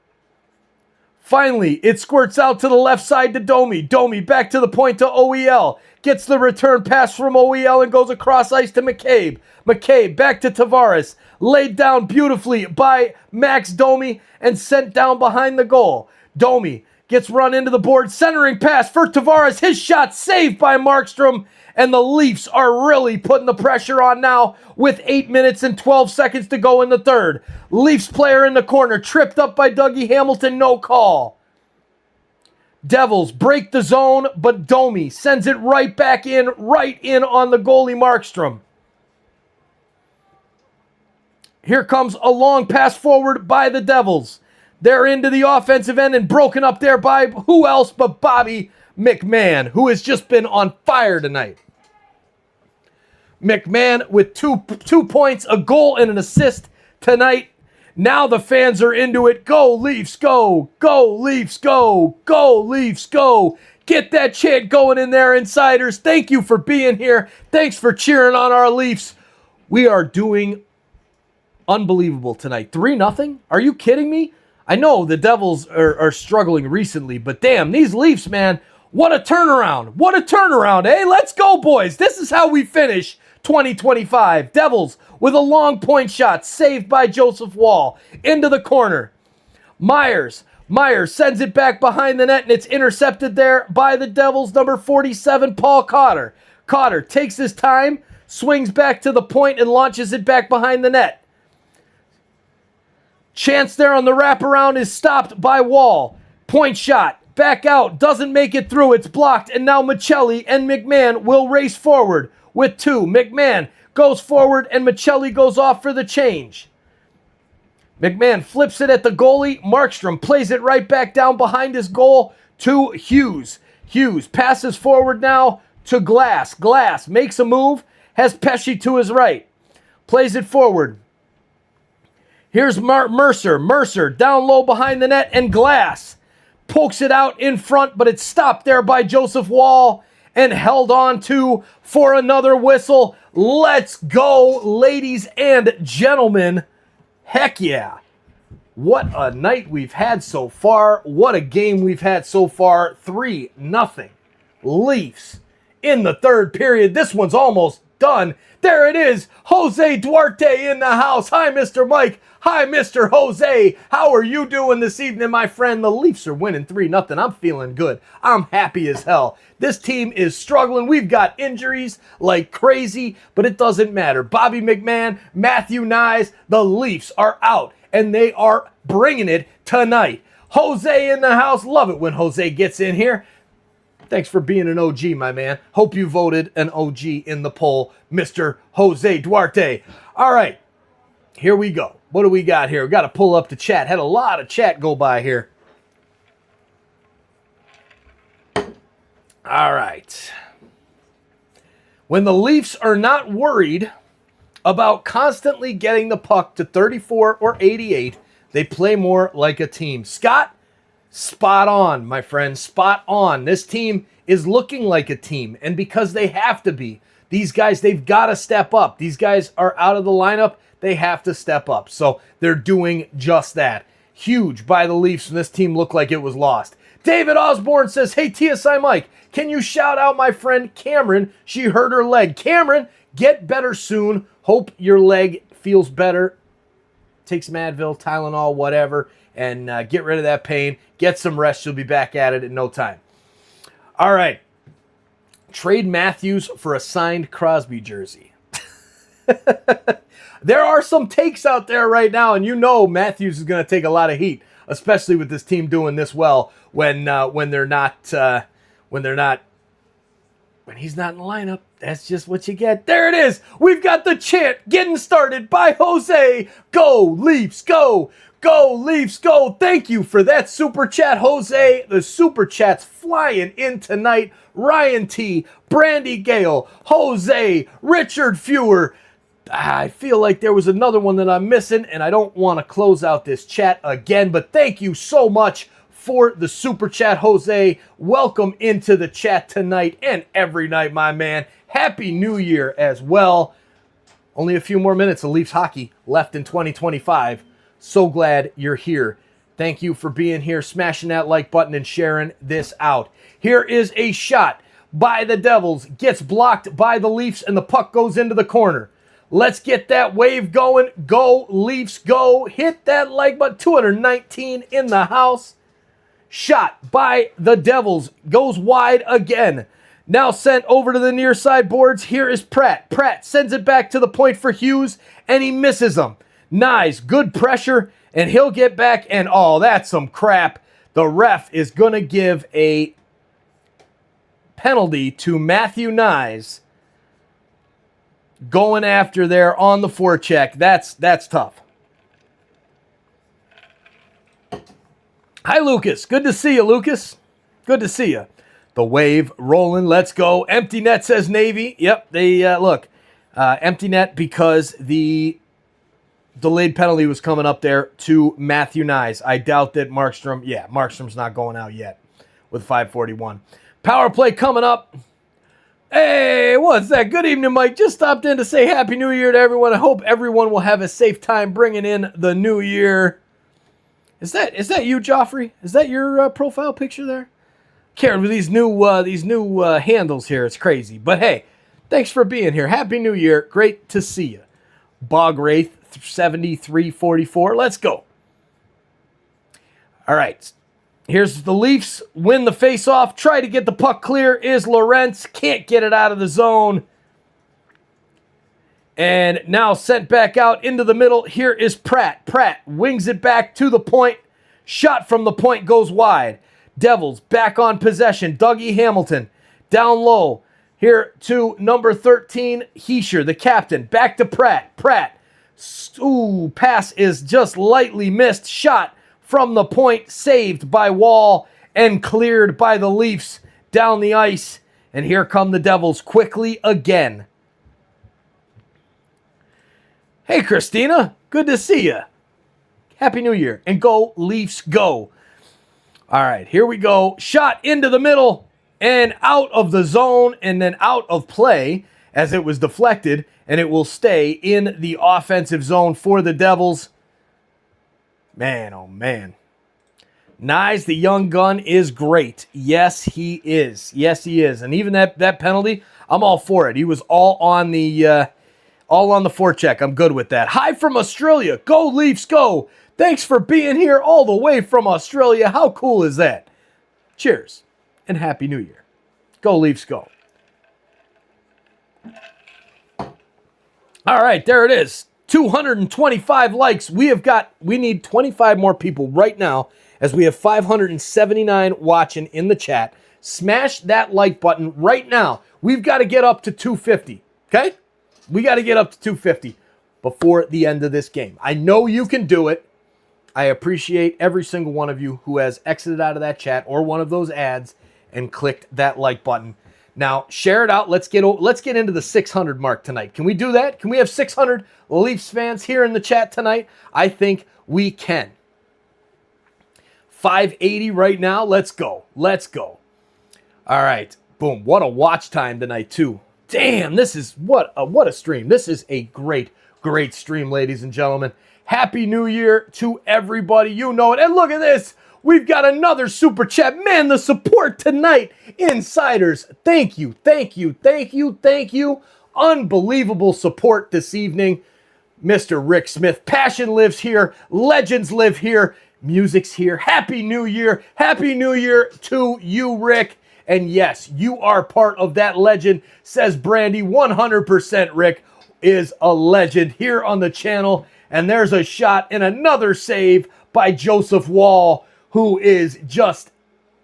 Finally, it squirts out to the left side to Domi. Domi back to the point to OEL. Gets the return pass from OEL and goes across ice to McCabe. McCabe back to Tavares. Laid down beautifully by Max Domi and sent down behind the goal. Domi gets run into the board. Centering pass for Tavares. His shot saved by Markstrom. And the Leafs are really putting the pressure on now with 8 minutes and 12 seconds to go in the third. Leafs player in the corner, tripped up by Dougie Hamilton, no call. Devils break the zone, but Domi sends it right back in, right in on the goalie Markstrom. Here comes a long pass forward by the Devils. They're into the offensive end and broken up there by who else but Bobby McMahon, who has just been on fire tonight. McMahon with two points, a goal, and an assist tonight. Now the fans are into it. Go, Leafs, go. Go, Leafs, go. Go, Leafs, go. Get that chant going in there, insiders. Thank you for being here. Thanks for cheering on our Leafs. We are doing unbelievable tonight. 3-0? Are you kidding me? I know the Devils are struggling recently, but damn, these Leafs, man, what a turnaround. What a turnaround, eh? Let's go, boys. This is how we finish 2025. Devils with a long point shot saved by Joseph Wall into the corner. Myers sends it back behind the net, and it's intercepted there by the Devils, number 47, Paul Cotter. Cotter takes his time, swings back to the point, and launches it back behind the net. Chance there on the wraparound is stopped by Wall. Point shot, back out, doesn't make it through, it's blocked, and now Michelli and McMahon will race forward with two. McMahon goes forward, and Michelli goes off for the change. McMahon flips it at the goalie. Markstrom plays it right back down behind his goal to Hughes. Hughes passes forward now to Glass. Glass makes a move, has Pesci to his right. Plays it forward. Here's Mercer. Mercer down low behind the net, and Glass pokes it out in front, but it's stopped there by Joseph Wall and held on to for another whistle. Let's go, ladies and gentlemen. Heck yeah. What a night we've had so far. What a game we've had so far. 3-0. Leafs in the third period. This one's almost done. There it is. Jose Duarte in the house. Hi, Mr. Mike. Hi, Mr. Jose. How are you doing this evening, my friend? The Leafs are winning 3-0. I'm feeling good. I'm happy as hell. This team is struggling. We've got injuries like crazy, but it doesn't matter. Bobby McMahon, Matthew Nyes, the Leafs are out, and they are bringing it tonight. Jose in the house. Love it when Jose gets in here. Thanks for being an OG, my man. Hope you voted an OG in the poll, Mr. Jose Duarte. All right, here we go. What do we got here? We got to pull up the chat. Had a lot of chat go by here. All right. When the Leafs are not worried about constantly getting the puck to 34 or 88, they play more like a team. Scott, spot on, my friend. Spot on. This team is looking like a team, and because they have to be. These guys, they've got to step up. These guys are out of the lineup. They have to step up. So they're doing just that. Huge by the Leafs, and this team looked like it was lost. David Osborne says, hey, TSI Mike, can you shout out my friend Cameron? She hurt her leg. Cameron, get better soon. Hope your leg feels better. Take some Advil, Tylenol, whatever, and get rid of that pain. Get some rest. You'll be back at it in no time. All right. Trade Matthews for a signed Crosby jersey. There are some takes out there right now, and you know Matthews is going to take a lot of heat, especially with this team doing this well when he's not in the lineup. That's just what you get. There it is. We've got the chant getting started by Jose. Go Leafs, go. Go Leafs, go. Thank you for that super chat, Jose. The super chat's flying in tonight. Ryan T, Brandy Gale, Jose, Richard Fewer. I feel like there was another one that I'm missing, and I don't want to close out this chat again, but thank you so much for the super chat, Jose. Welcome into the chat tonight and every night, my man. Happy New Year as well. Only a few more minutes of Leafs hockey left in 2025. So glad you're here. Thank you for being here, smashing that like button and sharing this out. Here is a shot by the Devils. Gets blocked by the Leafs, and the puck goes into the corner. Let's get that wave going. Go, Leafs, go. Hit that like button. 219 in the house. Shot by the Devils. Goes wide again. Now sent over to the near side boards. Here is Pratt. Pratt sends it back to the point for Hughes, and he misses him. Nice, good pressure, and he'll get back, and oh, that's some crap. The ref is going to give a penalty to Matthew Nyes going after there on the forecheck. That's tough. Hi, Lucas. Good to see you, Lucas. Good to see you. The wave rolling. Let's go. Empty net, says Navy. Yep, they look. Empty net because the delayed penalty was coming up there to Matthew Nyes. I doubt that Markstrom's not going out yet with 5:41. Power play coming up. Hey, what's that? Good evening, Mike. Just stopped in to say Happy New Year to everyone. I hope everyone will have a safe time bringing in the new year. Is that you, Joffrey? Is that your profile picture there? Karen, with these new handles here, it's crazy. But hey, thanks for being here. Happy New Year. Great to see you. Bog Wraith 7344. Let's go. All right. Here's the Leafs. Win the faceoff. Try to get the puck clear is Lorentz. Can't get it out of the zone. And now sent back out into the middle. Here is Pratt. Pratt wings it back to the point. Shot from the point goes wide. Devils back on possession. Dougie Hamilton down low. Here to number 13, Heischer, the captain. Back to Pratt. Pratt. Ooh, pass is just lightly missed. Shot from the point. Saved by Wall and cleared by the Leafs down the ice. And here come the Devils quickly again. Hey, Christina. Good to see you. Happy New Year. And go, Leafs, go. All right, here we go. Shot into the middle and out of the zone and then out of play as it was deflected, and it will stay in the offensive zone for the Devils. Man, oh man. Nyes, the young gun, is great. Yes, he is. Yes, he is. And even that penalty, I'm all for it. He was all on the forecheck. I'm good with that. Hi from Australia. Go Leafs, go. Thanks for being here all the way from Australia. How cool is that? Cheers and Happy New Year. Go Leafs, go. All right, there it is. 225 likes. We need 25 more people right now as we have 579 watching in the chat. Smash that like button right now. We've got to get up to 250, okay? We got to get up to 250 before the end of this game. I know you can do it. I appreciate every single one of you who has exited out of that chat or one of those ads and clicked that like button. Now, share it out. Let's get into the 600 mark tonight. Can we do that? Can we have 600 Leafs fans here in the chat tonight? I think we can. 580 right now. Let's go. Let's go. All right. Boom. What a watch time tonight, too. Damn, this is what a stream. This is a great stream, ladies and gentlemen. Happy New Year to everybody. You know it. And look at this. We've got another super chat. Man, the support tonight. Insiders, thank you, thank you, thank you, thank you. Unbelievable support this evening. Mr. Rick Smith. Passion lives here. Legends live here. Music's here. Happy New Year. Happy New Year to you, Rick. And yes, you are part of that legend, says Brandy. 100% Rick is a legend here on the channel. And there's a shot and another save by Joseph Wall, who is just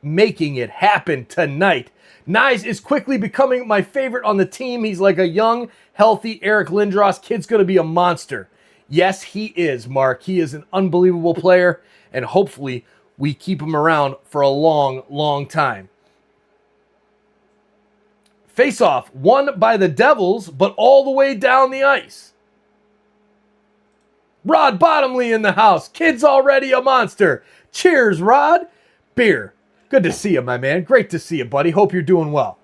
making it happen tonight. Nyes is quickly becoming my favorite on the team. He's like a young, healthy Eric Lindros. Kid's going to be a monster. Yes, he is, Mark. He is an unbelievable player, and hopefully we keep him around for a long, long time. Face-off won by the Devils, but all the way down the ice. Rod Bottomley in the house. Kid's already a monster. Cheers, Rod. Beer. Good to see you, my man. Great to see you, buddy. Hope you're doing well.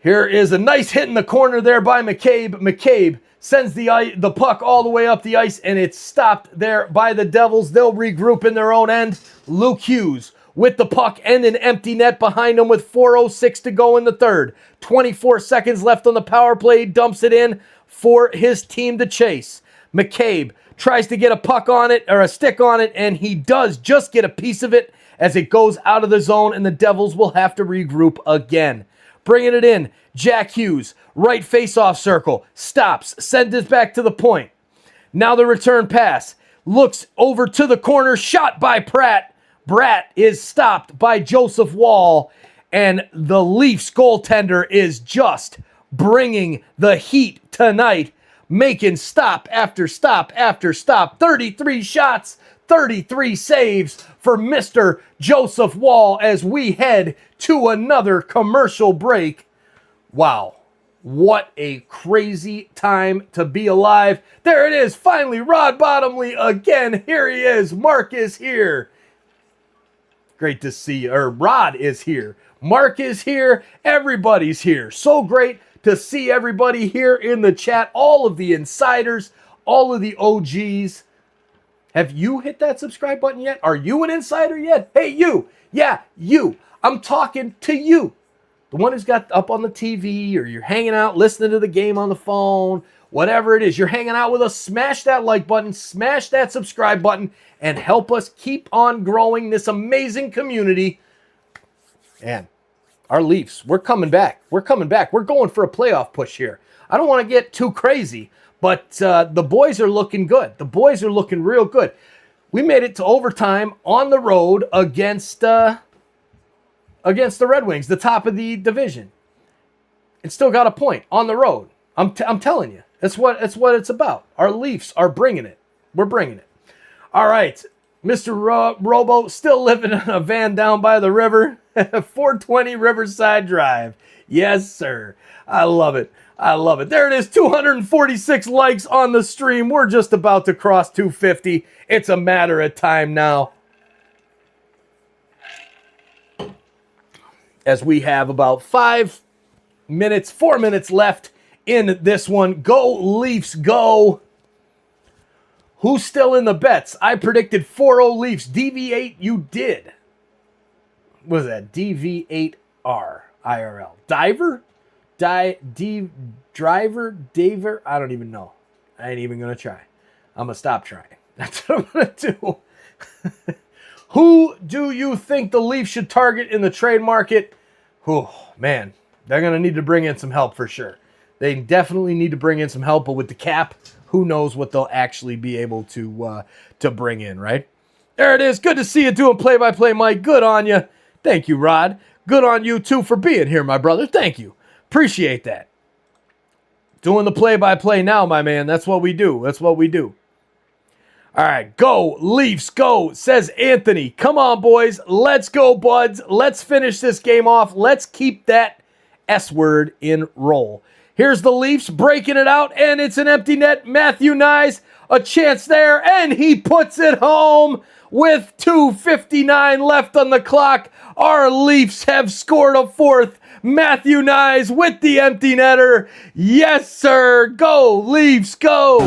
Here is a nice hit in the corner there by McCabe. McCabe sends the puck all the way up the ice, and it's stopped there by the Devils. They'll regroup in their own end. Luke Hughes with the puck and an empty net behind him with 4:06 to go in the third. 24 seconds left on the power play. Dumps it in for his team to chase. McCabe tries to get a puck on it or a stick on it, and he does just get a piece of it as it goes out of the zone, and the Devils will have to regroup again. Bringing it in, Jack Hughes, right face-off circle, stops, sends it back to the point. Now the return pass, looks over to the corner, shot by Pratt, Bratt is stopped by Joseph Wall, and the Leafs goaltender is just bringing the heat tonight, making stop after stop after stop. 33 shots, 33 saves for Mr. Joseph Wall as we head to another commercial break. Wow. What a crazy time to be alive. There it is, finally, Rod Bottomley again. Here he is. Mark is here. Great to see you. Rod is here. Mark is here. Everybody's here. So great to see everybody here in the chat. All of the insiders, all of the OGs. Have you hit that subscribe button yet? Are you an insider yet? Hey, you. Yeah, you. I'm talking to you. The one who's got up on the TV, or you're hanging out listening to the game on the phone, whatever it is, you're hanging out with us, smash that like button, smash that subscribe button, and help us keep on growing this amazing community. And our Leafs, we're coming back. We're coming back. We're going for a playoff push here. I don't want to get too crazy, but the boys are looking good. The boys are looking real good. We made it to overtime on the road against the Red Wings, the top of the division, and still got a point on the road. I'm telling you, that's what it's about. Our Leafs are bringing it. We're bringing it. All right, Mr. Robo, still living in a van down by the river, 420 Riverside Drive. Yes, sir. I love it. I love it. There it is, 246 likes on the stream. We're just about to cross 250. It's a matter of time now, as we have about 4 minutes left in this one. Go Leafs, go. Who's still in the bets? I predicted 4-0 Leafs. DV8, you did. What was that? DV8R IRL. Diver? Driver? Daver? I don't even know. I ain't even going to try. I'm going to stop trying. That's what I'm going to do. Who do you think the Leafs should target in the trade market? Oh, man, they're going to need to bring in some help for sure. They definitely need to bring in some help, but with the cap, who knows what they'll actually be able to bring in, right? There it is. Good to see you doing play-by-play, Mike. Good on you. Thank you, Rod. Good on you, too, for being here, my brother. Thank you. Appreciate that. Doing the play-by-play now, my man. That's what we do. That's what we do. All right, go, Leafs, go, says Anthony. Come on, boys. Let's go, buds. Let's finish this game off. Let's keep that S word in roll. Here's the Leafs breaking it out, and it's an empty net. Matthew Nyes, a chance there, and he puts it home with 2:59 left on the clock. Our Leafs have scored a fourth. Matthew Nyes with the empty netter. Yes, sir. Go, Leafs, go.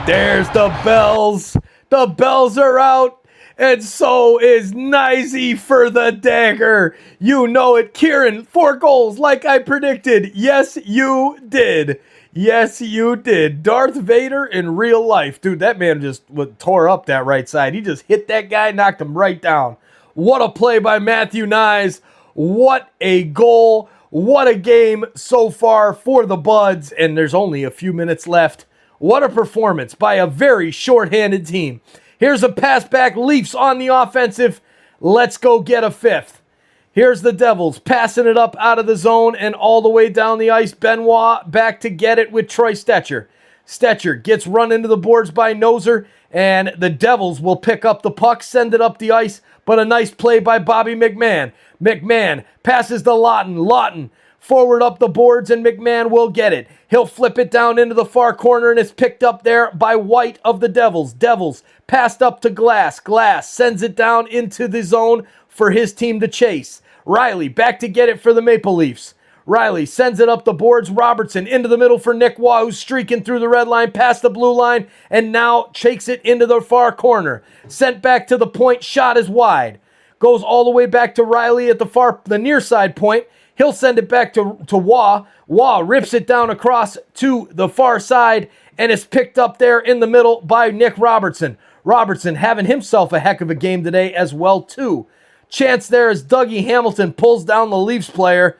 There's the bells. The bells are out. And so is Nicey for the dagger. You know it. Kieran, 4 goals like I predicted. Yes, you did. Yes, you did. Darth Vader in real life. Dude, that man just tore up that right side. He just hit that guy, knocked him right down. What a play by Matthew Nyes. What a goal. What a game so far for the Buds. And there's only a few minutes left. What a performance by a very short-handed team. Here's a pass back. Leafs on the offensive. Let's go get a fifth. Here's the Devils passing it up out of the zone and all the way down the ice. Benoit back to get it with Troy Stecher. Stecher gets run into the boards by Noser, and the Devils will pick up the puck, send it up the ice, but a nice play by Bobby McMahon. McMahon passes to Lawton. Lawton forward up the boards, and McMahon will get it. He'll flip it down into the far corner, and it's picked up there by White of the Devils. Devils passed up to Glass. Glass sends it down into the zone for his team to chase. Riley back to get it for the Maple Leafs. Riley sends it up the boards. Robertson into the middle for Nick Waugh, who's streaking through the red line, past the blue line, and now takes it into the far corner. Sent back to the point. Shot is wide. Goes all the way back to Riley at the near side point. He'll send it back to Waugh. Waugh rips it down across to the far side, and it's picked up there in the middle by Nick Robertson. Robertson having himself a heck of a game today as well, too. Chance there as Dougie Hamilton pulls down the Leafs player,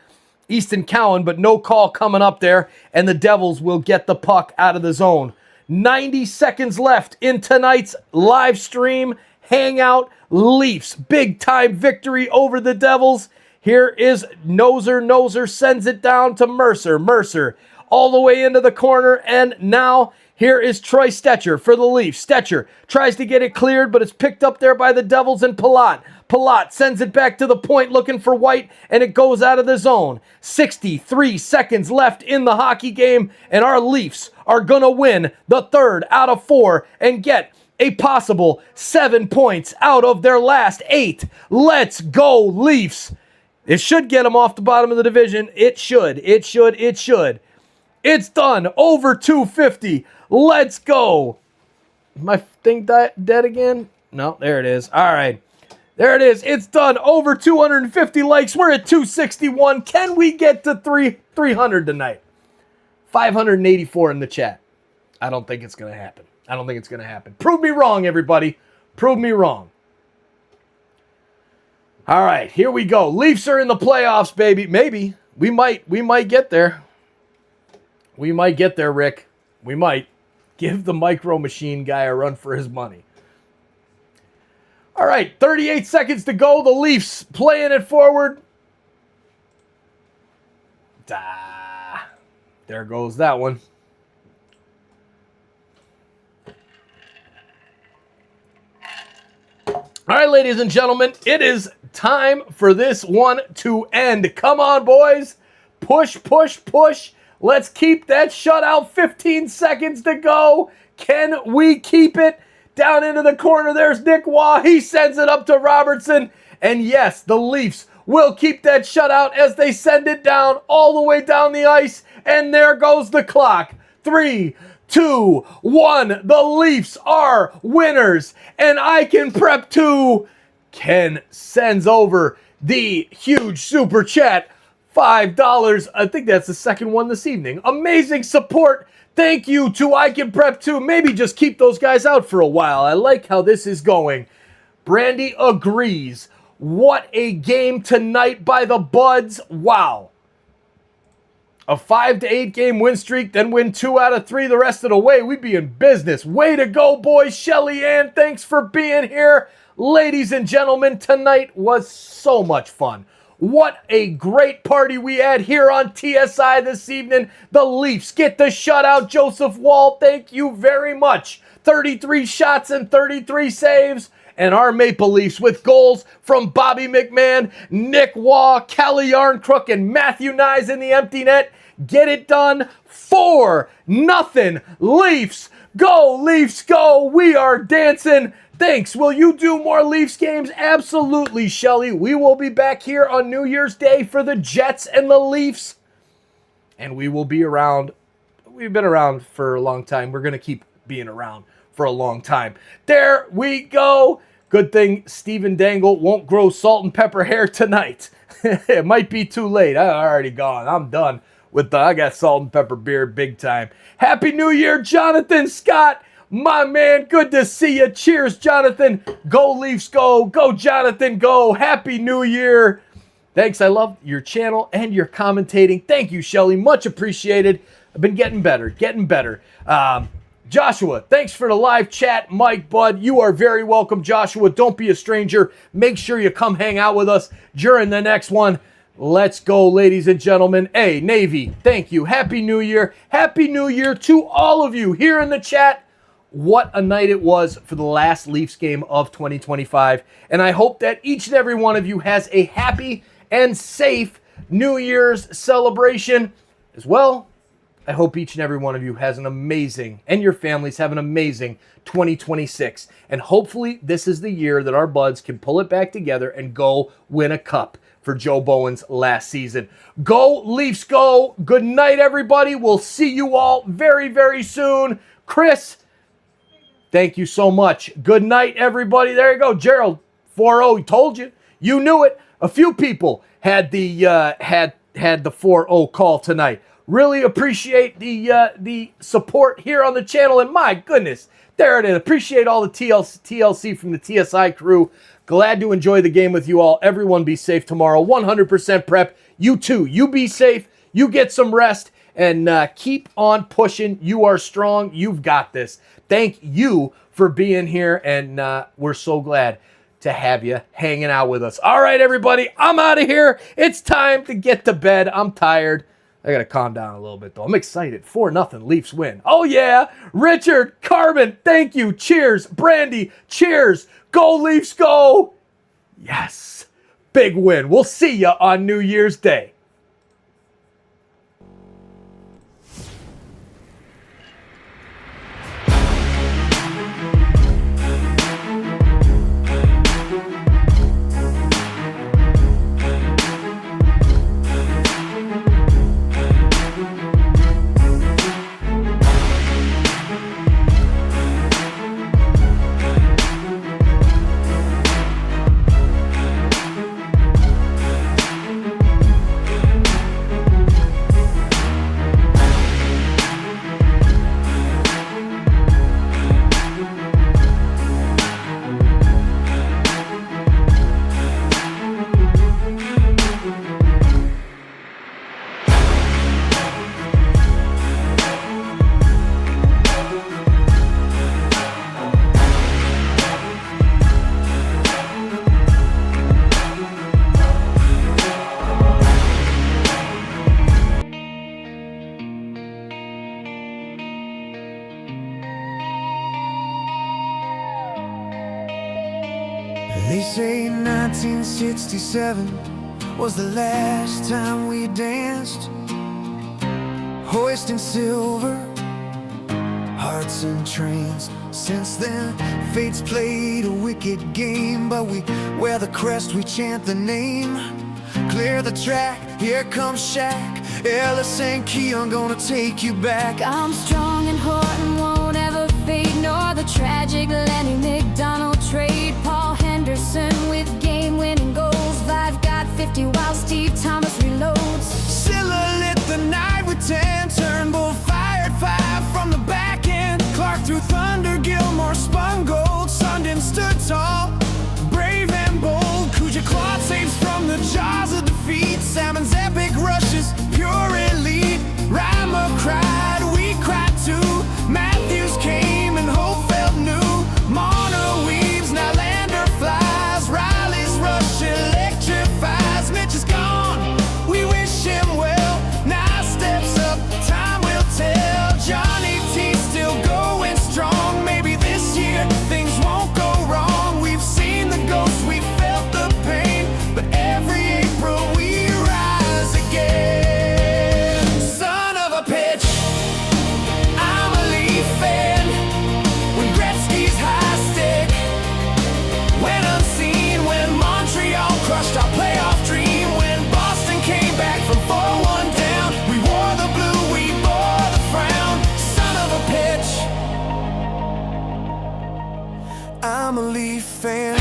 Easton Cowan, but no call coming up there, and the Devils will get the puck out of the zone. 90 seconds left in tonight's live stream hangout. Leafs, big-time victory over the Devils. Here is Noser. Noser sends it down to Mercer. Mercer all the way into the corner, and now here is Troy Stetcher for the Leafs. Stetcher tries to get it cleared, but it's picked up there by the Devils and Palat. Palat sends it back to the point looking for White, and it goes out of the zone. 63 seconds left in the hockey game, and our Leafs are going to win the 3rd out of 4 and get a possible 7 points out of their last 8. Let's go, Leafs. It should get them off the bottom of the division. It should. It should. It should. It's done. Over 250. Let's go. Is my thing dead again? No, there it is. All right. There it is. It's done. Over 250 likes. We're at 261. Can we get to 300 tonight? 584 in the chat. I don't think it's going to happen. I don't think it's going to happen. Prove me wrong, everybody. Prove me wrong. All right, here we go. Leafs are in the playoffs, baby. Maybe. We might get there. We might get there, Rick. We might. Give the Micro Machine guy a run for his money. All right, 38 seconds to go. The Leafs playing it forward. There goes that one. All right, ladies and gentlemen, it is time for this one to end. Come on, boys. Push, push, push. Let's keep that shutout. 15 seconds to go. Can we keep it? Down into the corner, there's Nick Waugh. He sends it up to Robertson. And yes, the Leafs will keep that shutout as they send it down all the way down the ice. And there goes the clock. 3, 2, 1. The Leafs are winners. And I can prep too. Ken sends over the huge super chat. $5. I think that's the second one this evening. Amazing support. Thank you to I Can Prep 2. Maybe just keep those guys out for a while. I like how this is going. Brandy agrees. What a game tonight by the Buds. Wow. A 5 to 8 game win streak, then win 2 out of 3 the rest of the way. We'd be in business. Way to go, boys. Shelly Ann, thanks for being here. Ladies and gentlemen, tonight was so much fun. What a great party we had here on TSI this evening. The Leafs get the shutout. Joseph Wall, thank you very much. 33 shots and 33 saves. And our Maple Leafs with goals from Bobby McMahon, Nick Waugh, Callie Yarncrook, and Matthew Nyes in the empty net. Get it done. 4-0. Leafs, go, Leafs, go. We are dancing. Thanks. Will you do more Leafs games? Absolutely, Shelly. We will be back here on New Year's Day for the Jets and the Leafs. And we will be around. We've been around for a long time. We're going to keep being around for a long time. There we go. Good thing Steven Dangle won't grow salt and pepper hair tonight. It might be too late. I'm already gone. I'm done with I got salt and pepper beard big time. Happy New Year, Jonathan Scott. My man, good to see you. Cheers, Jonathan. Go Leafs, go. Go, Jonathan, go. Happy New Year. Thanks, I love your channel and your commentating. Thank you, Shelly. Much appreciated. I've been getting better, Joshua, thanks for the live chat. Mike, Bud, you are very welcome, Joshua. Don't be a stranger. Make sure you come hang out with us during the next one. Let's go, ladies and gentlemen. Hey, Navy, thank you. Happy New Year. Happy New Year to all of you here in the chat. What a night it was for the last Leafs game of 2025. And I hope that each and every one of you has a happy and safe New Year's celebration as well. I hope each and every one of you has an amazing, and your families have an amazing 2026. And hopefully this is the year that our Buds can pull it back together and go win a cup for Joe Bowen's last season. Go Leafs, go. Good night, everybody. We'll see you all very, very soon. Chris, thank you so much. Good night, everybody. There you go. Gerald, 4-0. Told you. You knew it. A few people had the had the 4-0 call tonight. Really appreciate the support here on the channel. And my goodness, there it is. Appreciate all the TLC from the TSI crew. Glad to enjoy the game with you all. Everyone be safe tomorrow. 100% prep. You too. You be safe. You get some rest. And keep on pushing. You are strong. You've got this. Thank you for being here. And we're so glad to have you hanging out with us. All right, everybody. I'm out of here. It's time to get to bed. I'm tired. I got to calm down a little bit, though. I'm excited. 4-0. Leafs win. Oh, yeah. Richard, Carmen, thank you. Cheers. Brandy, cheers. Go, Leafs, go. Yes. Big win. We'll see you on New Year's Day. They say 1967 was the last time we danced, hoisting silver, hearts and trains. Since then, fate's played a wicked game, but we wear the crest, we chant the name. Clear the track, here comes Shaq, Ellis and Keon gonna take you back. I'm strong and Horton won't ever fade, nor the tragic Lenny McDonald trade. Paul Henderson with game-winning goals. I've got 50 while Steve Thomas reloads. Silla lit the night with 10, Turnbull fired 5 from the back end. Clark threw thunder, Gilmore spun gold. Sundin stood tall, brave and bold. Kuja clawed saves from the jaws of defeat. Salmon's epic rushes, pure elite. Rima cried, we cried too. Matthews came and Hope felt new. Marner weaves, now Lander flies. Riley's rush electrifies. Mitch is gone, we wish him well. Now steps up, time will tell. Johnny T still going strong. Maybe this year things won't go wrong. We've seen the ghosts, we felt the pain, but every April we rise again. Son of a pitch, I'm a Leaf fan. When Gretzky's high stick went unseen, when Montreal crushed our playoff dream, when Boston came back from 4-1 down, we wore the blue, we bore the frown. Son of a pitch, I'm a Leaf fan.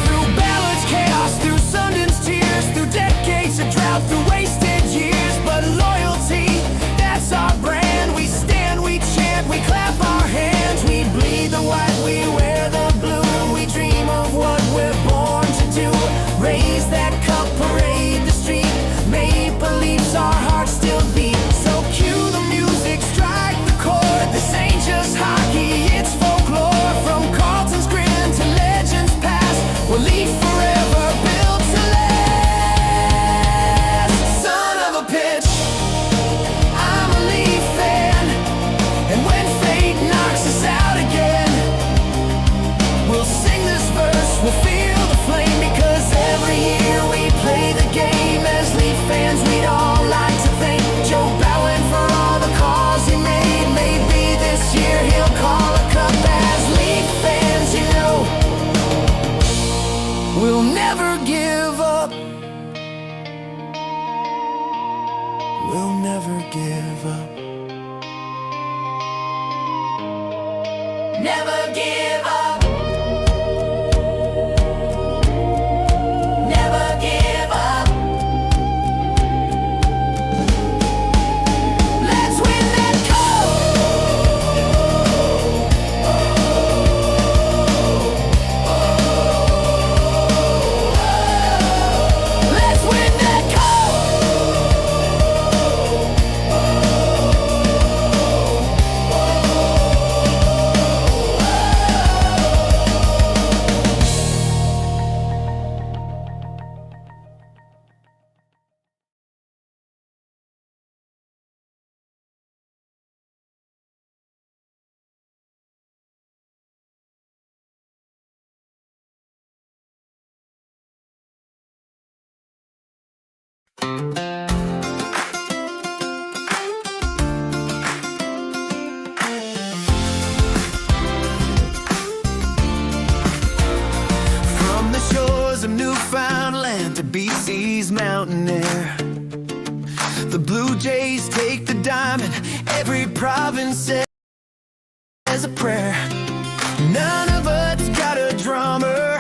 Through ballads, chaos, through Sundin's tears, through decades of drought, through wasted years, but loyalty, that's our brand. We stand, we chant, we clap our hands, we bleed the white, we wear the blue. We dream of what we're born to do. Raise that cup, parade the street. Maple Leafs, our hearts still beat. So cue the music, strike the chord. This ain't just hockey, it's folklore. From Carlton's grin to legends past, we'll leave forever, built to last. Son of a pitch, I'm a Leaf fan. And when fate knocks us out again, we'll sing this verse, we'll feel the flame. Because every year we play the game as Leaf fans, we'd all like to thank Joe Bowen for all the calls he made. Maybe this year he'll call a cup. As Leaf fans, you know, we'll never give up. We'll never give up. Never give up. Never give up. From the shores of Newfoundland to BC's mountain air, the Blue Jays take the diamond. Every province says a prayer. None of us got a drummer.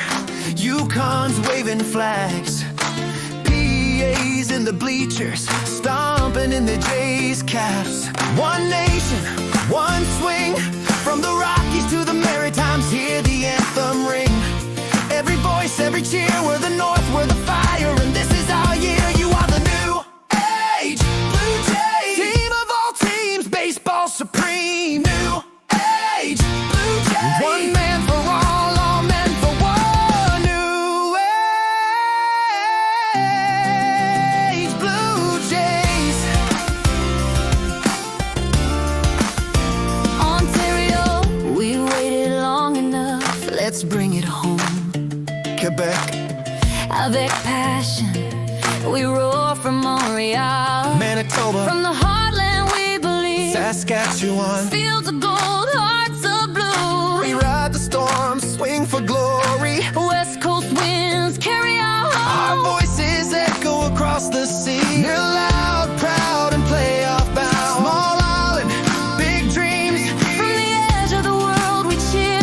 Yukon's waving flags. PA's in the bleachers, stomping in the Jays' caps. One nation, one swing. From the Rockies to the Maritimes, hear the anthem ring. Every voice, every cheer. We're the North, we're the fire, and this is our year. You are the new age Blue Jays, team of all teams, baseball supreme. New age Blue Jays, one man for all men for one. New age Blue Jays. Ontario, we waited long enough. Let's bring it home. Quebec, Avec passion, we roar from Montreal. Manitoba, From the heartland we believe. Saskatchewan, Fields of gold, hearts of blue. we ride the storm, swing for glory. West Coast winds carry our Our home. voices echo across the sea. We're loud, proud, and playoff bound. Small island, big dreams. From the edge of the world we cheer.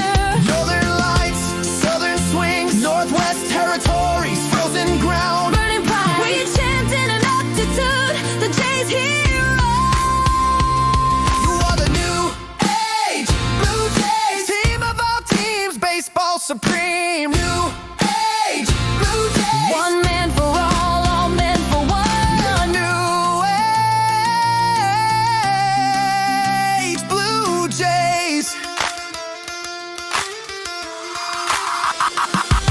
Northern lights, southern swings. Northwest territories, frozen ground. Burning pride, we chant in an altitude. The Jays hero. You are the new age Blue Jays, team of all teams, baseball supreme. New age Blue Jays, One man for all men for one. new age Blue Jays.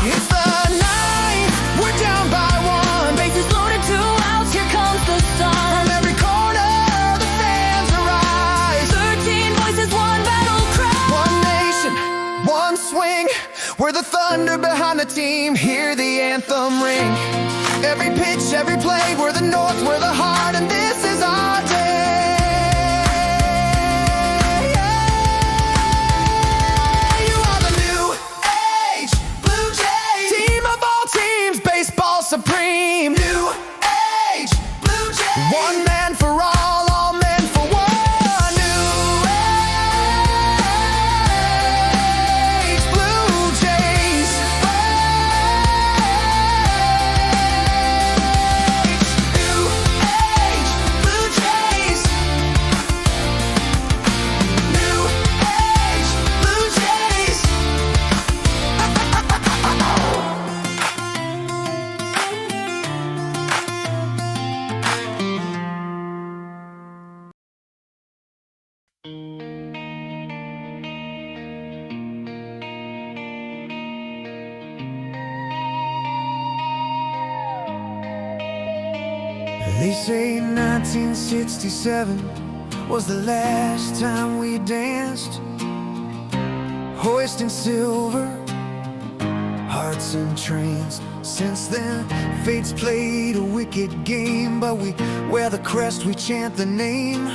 It's the ninth, we're down by one. Bases loaded, 2 outs, here comes the sun. From every corner, the fans arise. 13 voices, one battle cry. One nation, one swing. We're the thunder behind the team. Hear the anthem ring. Every pitch, every play. We're the North, we're the heart, and this is our day. You are the new age Blue Jays, team of all teams, baseball supreme. New age Blue Jays, one man for all men for one. New age Blue Jays. New age Blue Jays. New age Blue Jays. They say 1967 was the last time we danced, hoisting silver, hearts and trains. Since then, fate's played a wicked game, but we wear the crest, we chant the name.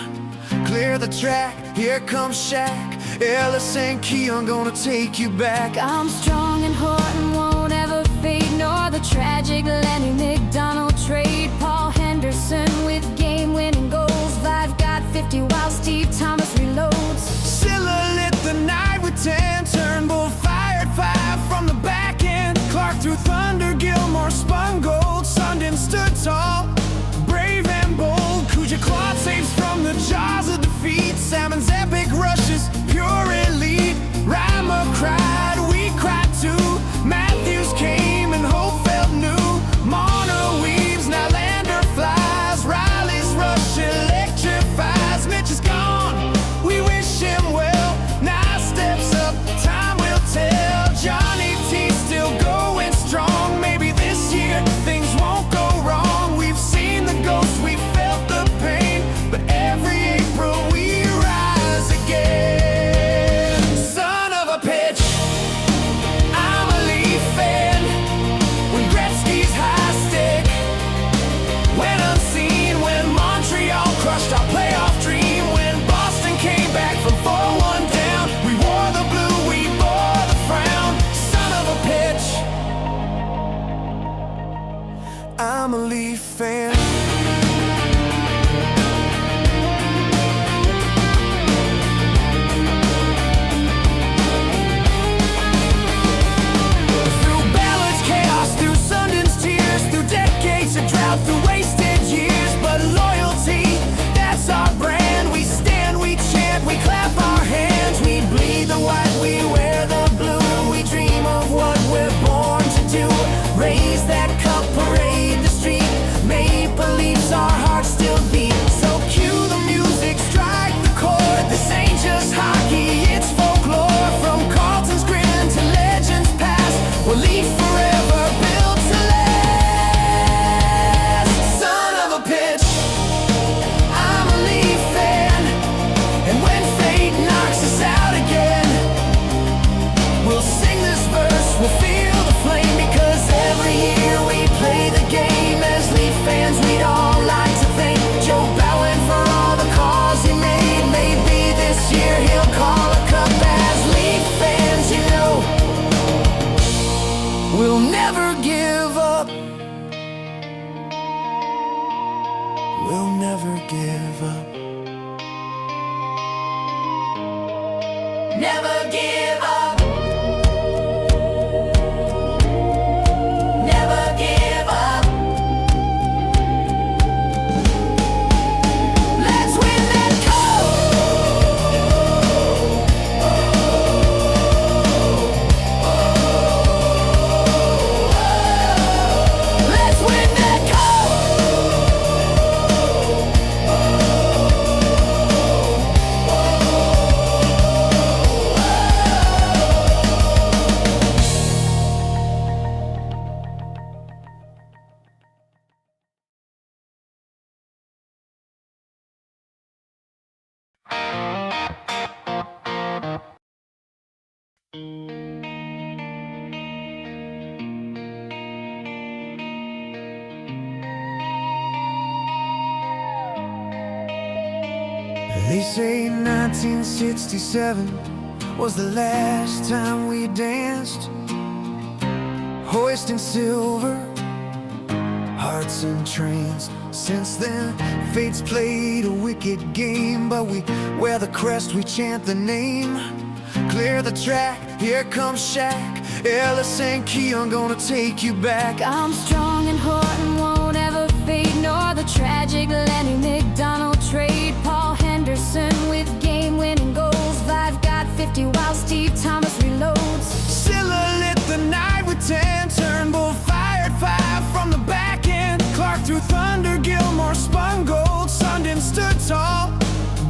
Clear the track, here comes Shaq, Ellis and Keon gonna take you back. Armstrong and Horton won't ever fade, nor the tragic Lenny McDonald trade. Paul Henderson with game-winning goals. I've got 50 while Steve Thomas reloads. Silla lit the night with 10, Turnbull fired 5 from the back end. Clark threw thunder, Gilmore spun gold. Sundin stood tall, brave and bold. Kuja clawed saves from the jaws of defeat. Salmon's epic rushes, pure elite. Rama cried, we cried too. Matthews came and hope felt new. Marner weaves, now Lander flies. Riley's rush electrifies. Mitch is gone, Never give up. Never give up. Let's win that Let's win that They say 1967 was the last time we danced, hoisting silver, hearts entranced. Since then, fate's played a wicked game, but we wear the crest, we chant the name. Clear the track, here comes Shaq, Ellis and Keon gonna take you back. I'm strong and Horton won't ever fade, nor the tragic Lenny McDonald trade. Paul Henderson with game-winning goals. I've got 50 while Steve Thomas reloads. Silla lit the night with 10, Turnbull fired 5 from the back end. Clark threw thunder, Gilmore spun gold. Sundin stood tall,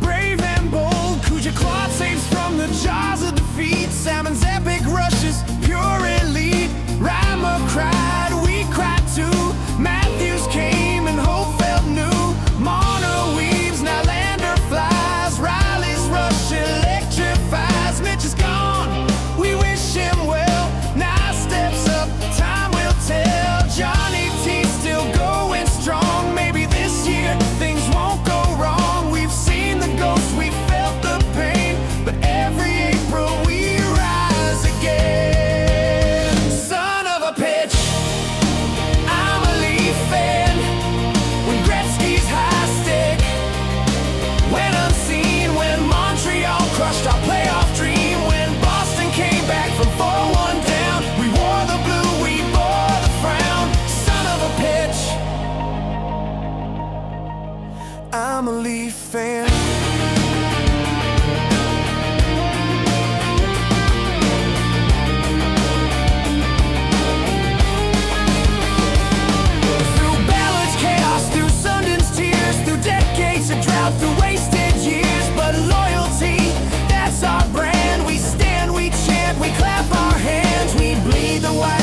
brave and bold. Kuja clawed saves from the jaws of defeat. Salmon's epic rushes, pure elite. Rima cried, we cried too. Matthews came and Hope felt new. Marner weaves, now Lander flies. Riley's rush electrifies. Mitch is gone, we wish him well. Now steps up, time will tell. Johnny T still going strong. Maybe this year things won't go wrong. We've seen the ghost, we felt the pain, but every April we rise again. Son of a pitch, I'm a Leaf fan. When Gretzky's high stick went unseen, when Montreal crushed our playoff dream, when Boston came back from 4-1 down, we wore the blue, we bore the frown. Son of a pitch, I'm a Leaf fan. Through Ballard's chaos, through Sundin's tears, through decades of drought, through wasted years, but loyalty, that's our brand. We stand, we chant, we clap our hands, we bleed the white